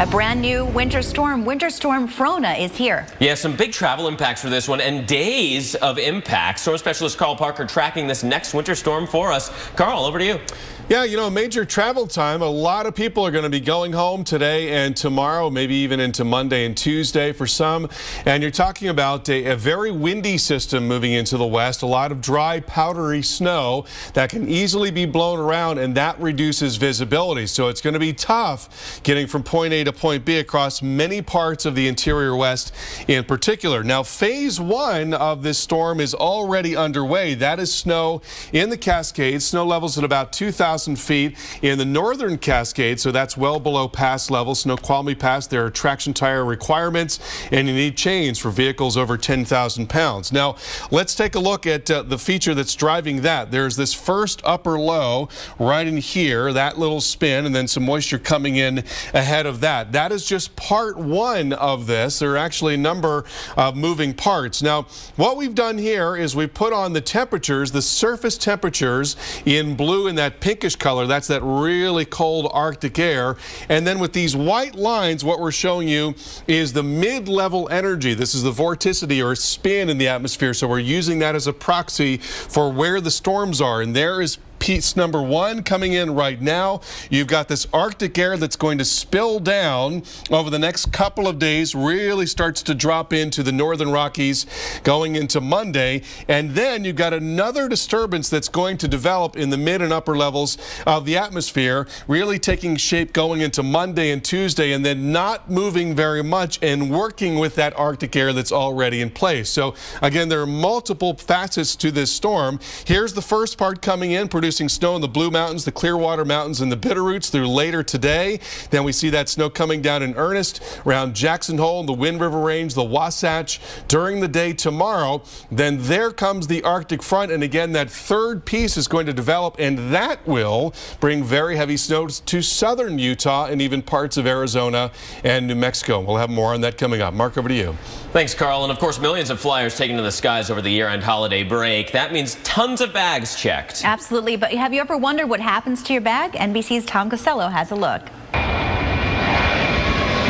A brand new winter storm Frona, is here. Yeah, some big travel impacts for this one and days of impact. Storm specialist Carl Parker tracking this next winter storm for us. Carl, over to you. Yeah, you know, major travel time. A lot of people are going to be going home today and tomorrow, maybe even into Monday and Tuesday for some. And you're talking about a very windy system moving into the west, a lot of dry, powdery snow that can easily be blown around, and that reduces visibility. So it's going to be tough getting from point A to point B across many parts of the interior west in particular. Now, phase one of this storm is already underway. That is snow in the Cascades, snow levels at about 2,000 feet in the northern Cascades, so that's well below pass level. Snoqualmie Pass, there are traction tire requirements, and you need chains for vehicles over 10,000 pounds. Now, let's take a look at the feature that's driving that. There's this first upper low right in here, that little spin, and then some moisture coming in ahead of that. That is just part one of this. There are actually a number of moving parts. Now, what we've done here is we put on the temperatures, the surface temperatures in blue and that pinkish color. That's that really cold Arctic air. And then with these white lines, what we're showing you is the mid-level energy. This is the vorticity or spin in the atmosphere. So we're using that as a proxy for where the storms are. And there is piece number one coming in right now. You've got this Arctic air that's going to spill down over the next couple of days, really starts to drop into the northern Rockies going into Monday. And then you've got another disturbance that's going to develop in the mid and upper levels of the atmosphere, really taking shape going into Monday and Tuesday, and then not moving very much and working with that Arctic air that's already in place. So again, there are multiple facets to this storm. Here's the first part coming in, producing snow in the Blue Mountains, the Clearwater Mountains, and the Bitterroots through later today. Then we see that snow coming down in earnest around Jackson Hole, the Wind River Range, the Wasatch during the day tomorrow. Then there comes the Arctic front, and again, that third piece is going to develop, and that will bring very heavy snow to southern Utah and even parts of Arizona and New Mexico. We'll have more on that coming up. Mark, over to you. Thanks, Carl. And of course, millions of flyers taken to the skies over the year-end holiday break. That means tons of bags checked. Absolutely. But have you ever wondered what happens to your bag? NBC's Tom Costello has a look.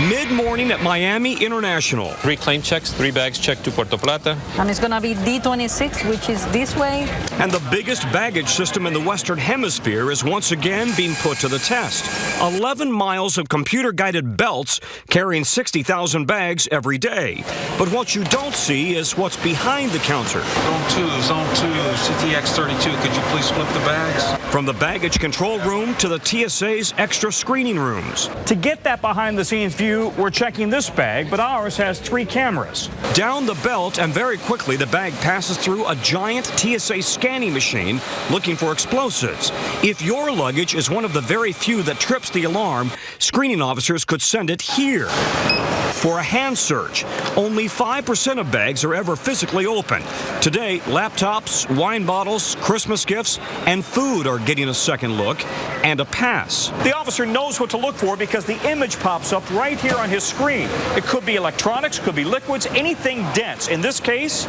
Mid-morning at Miami International. 3 claim checks, 3 bags checked to Puerto Plata. And it's going to be D26, which is this way. And the biggest baggage system in the Western Hemisphere is once again being put to the test. 11 miles of computer-guided belts carrying 60,000 bags every day. But what you don't see is what's behind the counter. Zone 2, CTX 32. Could you please flip the bags? From the baggage control room to the TSA's extra screening rooms. To get that behind-the-scenes view, we're checking this bag, but ours has 3 cameras. Down the belt, and very quickly the bag passes through a giant TSA scanning machine looking for explosives. If your luggage is one of the very few that trips the alarm, screening officers could send it here for a hand search. Only 5% of bags are ever physically opened. Today, laptops, wine bottles, Christmas gifts, and food are getting a second look and a pass. The officer knows what to look for because the image pops up right here on his screen. It could be electronics, could be liquids, anything dense. In this case,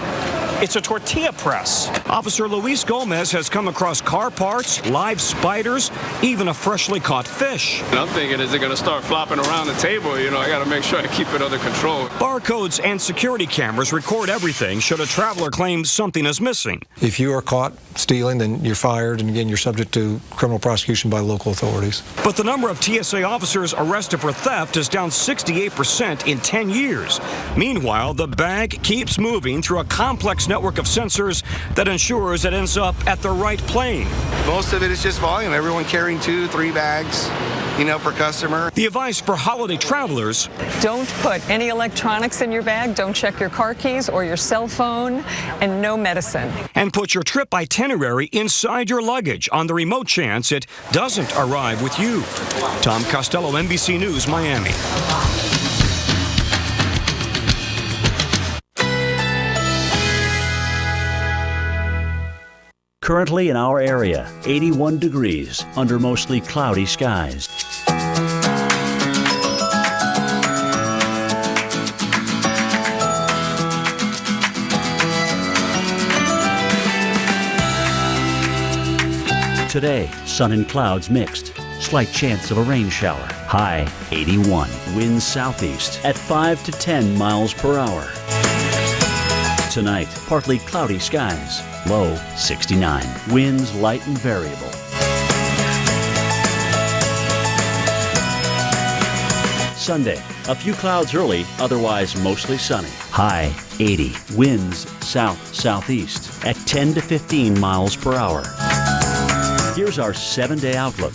it's a tortilla press. Officer Luis Gomez has come across car parts, live spiders, even a freshly caught fish. I'm thinking, is it going to start flopping around the table? You know, I got to make sure I keep it under control. Barcodes and security cameras record everything should a traveler claim something is missing. If you are caught stealing, then you're fired, and again, you're subject to criminal prosecution by local authorities. But the number of TSA officers arrested for theft is down 68% in 10 years. Meanwhile, the bag keeps moving through a complex network of sensors that ensures it ends up at the right plane. Most of it is just volume. Everyone carrying 2-3 bags, per customer. The advice for holiday travelers: don't put any electronics in your bag, don't check your car keys or your cell phone, and no medicine. And put your trip itinerary inside your luggage on the remote chance it doesn't arrive with you. Tom Costello, NBC News, Miami. Currently in our area, 81 degrees under mostly cloudy skies. Today, sun and clouds mixed. Slight chance of a rain shower. High 81. Winds southeast at 5 to 10 miles per hour. Tonight, partly cloudy skies. Low 69. Winds light and variable. Sunday, a few clouds early, otherwise mostly sunny. High 80. Winds south-southeast at 10 to 15 miles per hour. Here's our 7-day outlook.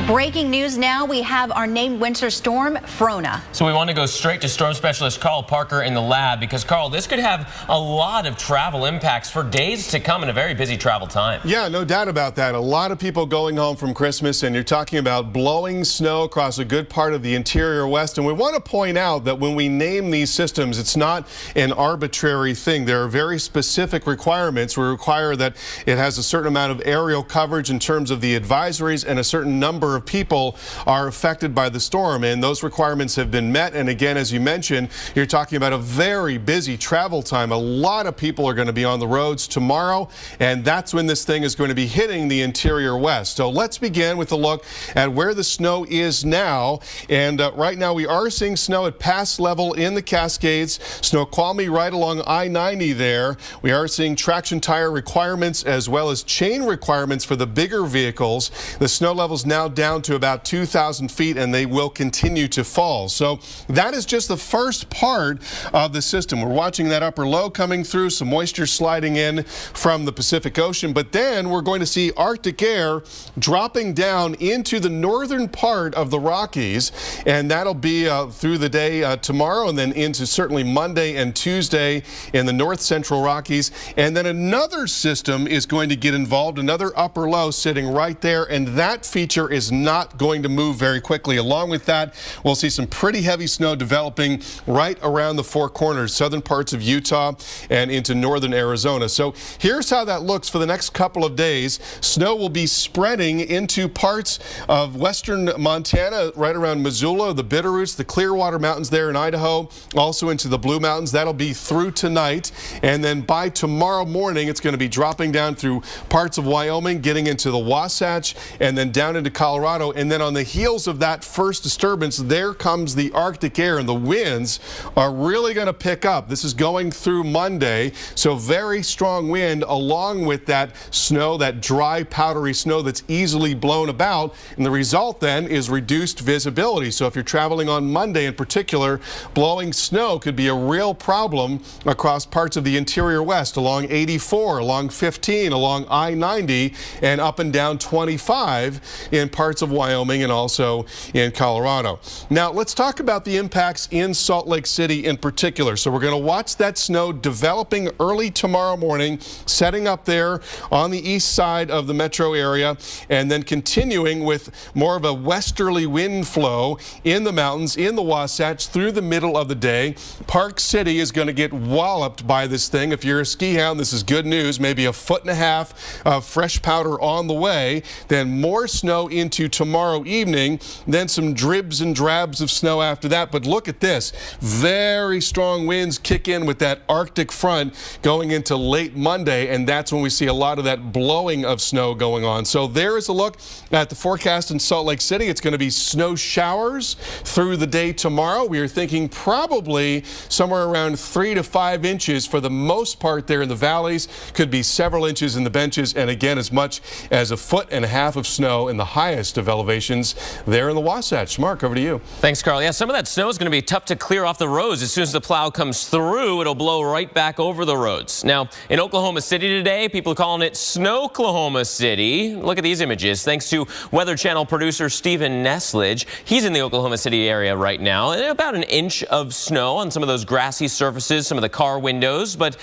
Breaking news now, we have our named winter storm, Frona. So we want to go straight to storm specialist Carl Parker in the lab because, Carl, this could have a lot of travel impacts for days to come in a very busy travel time. Yeah, no doubt about that. A lot of people going home from Christmas, and you're talking about blowing snow across a good part of the interior west. And we want to point out that when we name these systems, it's not an arbitrary thing. There are very specific requirements. We require that it has a certain amount of aerial coverage in terms of the advisories, and a certain number of people are affected by the storm, and those requirements have been met. And again, as you mentioned, you're talking about a very busy travel time. A lot of people are going to be on the roads tomorrow, and that's when this thing is going to be hitting the interior west. So let's begin with a look at where the snow is now. And right now we are seeing snow at pass level in the Cascades, Snoqualmie right along I-90 there. We are seeing traction tire requirements as well as chain requirements for the bigger vehicles. The snow level's now down to about 2,000 feet, and they will continue to fall. So that is just the first part of the system. We're watching that upper low coming through, some moisture sliding in from the Pacific Ocean, but then we're going to see Arctic air dropping down into the northern part of the Rockies, and that'll be through the day tomorrow, and then into certainly Monday and Tuesday in the north central Rockies. And then another system is going to get involved, another upper low sitting right there, and that feature is not going to move very quickly. Along with that, we'll see some pretty heavy snow developing right around the Four Corners, southern parts of Utah and into northern Arizona. So here's how that looks for the next couple of days. Snow will be spreading into parts of western Montana, right around Missoula, the Bitterroots, the Clearwater Mountains there in Idaho, also into the Blue Mountains. That'll be through tonight, and then by tomorrow morning, it's going to be dropping down through parts of Wyoming, getting into the Wasatch, and then down into Colorado. And then on the heels of that first disturbance, there comes the Arctic air, and the winds are really going to pick up. This is going through Monday, so very strong wind along with that snow, that dry, powdery snow that's easily blown about. And the result then is reduced visibility. So if you're traveling on Monday in particular, blowing snow could be a real problem across parts of the interior west, along 84, along 15, along I-90, and up and down 25 in parts of Wyoming and also in Colorado. Now let's talk about the impacts in Salt Lake City in particular. So we're going to watch that snow developing early tomorrow morning, setting up there on the east side of the metro area, and then continuing with more of a westerly wind flow in the mountains, in the Wasatch through the middle of the day. Park City is going to get walloped by this thing. If you're a ski hound, this is good news. Maybe a 1.5 feet of fresh powder on the way, then more snow into tomorrow evening, then some dribs and drabs of snow after that. But look at this. Very strong winds kick in with that Arctic front going into late Monday, and that's when we see a lot of that blowing of snow going on. So there is a look at the forecast in Salt Lake City. It's going to be snow showers through the day tomorrow. We are thinking probably somewhere around 3 to 5 inches for the most part there in the valleys. Could be several inches in the benches, and again as much as 1.5 feet of snow in the highest highest of elevations there in the Wasatch. Mark, over to you. Thanks, Carl. Yeah, some of that snow is going to be tough to clear off the roads. As soon as the plow comes through, it'll blow right back over the roads. Now, in Oklahoma City today, people are calling it Snowklahoma City. Look at these images. Thanks to Weather Channel producer Stephen Neslage. He's in the Oklahoma City area right now. And about an inch of snow on some of those grassy surfaces, some of the car windows. But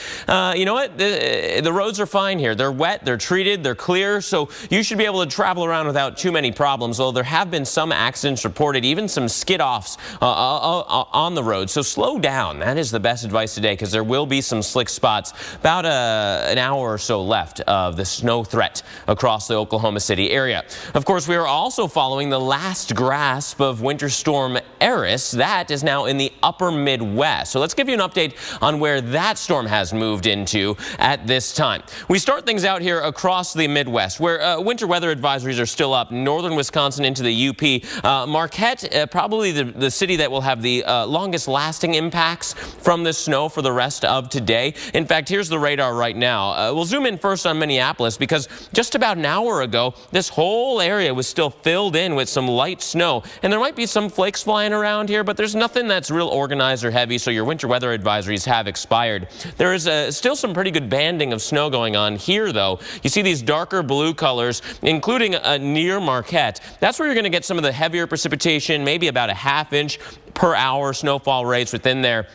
you know what? The roads are fine here. They're wet, they're treated, they're clear. So you should be able to travel around without too many problems. Although there have been some accidents reported, even some skid-offs on the road. So slow down. That is the best advice today, because there will be some slick spots. About an hour or so left of the snow threat across the Oklahoma City area. Of course, we are also following the last grasp of Winter Storm Eris. That is now in the upper Midwest. So let's give you an update on where that storm has moved into at this time. We start things out here across the Midwest, where winter weather advisories are still up. Northern Wisconsin into the UP. Marquette, probably the city that will have the longest lasting impacts from this snow for the rest of today. In fact, here's the radar right now. We'll zoom in first on Minneapolis, because just about an hour ago, this whole area was still filled in with some light snow. And there might be some flakes flying around here, but there's nothing that's real organized or heavy, so your winter weather advisories have expired. There is still some pretty good banding of snow going on here, though. You see these darker blue colors, including near Marquette. That's where you're going to get some of the heavier precipitation, maybe about a ½ inch per hour snowfall rates within there.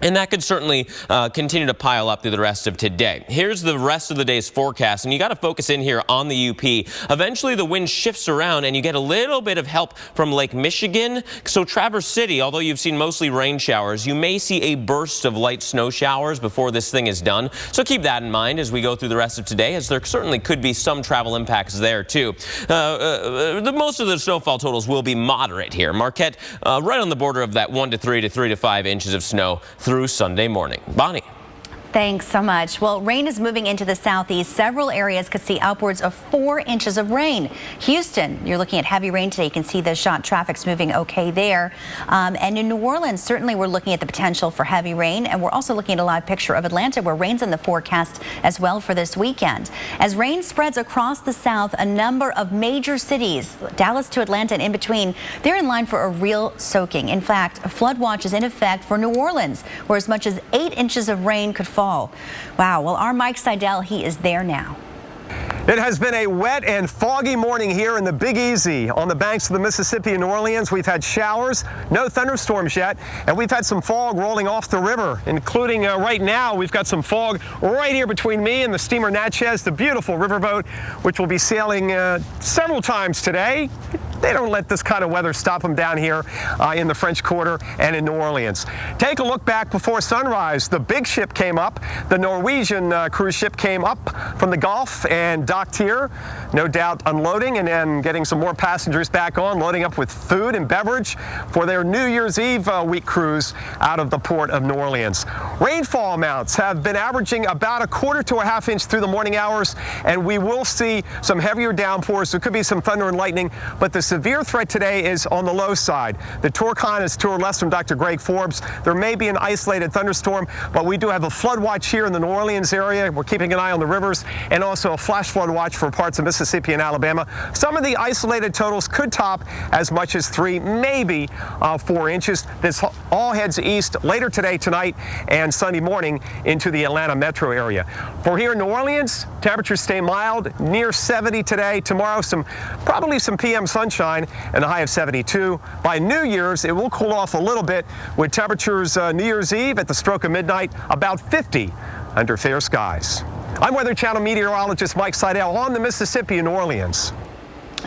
And that could certainly continue to pile up through the rest of today. Here's the rest of the day's forecast, and you got to focus in here on the UP. Eventually, the wind shifts around, and you get a little bit of help from Lake Michigan. So Traverse City, although you've seen mostly rain showers, you may see a burst of light snow showers before this thing is done. So keep that in mind as we go through the rest of today, as there certainly could be some travel impacts there, too. Most of the snowfall totals will be moderate here. Marquette, right on the border of that 1 to 3 to 3 to 5 inches of snow through Sunday morning. Bonnie. Thanks so much. Well, rain is moving into the southeast. Several areas could see upwards of 4 inches of rain. Houston, you're looking at heavy rain today. You can see the shot traffic's moving okay there. And in New Orleans, certainly we're looking at the potential for heavy rain. And we're also looking at a live picture of Atlanta, where rain's in the forecast as well for this weekend. As rain spreads across the south, a number of major cities, Dallas to Atlanta and in between, they're in line for a real soaking. In fact, a flood watch is in effect for New Orleans, where as much as 8 inches of rain could fall. Wow. Well, our Mike Seidel, he is there now. It has been a wet and foggy morning here in the Big Easy on the banks of the Mississippi in New Orleans. We've had showers, no thunderstorms yet, and we've had some fog rolling off the river, including right now we've got some fog right here between me and the steamer Natchez, the beautiful riverboat, which will be sailing several times today. They don't let this kind of weather stop them down here in the French Quarter and in New Orleans. Take a look back before sunrise. The big ship came up. The Norwegian cruise ship came up from the Gulf and docked here, no doubt unloading and then getting some more passengers back on, loading up with food and beverage for their New Year's Eve week cruise out of the port of New Orleans. Rainfall amounts have been averaging about a quarter to a ½ inch through the morning hours, and we will see some heavier downpours. There could be some thunder and lightning, but the severe threat today is on the low side. The Torcon is to or less from Dr. Greg Forbes. There may be an isolated thunderstorm, but we do have a flood watch here in the New Orleans area. We're keeping an eye on the rivers, and also a flash flood watch for parts of Mississippi and Alabama. Some of the isolated totals could top as much as 3, maybe 4 inches. This all heads east later today, tonight, and Sunday morning into the Atlanta metro area. For here in New Orleans, temperatures stay mild, near 70 today. Tomorrow, probably some PM sunshine and a high of 72. By New Year's, it will cool off a little bit with temperatures New Year's Eve at the stroke of midnight about 50 under fair skies. I'm Weather Channel meteorologist Mike Seidel on the Mississippi in New Orleans.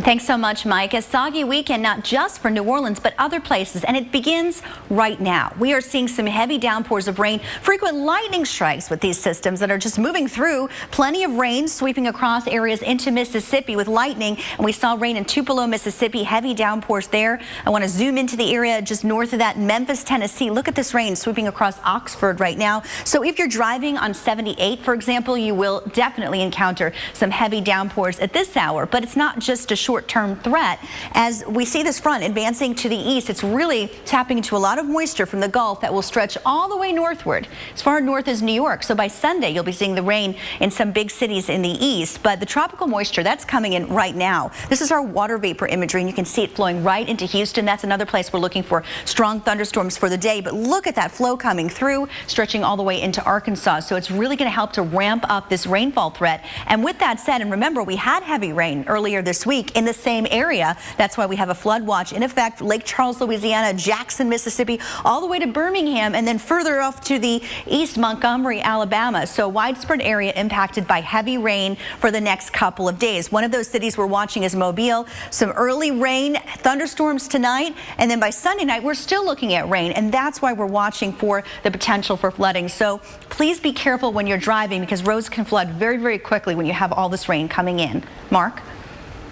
Thanks so much, Mike. A soggy weekend, not just for New Orleans, but other places, and it begins right now. We are seeing some heavy downpours of rain, frequent lightning strikes with these systems that are just moving through. Plenty of rain sweeping across areas into Mississippi with lightning, and we saw rain in Tupelo, Mississippi, heavy downpours there. I want to zoom into the area just north of that, Memphis, Tennessee. Look at this rain sweeping across Oxford right now. So if you're driving on 78, for example, you will definitely encounter some heavy downpours at this hour, but it's not just a short-term threat. As we see this front advancing to the east, it's really tapping into a lot of moisture from the Gulf that will stretch all the way northward, as far north as New York. So by Sunday, you'll be seeing the rain in some big cities in the east. But the tropical moisture, that's coming in right now. This is our water vapor imagery, and you can see it flowing right into Houston. That's another place we're looking for strong thunderstorms for the day. But look at that flow coming through, stretching all the way into Arkansas. So it's really going to help to ramp up this rainfall threat. And with that said, and remember, we had heavy rain earlier this week in the same area. That's why we have a flood watch in effect. Lake Charles, Louisiana, Jackson, Mississippi, all the way to Birmingham, and then further off to the east, Montgomery, Alabama. So widespread area impacted by heavy rain for the next couple of days. One of those cities we're watching is Mobile. Some early rain, thunderstorms tonight, and then by Sunday night, we're still looking at rain, and that's why we're watching for the potential for flooding. So please be careful when you're driving, because roads can flood very, very quickly when you have all this rain coming in. Mark?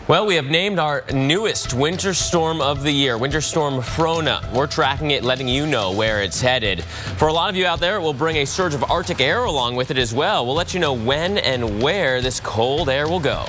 Well, we have named our newest winter storm of the year, Winter Storm Frona. We're tracking it, letting you know where it's headed. For a lot of you out there, it will bring a surge of Arctic air along with it as well. We'll let you know when and where this cold air will go.